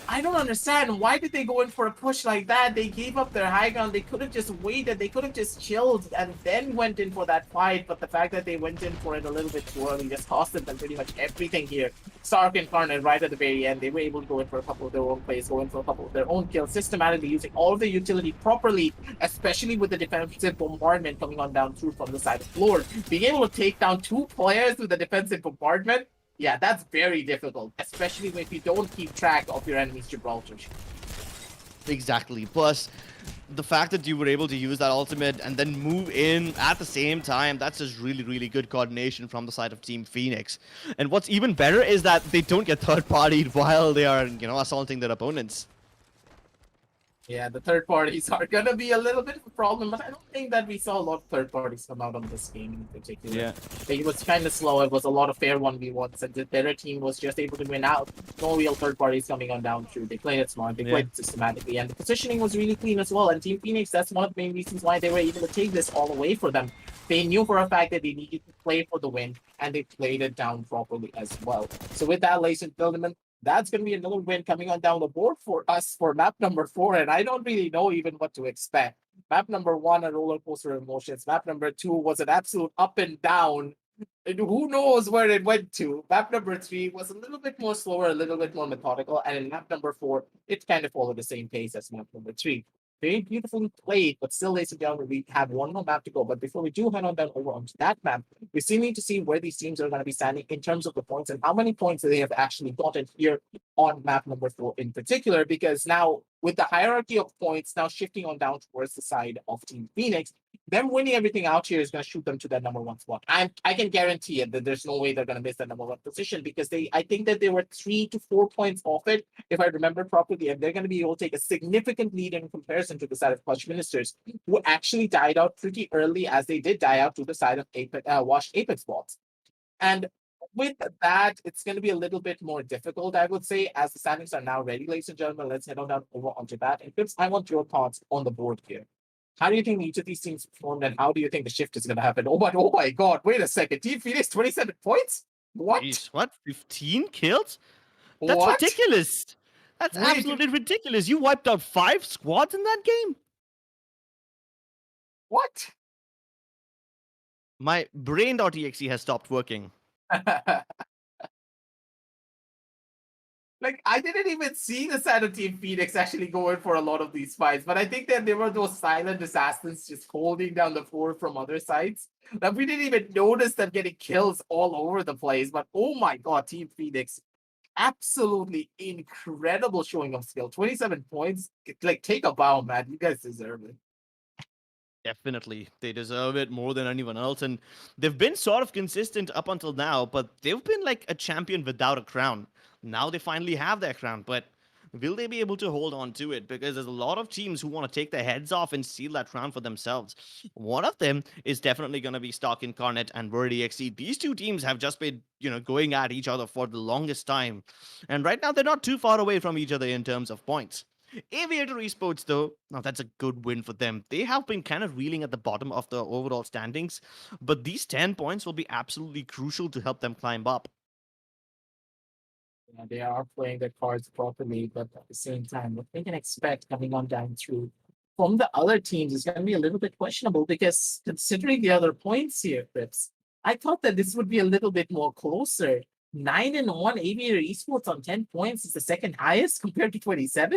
I don't understand. Why did they go in for a push like that? They gave up their high ground. They could have just waited. They could have just chilled and then went in for that fight. But the fact that they went in for it a little bit too early just cost them pretty much everything here. Stark Incarnate right at the very end, they were able to go in for a couple of their own plays, go in for a couple of their own kills, systematically using all of the utility properly, especially with the defensive bombardment coming on down through from the side of floor. Being able to take down 2 players with the defensive bombardment, yeah, that's very difficult, especially if you don't keep track of your enemy's Gibraltar. Exactly. Plus, the fact that you were able to use that ultimate and then move in at the same time, that's just really, really good coordination from the side of Team Phoenix. And what's even better is that they don't get third-partied while they are, assaulting their opponents. Yeah, the third parties are gonna be a little bit of a problem, but I don't think that we saw a lot of third parties come out on this game in particular. Yeah. It was kind of slow. It was a lot of fair 1v1s, and the better team was just able to win out. No real third parties coming on down through. They played it smart. They played it systematically, and the positioning was really clean as well. And Team Phoenix, that's one of the main reasons why they were able to take this all away for them. They knew for a fact that they needed to play for the win, and they played it down properly as well. So with that, ladies and gentlemen, that's going to be another win coming on down the board for us for map number 4, and I don't really know even what to expect. Map number 1, a roller coaster of emotions. Map number 2 was an absolute up and down, and who knows where it went to. Map number 3 was a little bit more slower, a little bit more methodical, and in map number 4, it kind of followed the same pace as map number 3. Very beautifully played, but still, ladies and gentlemen, we have one more map to go. But before we do head on down over onto that map, we still need to see where these teams are going to be standing in terms of the points and how many points they have actually gotten here on map number 4 in particular. Because now, with the hierarchy of points now shifting on down towards the side of Team Phoenix, them winning everything out here is going to shoot them to that number 1 spot. I can guarantee it that there's no way they're going to miss that number 1 position because I think that they were 3 to 4 points off it, if I remember properly, and they're going to be able to take a significant lead in comparison to the side of Clutch Ministers, who actually died out pretty early, as they did die out to the side of Washed Apex Bots. And with that, it's going to be a little bit more difficult, I would say, as the standings are now ready, ladies and gentlemen. Let's head on down over onto that. And Pips, I want your thoughts on the board here. How do you think each of these teams performed, and how do you think the shift is going to happen? Oh my God! Wait a second. Team Phoenix 27 points. What? Jeez, what? 15 kills? That's What? ridiculous. That's Wait. absolutely ridiculous. You wiped out 5 squads in that game? What? My brain.exe has stopped working. Like, I didn't even see the side of Team Phoenix actually going for a lot of these fights, but I think that there were those silent assassins just holding down the floor from other sides. That we didn't even notice them getting kills all over the place. But oh my God, Team Phoenix, absolutely incredible showing of skill. 27 points. Like, take a bow, man. You guys deserve it. Definitely. They deserve it more than anyone else. And they've been sort of consistent up until now, but they've been like a champion without a crown. Now they finally have their crown, but will they be able to hold on to it? Because there's a lot of teams who want to take their heads off and steal that crown for themselves. One of them is definitely going to be Stock Incarnate and WordEXE. These two teams have just been, going at each other for the longest time. And right now, they're not too far away from each other in terms of points. Aviator Esports, though, now that's a good win for them. They have been kind of reeling at the bottom of the overall standings, but these 10 points will be absolutely crucial to help them climb up. Yeah, they are playing their cards properly, but at the same time, what they can expect coming on down through from the other teams is going to be a little bit questionable because considering the other points here, Pips, I thought that this would be a little bit more closer. 9-1 Aviator Esports on 10 points is the second highest compared to 27.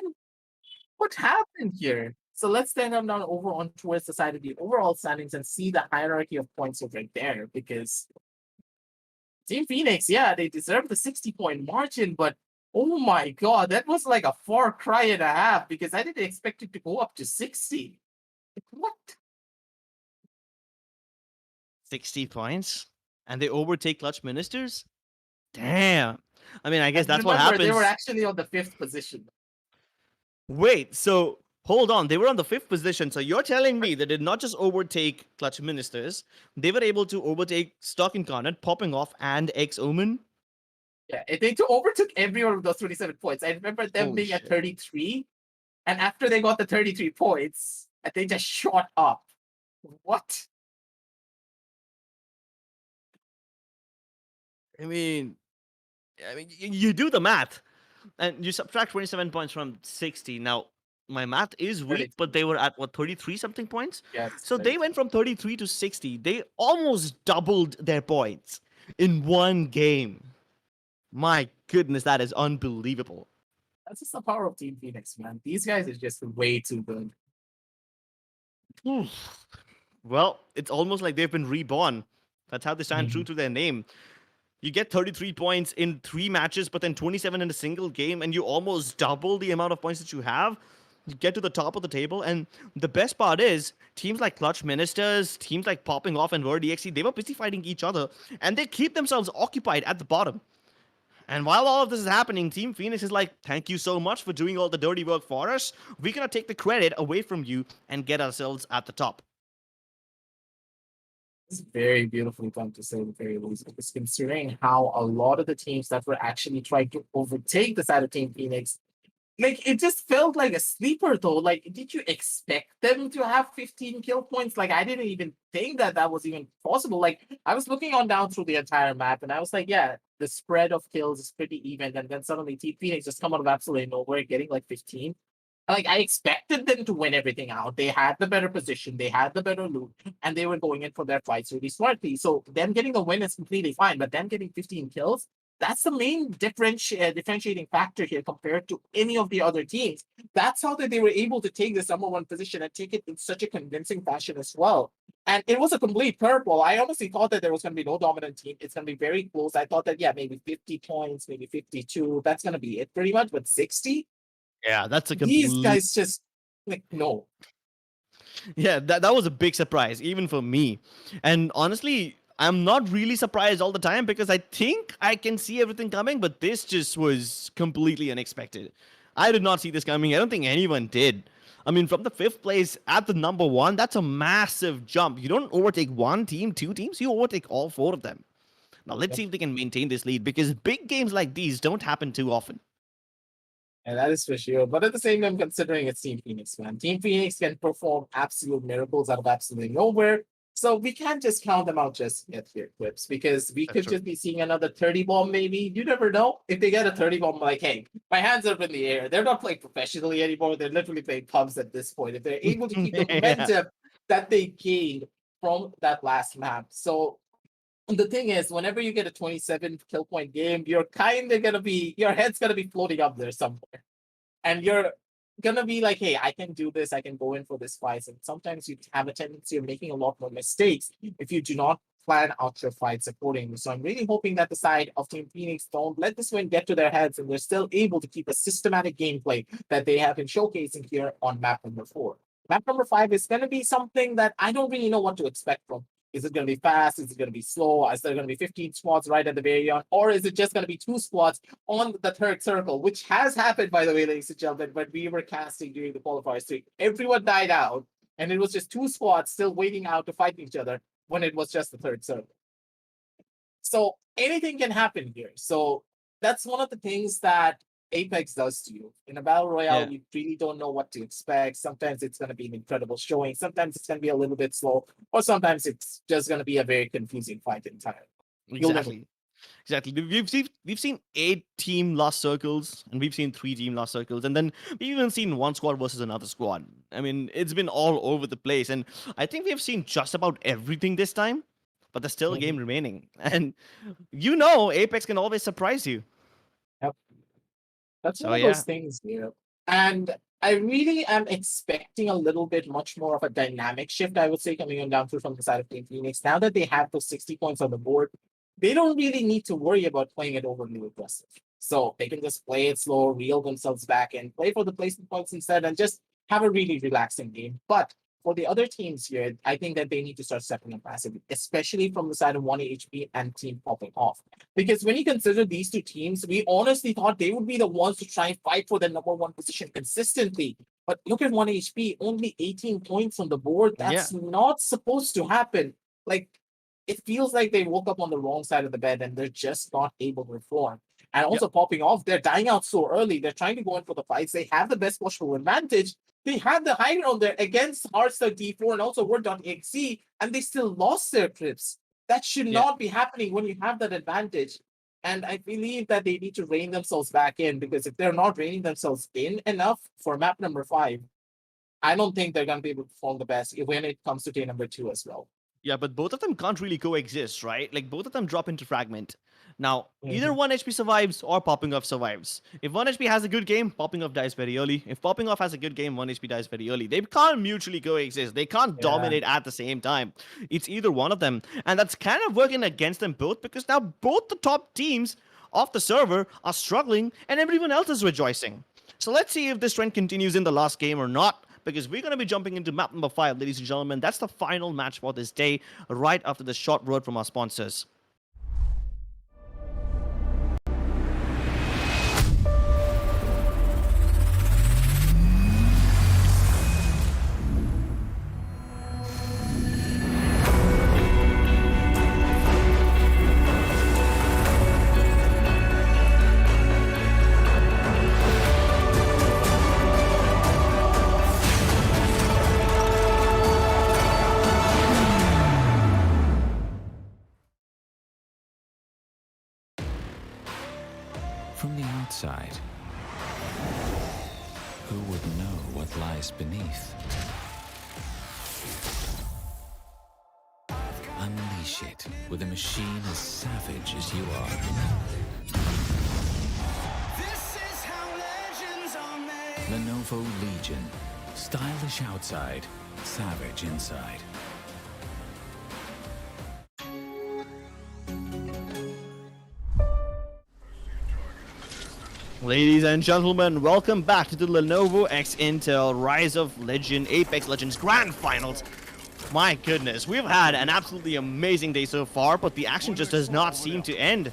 What happened here? So let's stand up down over on towards the side of the overall standings and see the hierarchy of points over there, because Team Phoenix, yeah, they deserve the 60-point margin, but oh my God, that was like a far cry and a half because I didn't expect it to go up to 60. What? 60 points? And they overtake Clutch Ministers? Damn. I mean, I guess that's what happens. They were actually on the 5th position. Wait, so hold on. They were on the 5th position. So you're telling me they did not just overtake Clutch Ministers, they were able to overtake Stock Incarnate, Popping Off, and X-Omen? Yeah, they overtook every one of those 27 points. I remember them being at 33, and after they got the 33 points, they just shot up. What? I mean, you do the math, and you subtract 27 points from 60. Now, my math is weak, but they were at, 33 something points? Yes. So they went from 33 to 60. They almost doubled their points in one game. My goodness, that is unbelievable. That's just the power of Team Phoenix, man. These guys are just way too good. Well, it's almost like they've been reborn. That's how they stand true to their name. You get 33 points in 3 matches, but then 27 in a single game, and you almost double the amount of points that you have. You get to the top of the table, and the best part is, teams like Clutch Ministers, teams like Popping Off and WordEXE, they were busy fighting each other, and they keep themselves occupied at the bottom. And while all of this is happening, Team Phoenix is like, thank you so much for doing all the dirty work for us. We're going to take the credit away from you and get ourselves at the top. It's very beautifully done, to say the very least. Because considering how a lot of the teams that were actually trying to overtake the side of Team Phoenix, like, it just felt like a sleeper, though. Like, did you expect them to have 15 kill points? Like, I didn't even think that that was even possible. Like, I was looking on down through the entire map, and I was like, yeah, the spread of kills is pretty even. And then suddenly Team Phoenix just come out of absolutely nowhere, getting like 15. Like, I expected them to win everything out. They had the better position, they had the better loot, and they were going in for their fights really smartly. So them getting the win is completely fine, but them getting 15 kills, that's the main differentiating factor here compared to any of the other teams. That's how they were able to take this number one position and take it in such a convincing fashion as well. And it was a complete purple. I honestly thought that there was going to be no dominant team. It's going to be very close. I thought that, yeah, maybe 50 points, maybe 52. That's going to be it pretty much. But 60? Yeah, that's a These complete. guys just, like, no. Yeah, that was a big surprise, even for me. And honestly, I'm not really surprised all the time because I think I can see everything coming, but this just was completely unexpected. I did not see this coming. I don't think anyone did. I mean, from the fifth place at the number one, that's a massive jump. You don't overtake one team, two teams, you overtake all four of them. Now, let's see if they can maintain this lead because big games like these don't happen too often. And that is for sure. But at the same time, considering it's Team Phoenix, man, Team Phoenix can perform absolute miracles out of absolutely nowhere. So we can't just count them out just yet here, Clips, because we could just be seeing another 30 bomb, maybe. You never know. If they get a 30 bomb, like, hey, my hands are up in the air. They're not playing professionally anymore. They're literally playing pubs at this point. If they're able to keep the momentum that they gained from that last map. So the thing is, whenever you get a 27 kill point game, you're kind of going to be, your head's going to be floating up there somewhere. And you're going to be like, hey, I can do this. I can go in for this fight. And sometimes you have a tendency of making a lot more mistakes if you do not plan out your fights accordingly. So I'm really hoping that the side of Team Phoenix don't let this win get to their heads and they're still able to keep a systematic gameplay that they have been showcasing here on map number 4. Map number 5 is going to be something that I don't really know what to expect from. Is it going to be fast? Is it going to be slow? Is there going to be 15 squads right at the very end? Or is it just going to be 2 squads on the third circle, which has happened, by the way, ladies and gentlemen, when we were casting during the qualifiers 3. Everyone died out, and it was just 2 squads still waiting out to fight each other when it was just the third circle. So anything can happen here. So that's one of the things that Apex does to you. In a battle royale, you really don't know what to expect. Sometimes it's going to be an incredible showing. Sometimes it's going to be a little bit slow. Or sometimes it's just going to be a very confusing fight entirely. Exactly. We've seen 8 team lost circles, and we've seen 3 team lost circles, and then we've even seen 1 squad versus another squad. I mean, it's been all over the place, and I think we've seen just about everything this time, but there's still a game remaining. And you know, Apex can always surprise you. Yep. That's one of those things here. And I really am expecting a little bit much more of a dynamic shift, I would say, coming on down through from the side of Team Phoenix. Now that they have those 60 points on the board, they don't really need to worry about playing it overly aggressive. So they can just play it slow, reel themselves back and play for the placement points instead and just have a really relaxing game. But for the other teams here, I think that they need to start stepping up massively, especially from the side of 1HP and Team Popping Off. Because when you consider these 2 teams, we honestly thought they would be the ones to try and fight for the number 1 position consistently. But look at 1HP, only 18 points on the board. That's not supposed to happen. Like, it feels like they woke up on the wrong side of the bed and they're just not able to perform. And also Popping Off, they're dying out so early. They're trying to go in for the fights. They have the best pushable advantage. They had the high ground there against Hearthstone D4 and also Word.exe, and they still lost their trips. That should not be happening when you have that advantage. And I believe that they need to rein themselves back in, because if they're not reining themselves in enough for map number 5, I don't think they're going to be able to perform the best when it comes to day number 2 as well. Yeah, but both of them can't really coexist, right? Like, both of them drop into fragment. Now, either 1 HP survives or Popping Off survives. If 1 HP has a good game, Popping Off dies very early. If Popping Off has a good game, 1 HP dies very early. They can't mutually coexist. They can't dominate at the same time. It's either one of them. And that's kind of working against them both, because now both the top teams of the server are struggling and everyone else is rejoicing. So let's see if this trend continues in the last game or not, because we're going to be jumping into map number 5, ladies and gentlemen. That's the final match for this day, right after the short word from our sponsors. From the outside, who would know what lies beneath? Unleash it with a machine as savage as you are. Lenovo Legion. Stylish outside, savage inside. Ladies and gentlemen, welcome back to the Lenovo X Intel Rise of Legend Apex Legends Grand Finals. My goodness, we've had an absolutely amazing day so far, but the action just does not seem to end.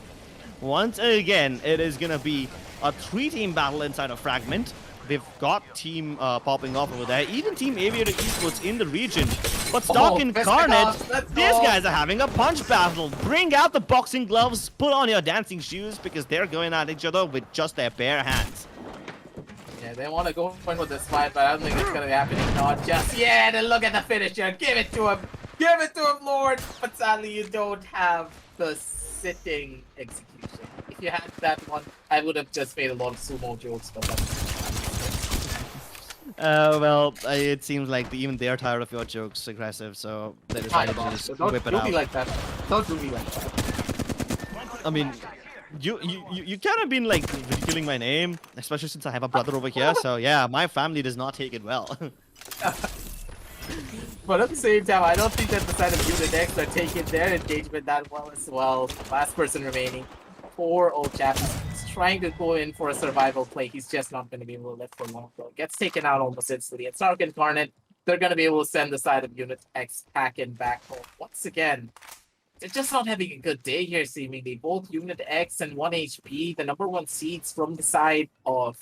Once again, it is going to be a 3-team battle inside of Fragment. They've got team popping off over there, even Team Aviator Esports in the region. But Stock Incarnate, these guys are having a punch battle. Bring out the boxing gloves, put on your dancing shoes, because they're going at each other with just their bare hands. Yeah, they want to go in with this fight, but I don't think it's going to be happening. Not just yet. And look at the finisher. Give it to him. Give it to him, Lord. But sadly, you don't have the sitting execution. If you had that one, I would have just made a lot of sumo jokes, but that's... Well, it seems like even they're tired of your jokes, Aggressive, so they decided to just whip it out. Don't do me like that. Don't do me like that. I mean, you kind of been like ridiculing my name, especially since I have a brother over here, so yeah, my family does not take it well. But at the same time, I don't think that the side of Unit X are taking their engagement that well as well. Last person remaining. Poor old chap. He's trying to go in for a survival play. He's just not going to be able to live for long. So gets taken out almost instantly. And Stark Incarnate, they're going to be able to send the side of Unit X packing back home. Once again, they're just not having a good day here, seemingly. Both Unit X and 1 HP, the #1 seeds from the side of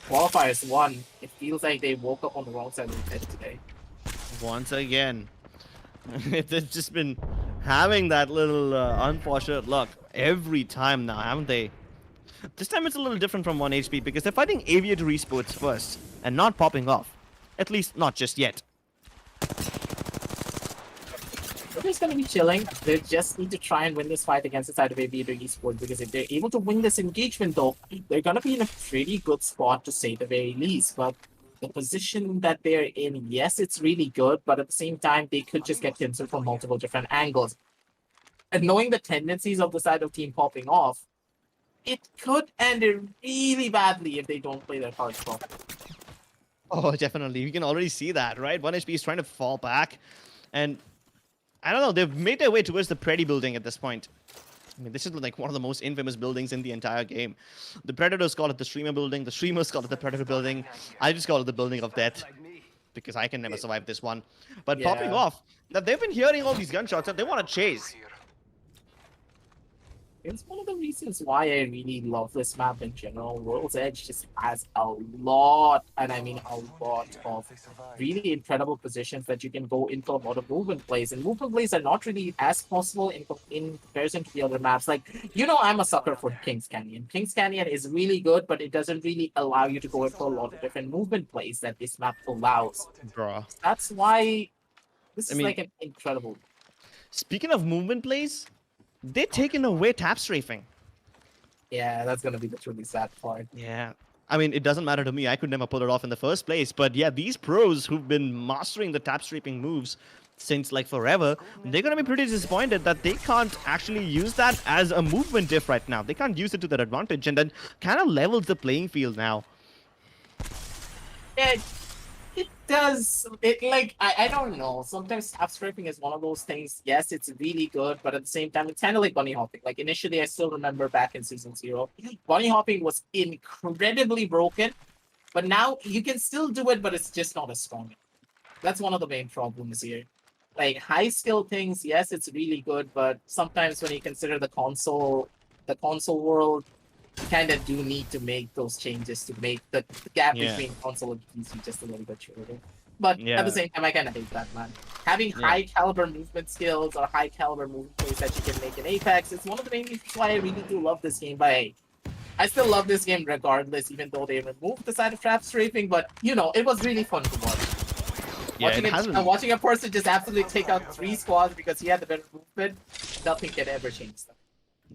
Qualifiers 1. It feels like they woke up on the wrong side of the bed today. Once again, they've just been having that little unfortunate luck every time now, haven't they? This time it's a little different from 1 HP because they're fighting Aviator Esports first and not popping off. At least not just yet. They're just going to be chilling. They just need to try and win this fight against the side of Aviator Esports, because if they're able to win this engagement, though, they're going to be in a pretty good spot to say the very least. But the position that they're in, yes, it's really good, but at the same time, they could just get pincered from multiple different angles. And knowing the tendencies of the side of team popping off, it could end really badly if they don't play their cards properly. Oh, definitely. You can already see that, right? 1 HP is trying to fall back. And I don't know, they've made their way towards the Preddy building at this point. I mean, this is like one of the most infamous buildings in the entire game. The Predators call it the Streamer building. The Streamers call it the Predator building. I just call it the building of death, because I can never survive this one. But Yeah. popping off, now they've been hearing all these gunshots and they want to chase. It's one of the reasons why I really love this map in general. World's Edge just has a lot, and I mean a lot, of really incredible positions that you can go into a lot of movement plays. And movement plays are not really as possible in comparison to the other maps. Like, I'm a sucker for King's Canyon. King's Canyon is really good, but it doesn't really allow you to go into a lot of different movement plays that this map allows. Bruh. That's why this is mean- like an incredible. Speaking of movement plays, they're taking away tap strafing. Yeah, that's gonna be the truly sad part. Yeah. I mean, it doesn't matter to me. I could never pull it off in the first place. But yeah, these pros who've been mastering the tap strafing moves since like forever, they're going to be pretty disappointed that they can't actually use that as a movement diff right now. They can't use it to their advantage, and that kind of levels the playing field now. It does. It like I don't know. Sometimes tap scraping is one of those things. Yes, it's really good, but at the same time, it's kind of like bunny hopping. Like initially, I still remember back in season 0, bunny hopping was incredibly broken, but now you can still do it, but it's just not as strong. That's one of the main problems here. Like high skill things, yes, it's really good, but sometimes when you consider the console world, you kind of do need to make those changes to make the gap between console and PC just a little bit shorter. But at the same time, I kind of hate that, man. Having high caliber movement skills or high caliber movement plays that you can make in Apex is one of the main reasons why I really do love this game. But hey, I still love this game regardless, even though they removed the side of trap strafing. But it was really fun to watch. Yeah, Watching a person just absolutely take out 3 squads because he had the better movement, nothing can ever change that.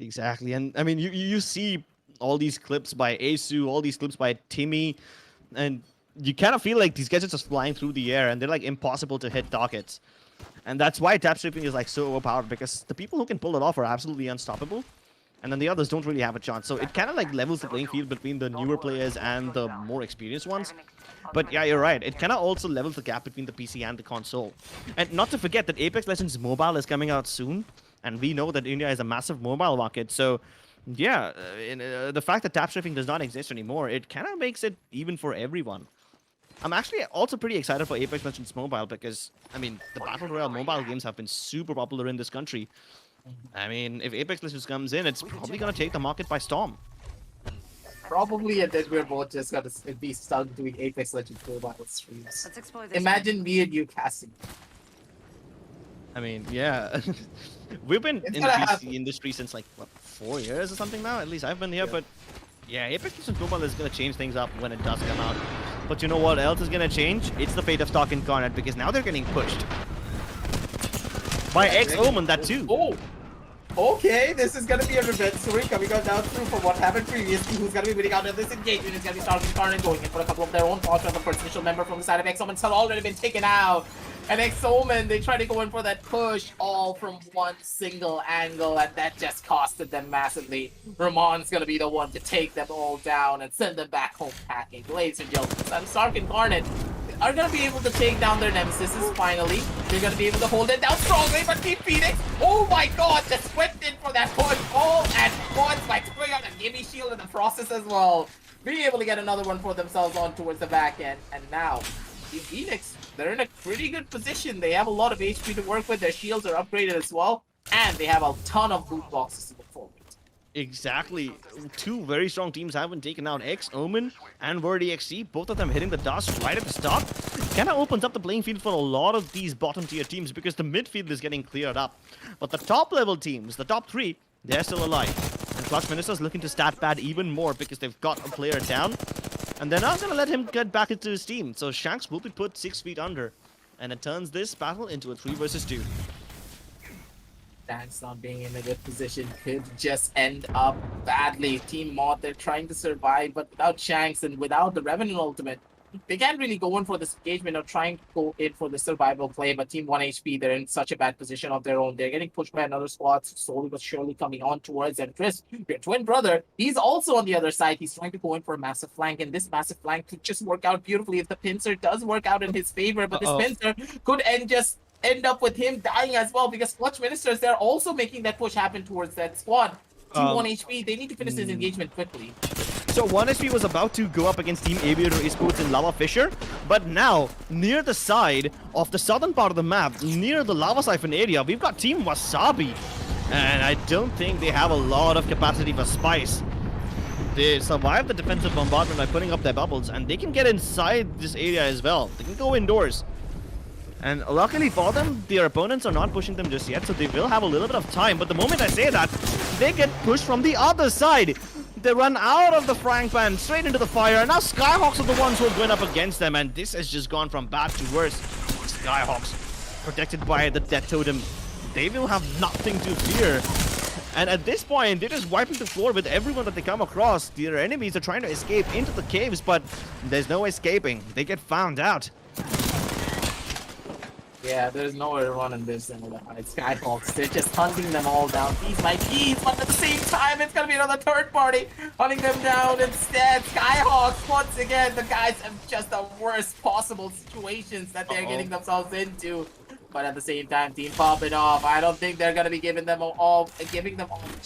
Exactly, and I mean, you see all these clips by Asu, all these clips by Timmy, and you kind of feel like these guys are just flying through the air and they're like impossible to hit targets. And that's why tap stripping is like so overpowered, because the people who can pull it off are absolutely unstoppable. and then the others don't really have a chance. So it kind of like levels the playing field between the newer players and the more experienced ones. But yeah, you're right. It kind of also levels the gap between the PC and the console. And not to forget that Apex Legends Mobile is coming out soon, and we know that India is a massive mobile market. So yeah, the fact that tap strafing does not exist anymore, it kind of makes it even for everyone. I'm actually also pretty excited for Apex Legends Mobile because, I mean, the Battle Royale mobile games have been super popular in this country. I mean, if Apex Legends comes in, it's probably going to take the market by storm. Probably, and then we're both just gonna be stuck doing Apex Legends mobile streams. Let's explore this. Imagine me and you casting. I mean, yeah. We've been It's in the gonna PC happen. industry since like, what, 4 years or something now? At least I've been here, Yeah. but yeah, Apex Legends Mobile is going to change things up when it does come out. But you know what else is going to change? It's the fate of Stock Incarnate, because now they're getting pushed. By X-Omen, that too. Oh, okay. This is gonna be a revenge story coming on down through from what happened previously. Who's gonna be winning out of this engagement? It's gonna be Stark Incarnate going in for a couple of their own thoughts on the first initial member from the side of X-Omen. It's already been taken out. And X-Omen, they try to go in for that push all from one single angle, and that just costed them massively. Ramon's gonna be the one to take them all down and send them back home packing. Ladies and gentlemen, Stark Incarnate are gonna be able to take down their nemesis finally. They're gonna be able to hold it down strongly, but Team Phoenix, oh my god, just went in for that push all at once by throwing out a gimme shield in the process as well. Being able to get another one for themselves on towards the back end, and now Team Phoenix, they're in a pretty good position. They have a lot of HP to work with, their shields are upgraded as well, and they have a ton of loot boxes to look forward to. Exactly. Two very strong teams have been taken out. X-Omen and Word EXE, both of them hitting the dust right at the start. Kind of opens up the playing field for a lot of these bottom tier teams because the midfield is getting cleared up. But the top level teams, the top three, they're still alive. And Clutch Minister's looking to stat pad even more because they've got a player down. And they're not going to let him get back into his team. So Shanks will be put 6 feet under. And it turns this battle into a 3 versus 2. Shanks not being in a good position could just end up badly. Team Mod, they're trying to survive, but without Shanks and without the Revenant ultimate, they can't really go in for this engagement or trying to go in for the survival play. But Team 1 HP, they're in such a bad position of their own. They're getting pushed by another squad, slowly but surely coming on towards them. Chris, your twin brother, he's also on the other side. He's trying to go in for a massive flank, and this massive flank could just work out beautifully if the pincer does work out in his favor. But this pincer could end up with him dying as well, because Clutch Ministers, they're also making that push happen towards that squad. Team 1 HP, they need to finish this engagement quickly. So 1SP was about to go up against Team Aviator Esports and Lava Fisher, but now, near the side of the southern part of the map, near the Lava Siphon area, we've got Team Wasabi. And I don't think they have a lot of capacity for Spice. They survived the defensive bombardment by putting up their bubbles, and they can get inside this area as well. They can go indoors. And luckily for them, their opponents are not pushing them just yet, so they will have a little bit of time. But the moment I say that, they get pushed from the other side. They run out of the frying pan, straight into the fire, and now Skyhawks are the ones who are going up against them, and this has just gone from bad to worse. Skyhawks, protected by the Death Totem, they will have nothing to fear. And at this point, they're just wiping the floor with everyone that they come across. Their enemies are trying to escape into the caves, but there's no escaping. They get found out. Yeah, there's nowhere to run in this anymore. Skyhawks, they're just hunting them all down piece by piece, but at the same time, it's gonna be another third party hunting them down instead. Skyhawks, once again, the guys have just the worst possible situations that they're getting themselves into. But at the same time, Team popping off. I don't think they're gonna be giving them all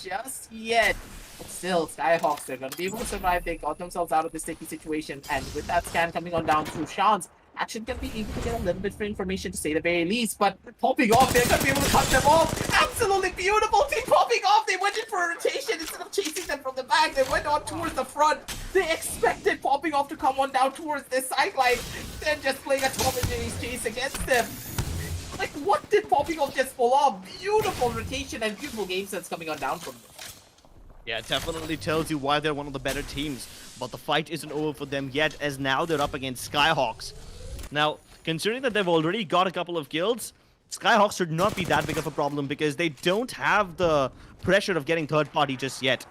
just yet. But still, Skyhawks, they're gonna be able to survive. They got themselves out of this sticky situation, and with that scan coming on down through Sean's, actually gonna be able to get a little bit of information to say the very least, but popping off, they're gonna be able to cut them off. Absolutely beautiful. Team popping off, they went in for a rotation instead of chasing them from the back. They went on towards the front. They expected popping off to come on down towards this sideline, then just playing a Tom and Jerry's chase against them. Like, what did popping off just pull off? Beautiful rotation and beautiful game sense coming on down from them. Yeah, it definitely tells you why they're one of the better teams, but the fight isn't over for them yet, as now they're up against Skyhawks. Now, considering that they've already got a couple of kills, Skyhawks should not be that big of a problem because they don't have the pressure of getting third party just yet.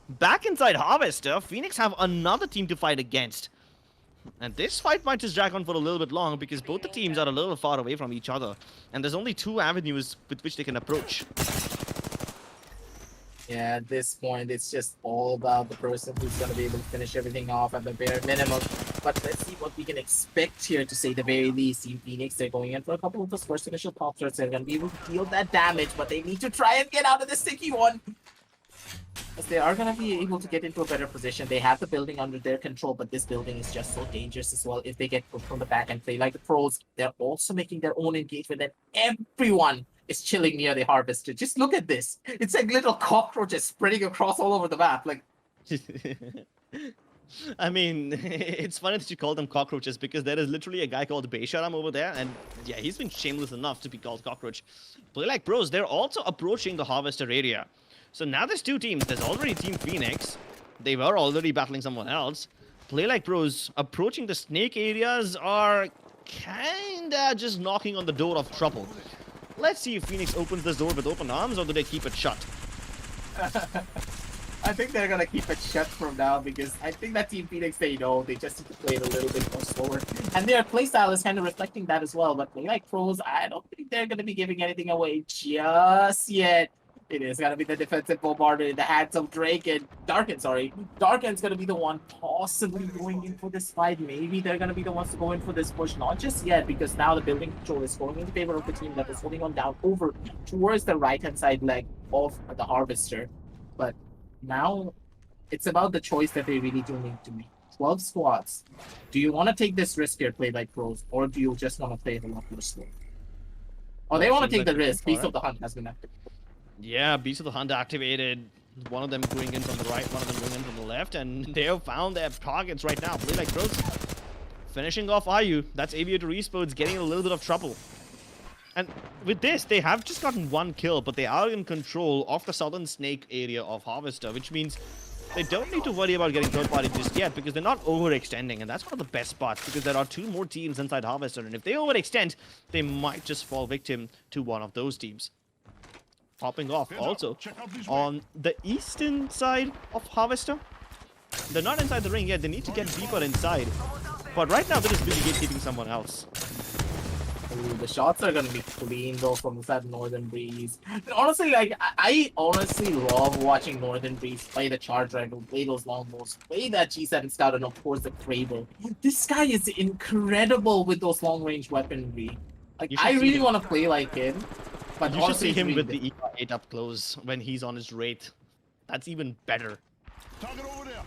Back inside Harvester, Phoenix have another team to fight against. And this fight might just drag on for a little bit long because both the teams are a little far away from each other. And there's only 2 avenues with which they can approach. Yeah, at this point, it's just all about the person who's going to be able to finish everything off at the bare minimum. But let's see what we can expect here, to say the very least. Team Phoenix, they're going in for a couple of those first initial pop shots. They're going to be able to deal that damage, but they need to try and get out of the sticky one. Because they are going to be able to get into a better position. They have the building under their control, but this building is just so dangerous as well. If they get put from the back and play like the pros, they're also making their own engagement, and everyone is chilling near the harvester. Just look at this. It's like little cockroaches spreading across all over the map. Like, I mean, it's funny that you call them cockroaches because there is literally a guy called Beisharam over there, and yeah, he's been shameless enough to be called cockroach. Play like pros, they're also approaching the harvester area. So now there's two teams. There's already Team Phoenix. They were already battling someone else. Play like pros approaching the snake areas are kinda just knocking on the door of trouble. Let's see if Phoenix opens this door with open arms, or do they keep it shut? I think they're gonna keep it shut from now, because I think that Team Phoenix, they know they just need to play it a little bit more slower. And their playstyle is kind of reflecting that as well. But Play like pros, I don't think they're gonna be giving anything away just yet. It is gonna be the defensive bombardment in the hands of Drake and Darken, sorry. Darken's gonna be the one possibly going in for this fight. Maybe they're gonna be the ones to go in for this push. Not just yet, because now the building control is going in favor of the team that is holding on down over towards the right-hand side leg of the harvester. But now it's about the choice that they really do need to make. 12 squads. Do you want to take this risk here, Play like pros, or do you just want to play it a lot more slow? Oh, they want to take the risk. Beast of the Hunt has been active. Yeah, Beast of the Hunt activated. One of them going in from the right, one of them going in from the left, and they have found their targets right now. Play like pros. Finishing off Ayu. That's Aviator Esports getting in a little bit of trouble. And with this, they have just gotten one kill, but they are in control of the southern snake area of Harvester, which means they don't need to worry about getting third party just yet, because they're not overextending, and that's one of the best parts, because there are two more teams inside Harvester, and if they overextend, they might just fall victim to one of those teams. Popping off also on the eastern side of Harvester. They're not inside the ring yet, they need to get deeper inside. But right now, they're just busy gatekeeping someone else. Ooh, the shots are gonna be clean though from that Northern Breeze. And honestly, like I honestly love watching Northern Breeze play the charge rifle, play those longbows, play that G7 Scout, and of course the Kraber. This guy is incredible with those long range weaponry. Like I really want to play like him. But you should see him with the ER8 up close when he's on his Wraith. That's even better. Target over there.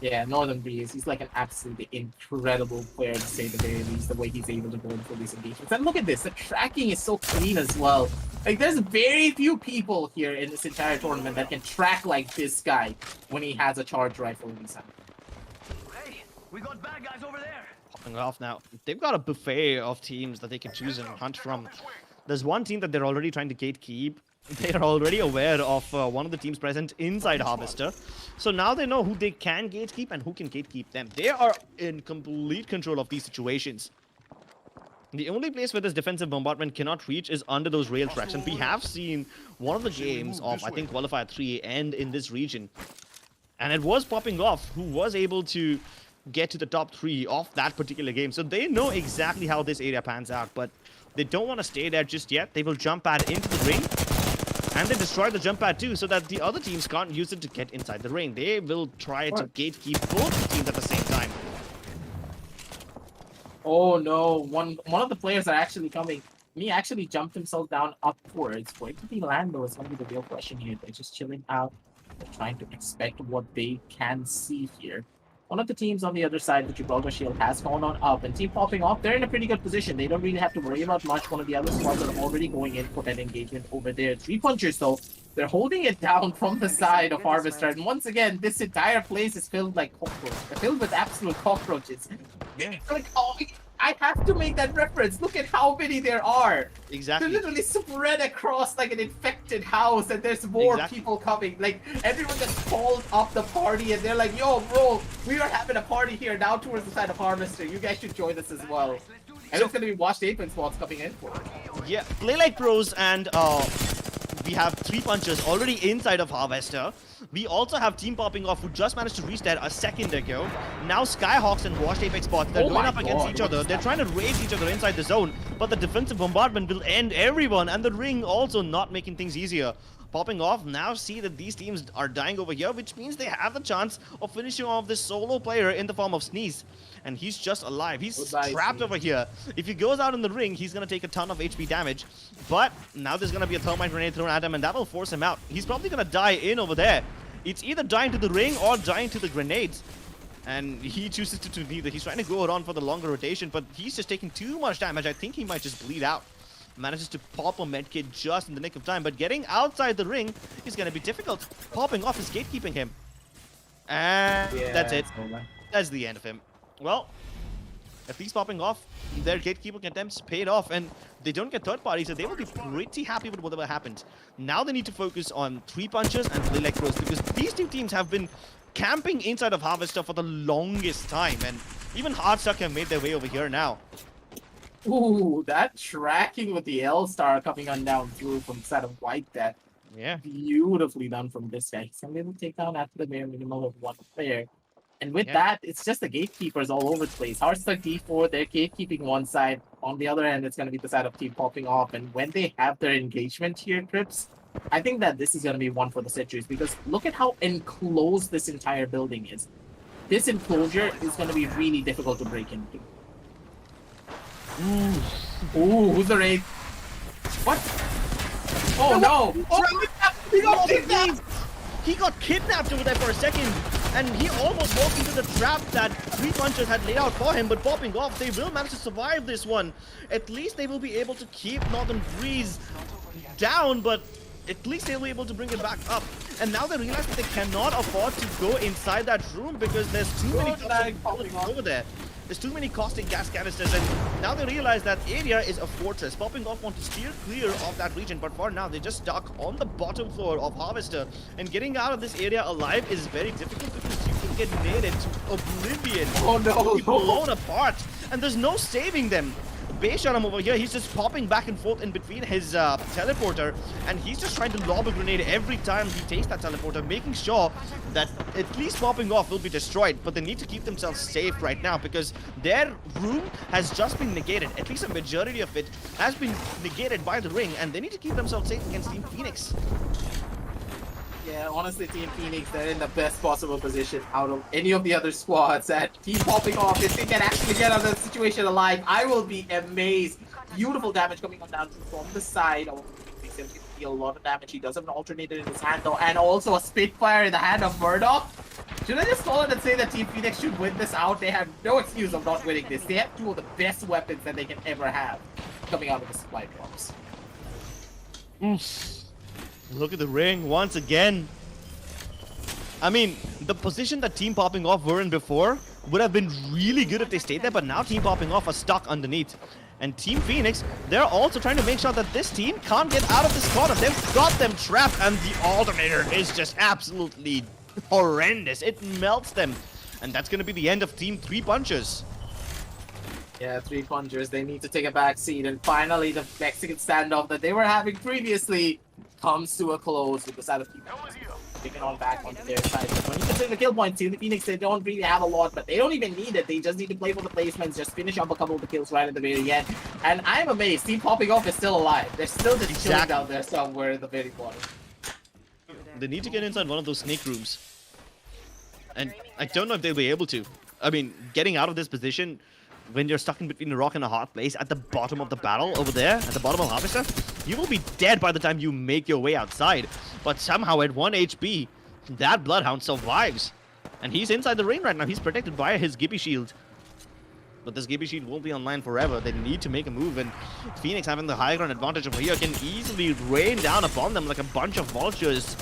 Yeah, Northern Breeze, he's like an absolutely incredible player, to say the very least, the way he's able to go in for these engagements. And look at this, the tracking is so clean as well. Like, there's very few people here in this entire tournament that can track like this guy when he has a charge rifle in his hand. Hey, we got bad guys over there. Popping off now. They've got a buffet of teams that they can choose and hunt from. There's one team that they're already trying to gatekeep. They are already aware of one of the teams present inside Harvester. So now they know who they can gatekeep and who can gatekeep them. They are in complete control of these situations. The only place where this defensive bombardment cannot reach is under those rail tracks. And we have seen one of the games of, I think, Qualifier 3 end in this region. And it was Popping Off who was able to get to the top 3 of that particular game. So they know exactly how this area pans out. But they don't want to stay there just yet. They will jump pad into the ring. And they destroy the jump pad too, so that the other teams can't use it to get inside the ring. They will try to gatekeep both teams at the same time. Oh no, one of the players are actually coming. He actually jumped himself down upwards. Going to be Lando is going to be the real question here. They're just chilling out. They're trying to expect what they can see here. One of the teams on the other side, the Gibraltar Shield, has gone on up, and Team Popping Off, they're in a pretty good position. They don't really have to worry about much. One of the other squads are already going in for that engagement over there. 3 punchers, though, they're holding it down from the side of Harvester. And once again, this entire place is filled like cockroaches. They're filled with absolute cockroaches. Like, oh, I have to make that reference. Look at how many there are. Exactly. They're literally spread across like an infected house, and there's more people coming. Like, everyone just called up the party, and they're like, yo, bro, we are having a party here now towards the side of Harvester. You guys should join us as well. And it's going to be Washed Apron spots coming in for it. Yeah, Play Like Pros and we have 3 punchers already inside of Harvester. We also have Team Popping Off who just managed to reach there a second ago. Now Skyhawks and Washed Apex spots, they're going up against each other. They're trying to raise each other inside the zone, but the defensive bombardment will end everyone, and the ring also not making things easier. Popping off now see that these teams are dying over here, which means they have the chance of finishing off this solo player in the form of Sneeze. And he's just alive. He's Goodbye, trapped Sneeze. over here. If he goes out in the ring, he's going to take a ton of HP damage. But now there's going to be a thermite grenade thrown at him, and that will force him out. He's probably going to die in over there. It's either dying to the ring or dying to the grenades. And he chooses to do neither. He's trying to go around for the longer rotation, but he's just taking too much damage. I think he might just bleed out. Manages to pop a medkit just in the nick of time, but getting outside the ring is going to be difficult. Popping off is gatekeeping him. And that's it. That's the end of him. Well, at least popping off, their gatekeeping attempts paid off, and they don't get third party, so they will be pretty happy with whatever happened. Now they need to focus on 3 punches and play like pros, because these two teams have been camping inside of Harvester for the longest time, and even Hardstuck have made their way over here now. Ooh, that tracking with the L-Star coming on down through from the side of White, that Yeah. beautifully done from this guy. He's able to take down after the bare minimum of 1 player. And with Yeah. that, it's just the gatekeepers all over the place. Hardstuck D4, they're gatekeeping one side. On the other end, it's going to be the side of team popping off. And when they have their engagement here, Crips, I think that this is going to be one for the Citrus, because look at how enclosed this entire building is. This enclosure is going to be really difficult to break into. Ooh, who's the raid? What? Oh no! Oh, he got kidnapped! He got kidnapped over there for a second, and he almost walked into the trap that 3 punchers had laid out for him, but popping off, they will manage to survive this one. At least they will be able to keep Northern Breeze down, but at least they'll be able to bring it back up. And now they realize that they cannot afford to go inside that room because there's too many toxic bullets over there. There's too many caustic gas canisters, and now they realize that area is a fortress. Popping off want to steer clear of that region, but for now they're just stuck on the bottom floor of Harvester, and getting out of this area alive is very difficult because you can get naded to oblivion. Oh no! Be blown apart, and there's no saving them. Baysharam over here, he's just popping back and forth in between his teleporter, and he's just trying to lob a grenade every time he takes that teleporter, making sure that at least popping off will be destroyed. But they need to keep themselves safe right now because their room has just been negated. At least a majority of it has been negated by the ring, and they need to keep themselves safe against Team Phoenix. Yeah, honestly, Team Phoenix, they're in the best possible position out of any of the other squads. At Team popping off, if they can actually get out of the situation alive, I will be amazed. Beautiful damage coming on down from the side. Oh, Phoenix is going to deal a lot of damage. He does have an alternator in his hand, though, and also a Spitfire in the hand of Murdoch. Should I just call it and say that Team Phoenix should win this out? They have no excuse of not winning this. They have 2 of the best weapons that they can ever have coming out of the supply drops. Look at the ring once again. I mean, the position that Team Popping Off were in before would have been really good if they stayed there, but now Team Popping Off are stuck underneath. And Team Phoenix, they're also trying to make sure that this team can't get out of this corner. They've got them trapped, and the alternator is just absolutely horrendous. It melts them. And that's going to be the end of Team 3 Punchers. Yeah, 3 punchers, they need to take a back seat, and finally the Mexican standoff that they were having previously comes to a close with the side of Team taking on back onto their side. But when you consider the kill points, Team Phoenix, they don't really have a lot, but they don't even need it. They just need to play for the placements, just finish up a couple of the kills right at the very end. And I'm amazed, Team Popping Off is still alive. They're still just chilling down there somewhere at the very bottom. They need to get inside one of those snake rooms. And I don't know if they'll be able to. I mean, getting out of this position when you're stuck in between a rock and a hard place at the bottom of the battle over there, at the bottom of Harvester, you will be dead by the time you make your way outside. But somehow at 1 HP, that Bloodhound survives. And he's inside the ring right now. He's protected by his Gibby Shield. But this Gibby Shield won't be online forever. They need to make a move, and Phoenix, having the high ground advantage over here, can easily rain down upon them like a bunch of vultures.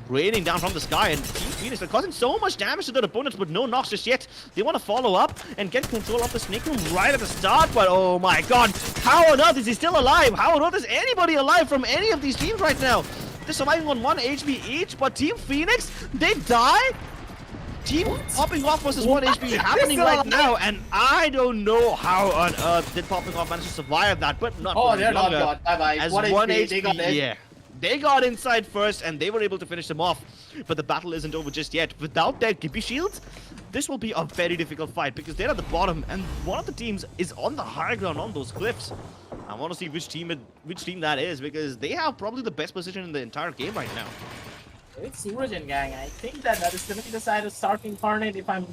Raining down from the sky, and Team Phoenix are causing so much damage to their opponents, but no knocks just yet. They want to follow up and get control of the snake room right at the start, but oh my god, how on earth is he still alive? How on earth is anybody alive from any of these teams right now? They're surviving on 1 HP each, but Team Phoenix, they die? Team Popping Off versus 1 HP happening right now, and I don't know how on earth did Popping Off manage to survive that, but not Oh, for they're not longer. gone. Bye-bye. As 1 1 HP, HP, they got it. yeah. They got inside first, and they were able to finish them off. But the battle isn't over just yet. Without their Gibby Shields, this will be a very difficult fight because they're at the bottom, and one of the teams is on the high ground on those cliffs. I want to see which team that is, because they have probably the best position in the entire game right now. It's Suraj and gang. I think that is going to be the side of Stark Incarnate if I'm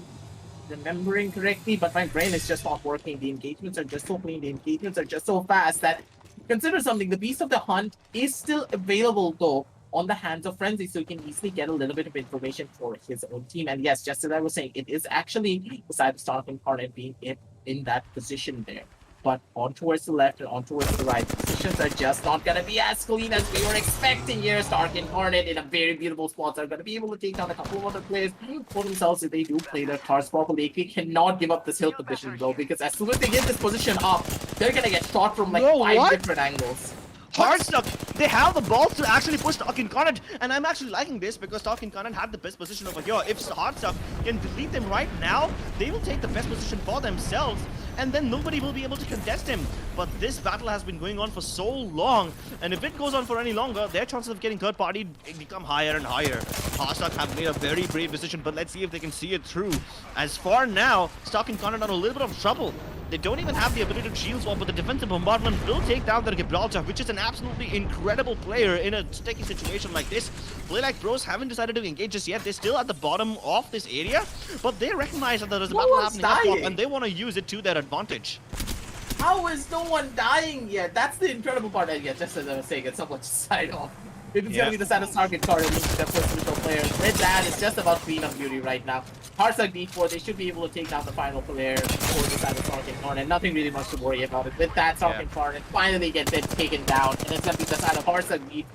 remembering correctly, but my brain is just not working. The engagements are just so clean. The engagements are just so fast that consider something. The Beast of the Hunt is still available though on the hands of Frenzy, so you can easily get a little bit of information for his own team. And yes, just as I was saying, it is actually the side of Stark Incarnate being in that position there. But on towards the left and on towards the right, positions are just not going to be as clean as we were expecting here. Stark Incarnate in a very beautiful spot are going to be able to take down a couple of other players for themselves if they do play their cards properly. They cannot give up this hill position though, because as soon as they get this position up, they're going to get shot from like five different angles. Hardstuck, they have the balls to actually push Stark Incarnate, and I'm actually liking this because Stark Incarnate had the best position over here. If Hardstuck can delete them right now, they will take the best position for themselves, and then nobody will be able to contest him. But this battle has been going on for so long, and if it goes on for any longer, their chances of getting third party become higher and higher. Hardstuck have made a very brave decision, but let's see if they can see it through. As for now, Stark Incarnate are in a little bit of trouble. They don't even have the ability to shield swap, but the defensive bombardment will take down their Gibraltar, which is an absolutely incredible player in a sticky situation like this. Play Like Pros haven't decided to engage just yet. They're still at the bottom of this area, but they recognize that there is a battle happening up top, and they want to use it to their advantage. How is no one dying yet? That's the incredible part. And yeah, just as I was saying, it's so much side off. If it's gonna be the side of Stark Incarnate, the first neutral player. With that, it's just about cleanup duty right now. Heartsuck D4, they should be able to take down the final player for the side of Stark Incarnate. Nothing really much to worry about it. With that, Stark Incarnate finally gets it taken down, and it's gonna be the side of Heartsuck D4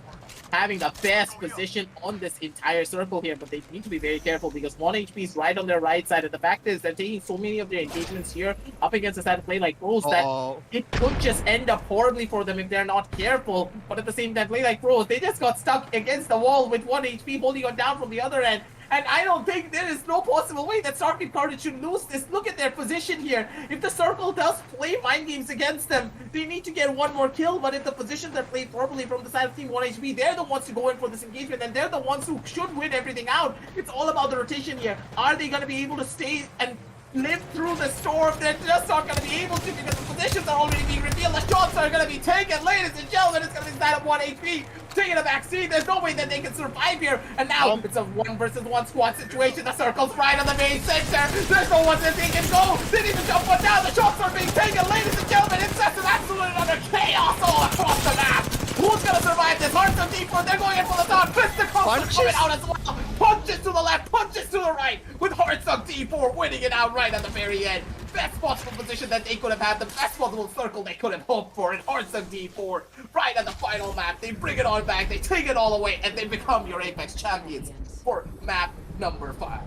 having the best position on this entire circle here, but they need to be very careful because 1 HP is right on their right side, and the fact is they're taking so many of their engagements here up against the side of Play Like Pros that it could just end up horribly for them if they're not careful. But at the same time, Play Like Pros, they just got stuck against the wall with 1 HP holding on down from the other end. And I don't think there is no possible way that Stark Incarnate should lose this. Look at their position here. If the circle does play mind games against them, they need to get 1 more kill. But if the positions are played properly from the side of Team 1 HP, they're the ones to go in for this engagement. And they're the ones who should win everything out. It's all about the rotation here. Are they going to be able to stay and live through the storm? They're just not going to be able to because the positions are already being revealed. The shots are going to be taken. Ladies and gentlemen, it's going to be side of 1 HP. Taking a back seat. There's no way that they can survive here. And now it's a 1 versus 1 squad situation. The circle's right on the main center. There's no one that they can go. They need to jump one down. The shots are being taken. Ladies and gentlemen, it's just an absolute utter chaos all across the map. Who's gonna survive this? Hearts of D4, they're going in for the top. Mr. Cross coming out as well. Punches to the left, punches to the right. With Hearts of D4 winning it out right at the very end. Best possible position that they could have had, the best possible circle they could have hoped for, and Hearts of D4 right at the final map. They bring it all back, they take it all away, and they become your Apex champions for map number 5.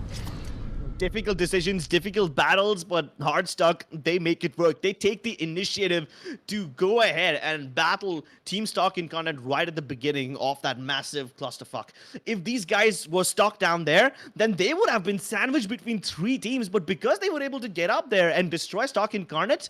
Difficult decisions, difficult battles, but Hardstuck, they make it work. They take the initiative to go ahead and battle Team Stark Incarnate right at the beginning of that massive clusterfuck. If these guys were stuck down there, then they would have been sandwiched between 3 teams, but because they were able to get up there and destroy Stark Incarnate,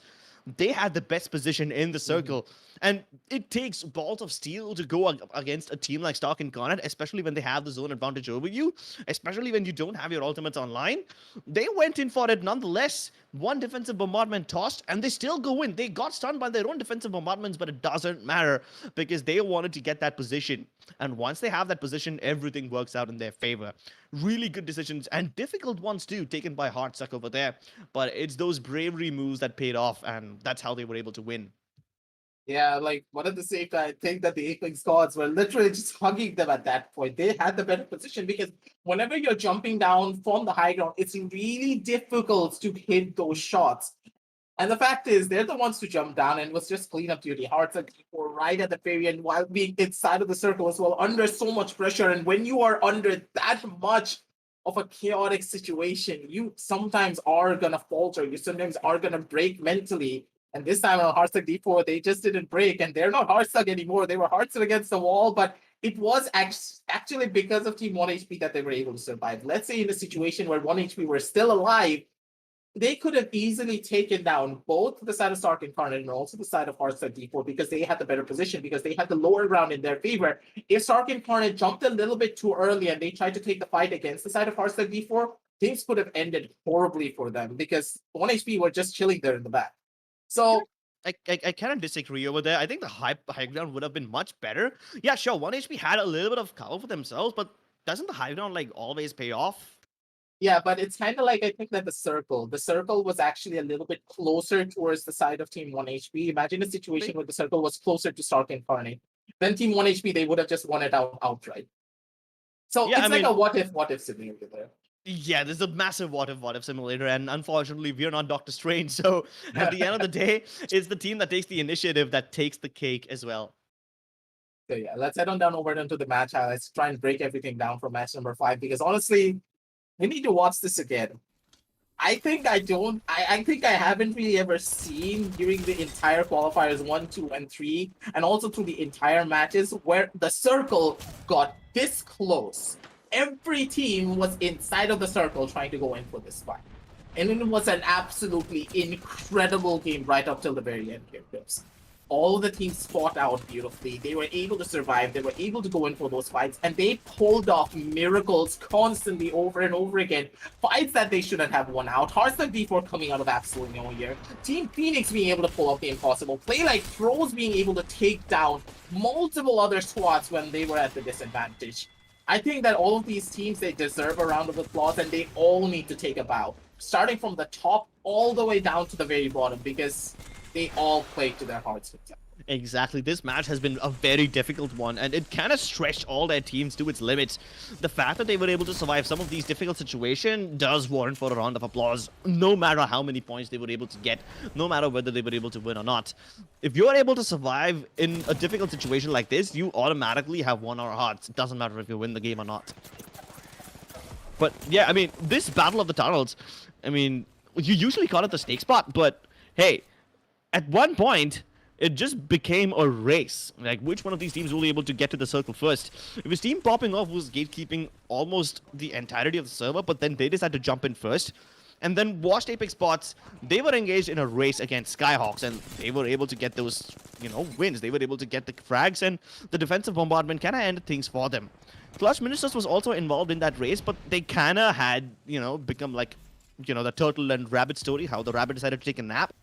they had the best position in the circle. And it takes balls of steel to go against a team like Stark Incarnate, especially when they have the zone advantage over you, especially when you don't have your ultimates online. They went in for it nonetheless. 1 defensive bombardment tossed, and they still go in. They got stunned by their own defensive bombardments, but it doesn't matter because they wanted to get that position. And once they have that position, everything works out in their favor. Really good decisions, and difficult ones too, taken by Heartsuck over there. But it's those bravery moves that paid off, and that's how they were able to win. Yeah, like, but at the same time, I think that the Apex gods were literally just hugging them at that point. They had the better position because whenever you're jumping down from the high ground, it's really difficult to hit those shots. And the fact is, they're the ones to jump down, and it was just cleanup duty. Hearts are right at the very end while being inside of the circle as well, under so much pressure. And when you are under that much of a chaotic situation, you sometimes are going to falter. You sometimes are going to break mentally. And this time on Heartstuck D4, they just didn't break, and they're not Heartstuck anymore. They were Heartstuck against the wall, but it was actually because of Team 1 HP that they were able to survive. Let's say in a situation where 1 HP were still alive, they could have easily taken down both the side of Stark Incarnate and also the side of Heartstuck D4 because they had the better position, because they had the lower ground in their favor. If Stark Incarnate jumped a little bit too early and they tried to take the fight against the side of Heartstuck D4, things could have ended horribly for them because 1 HP were just chilling there in the back. So I kind of disagree over there. I think the high ground would have been much better. Yeah, sure. 1 HP had a little bit of cover for themselves, but doesn't the high ground like always pay off? Yeah, but it's kind of like I think that the circle was actually a little bit closer towards the side of Team 1 HP. Imagine a situation where the circle was closer to Stark Incarnate. Then Team 1 HP, they would have just won it outright. So Yeah, it's I like mean- a what if scenario there. Yeah, there's a massive what if simulator, and unfortunately, we're not Doctor Strange. So at the end of the day, it's the team that takes the initiative that takes the cake as well. So yeah, let's head on down over into the match highlights. Try and break everything down from match number 5 because honestly, we need to watch this again. I think I don't. I think I haven't really ever seen during the entire qualifiers 1, 2, and 3, and also through the entire matches where the circle got this close. Every team was inside of the circle trying to go in for this fight. And it was an absolutely incredible game right up till the very end here, Chris. All the teams fought out beautifully. They were able to survive. They were able to go in for those fights. And they pulled off miracles constantly over and over again. Fights that they shouldn't have won out. Hearthstone D4 coming out of absolutely nowhere. Team Phoenix being able to pull off the impossible. Play like pros being able to take down multiple other squads when they were at the disadvantage. I think that all of these teams, they deserve a round of applause and they all need to take a bow. Starting from the top all the way down to the very bottom because they all played to their heart's content. Exactly. This match has been a very difficult one, and it kind of stretched all their teams to its limits. The fact that they were able to survive some of these difficult situations does warrant for a round of applause, no matter how many points they were able to get, no matter whether they were able to win or not. If you're able to survive in a difficult situation like this, you automatically have won our hearts. It doesn't matter if you win the game or not. But yeah, I mean, this Battle of the Tunnels, I mean, you usually call it the snake spot, but hey, at one point, it just became a race. Like, which one of these teams will be able to get to the circle first? It was Team Popping Off was gatekeeping almost the entirety of the server, but then they decided to jump in first. And then Washed Apex Bots, they were engaged in a race against Skyhawks, and they were able to get those, wins. They were able to get the frags, and the defensive bombardment kind of ended things for them. Clutch Ministers was also involved in that race, but they kind of had, become like, the turtle and rabbit story, how the rabbit decided to take a nap.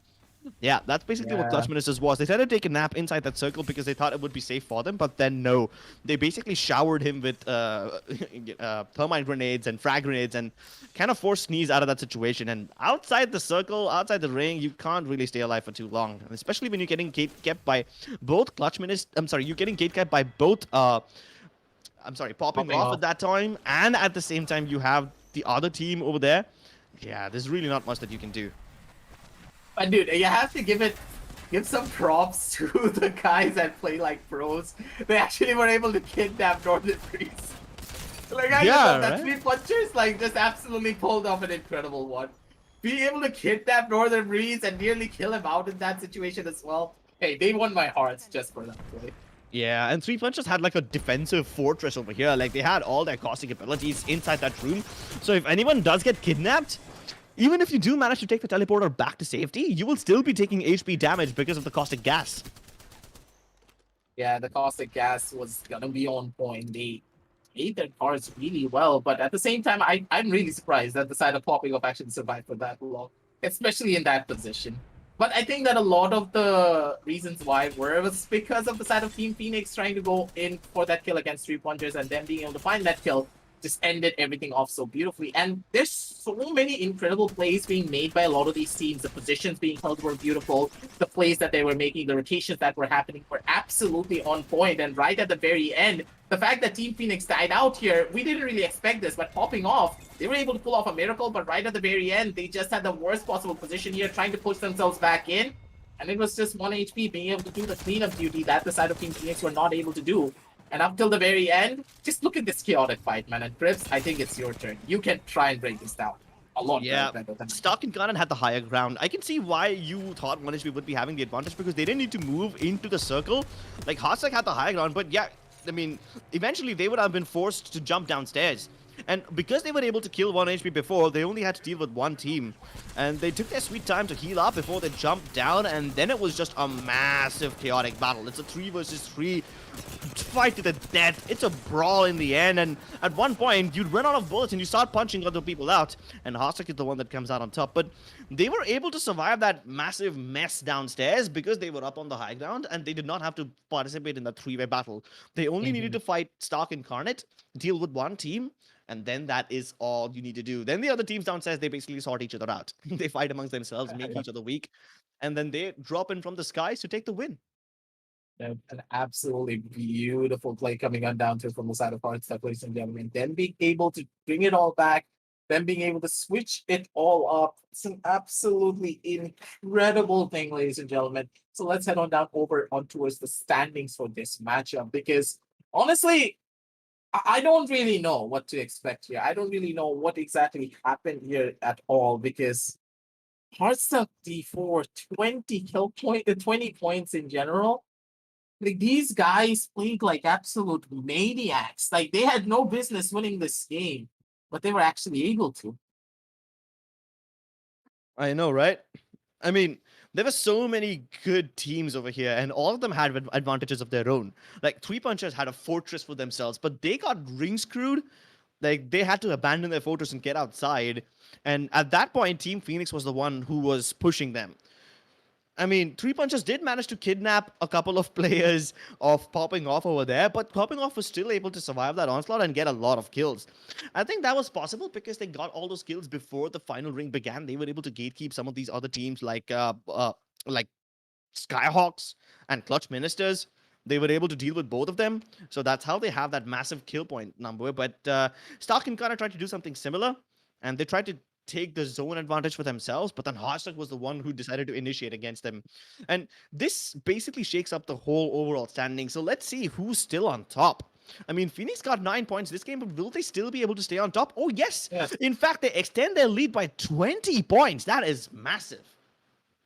Yeah, that's basically what Clutch Ministers was. They tried to take a nap inside that circle because they thought it would be safe for them, but then no. They basically showered him with thermite grenades and frag grenades and kind of forced Sneeze out of that situation. And outside the circle, outside the ring, you can't really stay alive for too long. And especially when you're getting gate-kept by both Clutch Ministers... I'm sorry, you're getting gate-kept by both... Popping off at that time, and at the same time you have the other team over there. Yeah, there's really not much that you can do. But dude, you have to give some props to the guys that play like pros. They actually were able to kidnap Northern Breeze. Like I just thought that 3 punchers like just absolutely pulled off an incredible one. Being able to kidnap Northern Breeze and nearly kill him out in that situation as well. Hey, they won my hearts just for that play. Yeah, and 3 Punchers had like a defensive fortress over here. Like, they had all their caustic abilities inside that room. So if anyone does get kidnapped, even if you do manage to take the teleporter back to safety, you will still be taking HP damage because of the caustic gas. Yeah, the caustic gas was gonna be on point. They ate their cards really well, but at the same time, I'm really surprised that the side of Popping Up actually survived for that long, especially in that position. But I think that a lot of the reasons why was because of the side of Team Phoenix trying to go in for that kill against 3 punchers and then being able to find that kill just ended everything off so beautifully. And there's so many incredible plays being made by a lot of these teams. The positions being held were beautiful. The plays that they were making, the rotations that were happening were absolutely on point. And right at the very end, the fact that Team Phoenix died out here, we didn't really expect this, but Popping Off, they were able to pull off a miracle, but right at the very end, they just had the worst possible position here, trying to push themselves back in. And it was just 1 HP being able to do the cleanup duty that the side of Team Phoenix were not able to do. And up till the very end, just look at this chaotic fight, man. And Crips, I think it's your turn. You can try and break this down. A lot better than Stark and Garnet had the higher ground. I can see why you thought 1 HP would be having the advantage because they didn't need to move into the circle. Like, Hearthstone had the higher ground, but yeah, I mean, eventually they would have been forced to jump downstairs. And because they were able to kill 1 HP before, they only had to deal with 1 team. And they took their sweet time to heal up before they jumped down, and then it was just a massive chaotic battle. It's a 3 versus 3 fight to the death. It's a brawl in the end, and at one point you run out of bullets and you start punching other people out, and Hasek is the one that comes out on top. But they were able to survive that massive mess downstairs because they were up on the high ground and they did not have to participate in the three-way battle. They only needed to fight Stark Incarnate, deal with one team, and then that is all you need to do. Then the other teams downstairs, they basically sort each other out. They fight amongst themselves, make each other weak, and then they drop in from the skies to take the win. An absolutely beautiful play coming on down to from the side of Hearthstone, ladies and gentlemen. Then being able to bring it all back, then being able to switch it all up. It's an absolutely incredible thing, ladies and gentlemen. So let's head on down over on towards the standings for this matchup, because honestly, I don't really know what to expect here. I don't really know what exactly happened here at all, because Hearthstone D4, 20 kill point, 20 points in general. Like, these guys played like absolute maniacs. Like, they had no business winning this game, but they were actually able to. I know, right? I mean, there were so many good teams over here, and all of them had advantages of their own. Like, Three Punchers had a fortress for themselves, but they got ring screwed. Like, they had to abandon their fortress and get outside. And at that point, Team Phoenix was the one who was pushing them. I mean, Three Punchers did manage to kidnap a couple of players of Popping Off over there, but Popping Off was still able to survive that onslaught and get a lot of kills. I think that was possible because they got all those kills before the final ring began. They were able to gatekeep some of these other teams like Skyhawks and Clutch Ministers. They were able to deal with both of them, so that's how they have that massive kill point number. But Stark and Connor tried to do something similar, and they tried to take the zone advantage for themselves, but then Harstak was the one who decided to initiate against them. And this basically shakes up the whole overall standing. So let's see who's still on top. I mean, Phoenix got 9 points this game, but will they still be able to stay on top? Oh, yes. In fact, they extend their lead by 20 points. That is massive.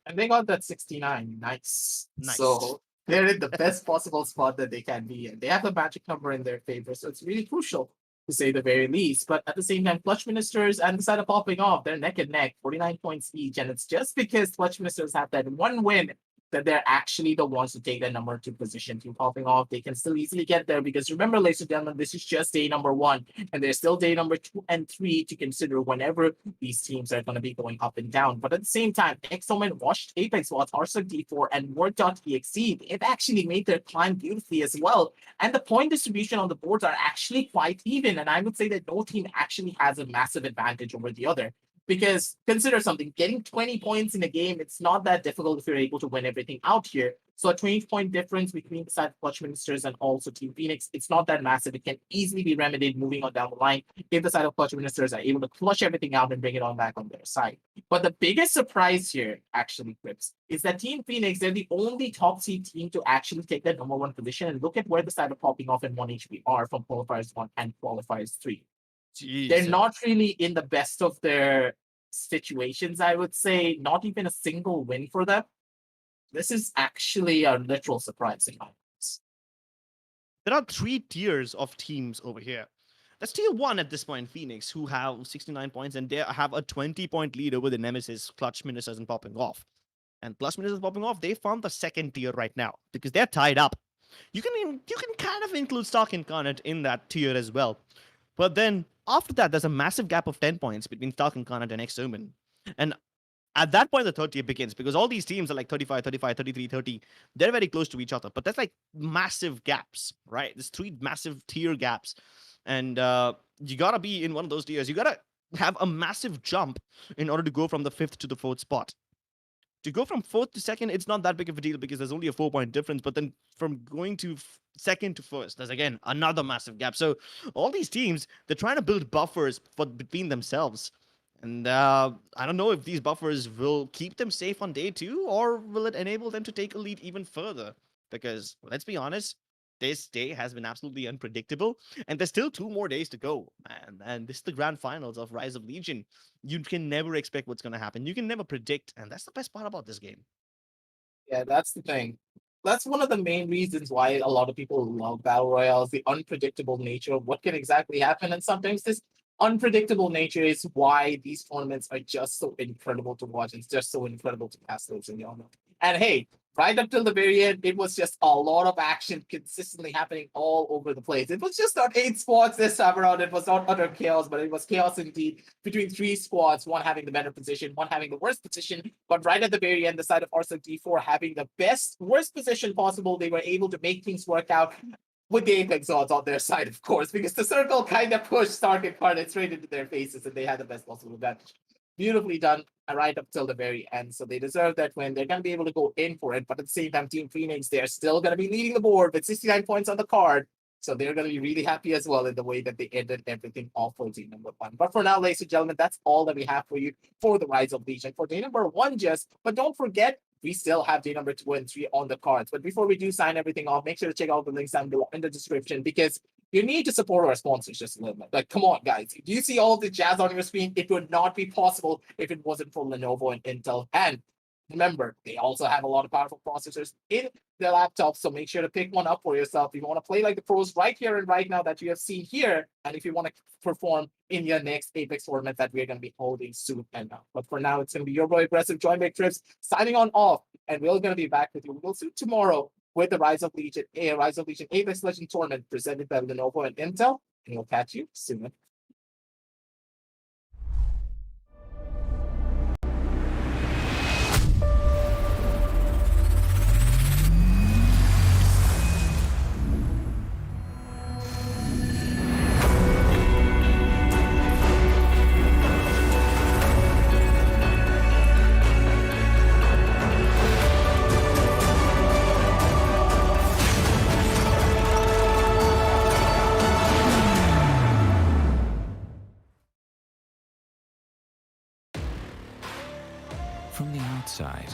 And they got that 69. Nice. So they're in the best possible spot that they can be in. They have the magic number in their favor, so it's really crucial, to say the very least. But at the same time, Clutch Ministers and the side of Popping Off, they're neck and neck, 49 points each. And it's just because Clutch Ministers have that one win that they're actually the ones to take that number 2 position. Team Popping Off, they can still easily get there, because remember, ladies and gentlemen, this is just day number 1, and there's still day number 2 and 3 to consider whenever these teams are going to be going up and down. But at the same time, Exomen watched Apex Watch, Arsec D4, and Word.exe. They've actually made their climb beautifully as well. And the point distribution on the boards are actually quite even. And I would say that no team actually has a massive advantage over the other. Because consider something, getting 20 points in a game, it's not that difficult if you're able to win everything out here. So a 20-point difference between the side of Clutch Ministers and also Team Phoenix, it's not that massive. It can easily be remedied moving on down the line if the side of Clutch Ministers are able to clutch everything out and bring it on back on their side. But the biggest surprise here, actually, Crips, is that Team Phoenix, they're the only top seed team to actually take that number 1 position. And look at where the side of Popping Off and 1 HP are from Qualifiers 1 and Qualifiers 3. Jeez. They're not really in the best of their situations, I would say. Not even a single win for them. This is actually a literal surprise in my eyes. There are 3 tiers of teams over here. That's tier 1 at this point, Phoenix, who have 69 points, and they have a 20-point lead over the Nemesis, Clutch Ministers, and Popping Off. And Clutch Ministers Popping Off, they found the 2nd tier right now because they're tied up. You can kind of include Stark Incarnate in that tier as well. But then after that, there's a massive gap of 10 points between Stark Incarnate and X-Omen. And at that point, the 3rd tier begins, because all these teams are like 35, 35, 33, 30. They're very close to each other, but that's like massive gaps, right? There's 3 massive tier gaps. And you gotta be in one of those tiers. You gotta have a massive jump in order to go from the 5th to the 4th spot. To go from 4th to 2nd, it's not that big of a deal because there's only a 4-point difference. But then from going to 2nd to 1st, there's again another massive gap. So all these teams, they're trying to build buffers between themselves. And I don't know if these buffers will keep them safe on day 2, or will it enable them to take a lead even further? Because let's be honest, this day has been absolutely unpredictable, and there's still 2 more days to go, man. And this is the grand finals of Rise of Legion. You can never expect what's going to happen. You can never predict, and that's the best part about this game. Yeah, that's the thing. That's one of the main reasons why a lot of people love Battle Royales, the unpredictable nature of what can exactly happen. And sometimes this unpredictable nature is why these tournaments are just so incredible to watch. It's just so incredible to pass those in, y'all know. And hey, right up till the very end, it was just a lot of action consistently happening all over the place. It was just not 8 squads this time around. It was not utter chaos, but it was chaos indeed between 3 squads, one having the better position, one having the worst position. But right at the very end, the side of Arsenal D4 having the worst position possible, they were able to make things work out with the Apex odds on their side, of course, because the circle kind of pushed Target Carded straight into their faces and they had the best possible advantage. Beautifully done right up till the very end. So they deserve that win. They're going to be able to go in for it. But at the same time, Team Phoenix, they're still going to be leading the board with 69 points on the card. So they're going to be really happy as well in the way that they ended everything off for day number 1. But for now, ladies and gentlemen, that's all that we have for you for the Rise of Legion. For day number 1, just, but don't forget, we still have day number 2 and 3 on the cards. But before we do sign everything off, make sure to check out the links down below in the description because you need to support our sponsors just a little bit. Like, come on, guys. Do you see all of the jazz on your screen? It would not be possible if it wasn't for Lenovo and Intel. And remember, they also have a lot of powerful processors in their laptops. So make sure to pick one up for yourself. If you want to play like the pros right here and right now that you have seen here, and if you want to perform in your next Apex tournament that we're going to be holding soon enough. But for now, it's going to be your boy Aggressive Join Back Trips signing on off. And we're going to be back with you. We'll see you tomorrow with the Rise of Legion Apex Legend Tournament presented by Lenovo and Intel. And we'll catch you soon. From the outside,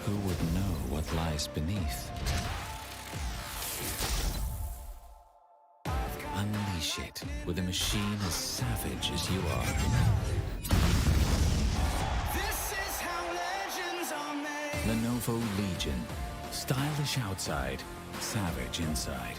who would know what lies beneath? Unleash it with a machine as savage as you are. This is how legends are made. Lenovo Legion. Stylish outside, savage inside.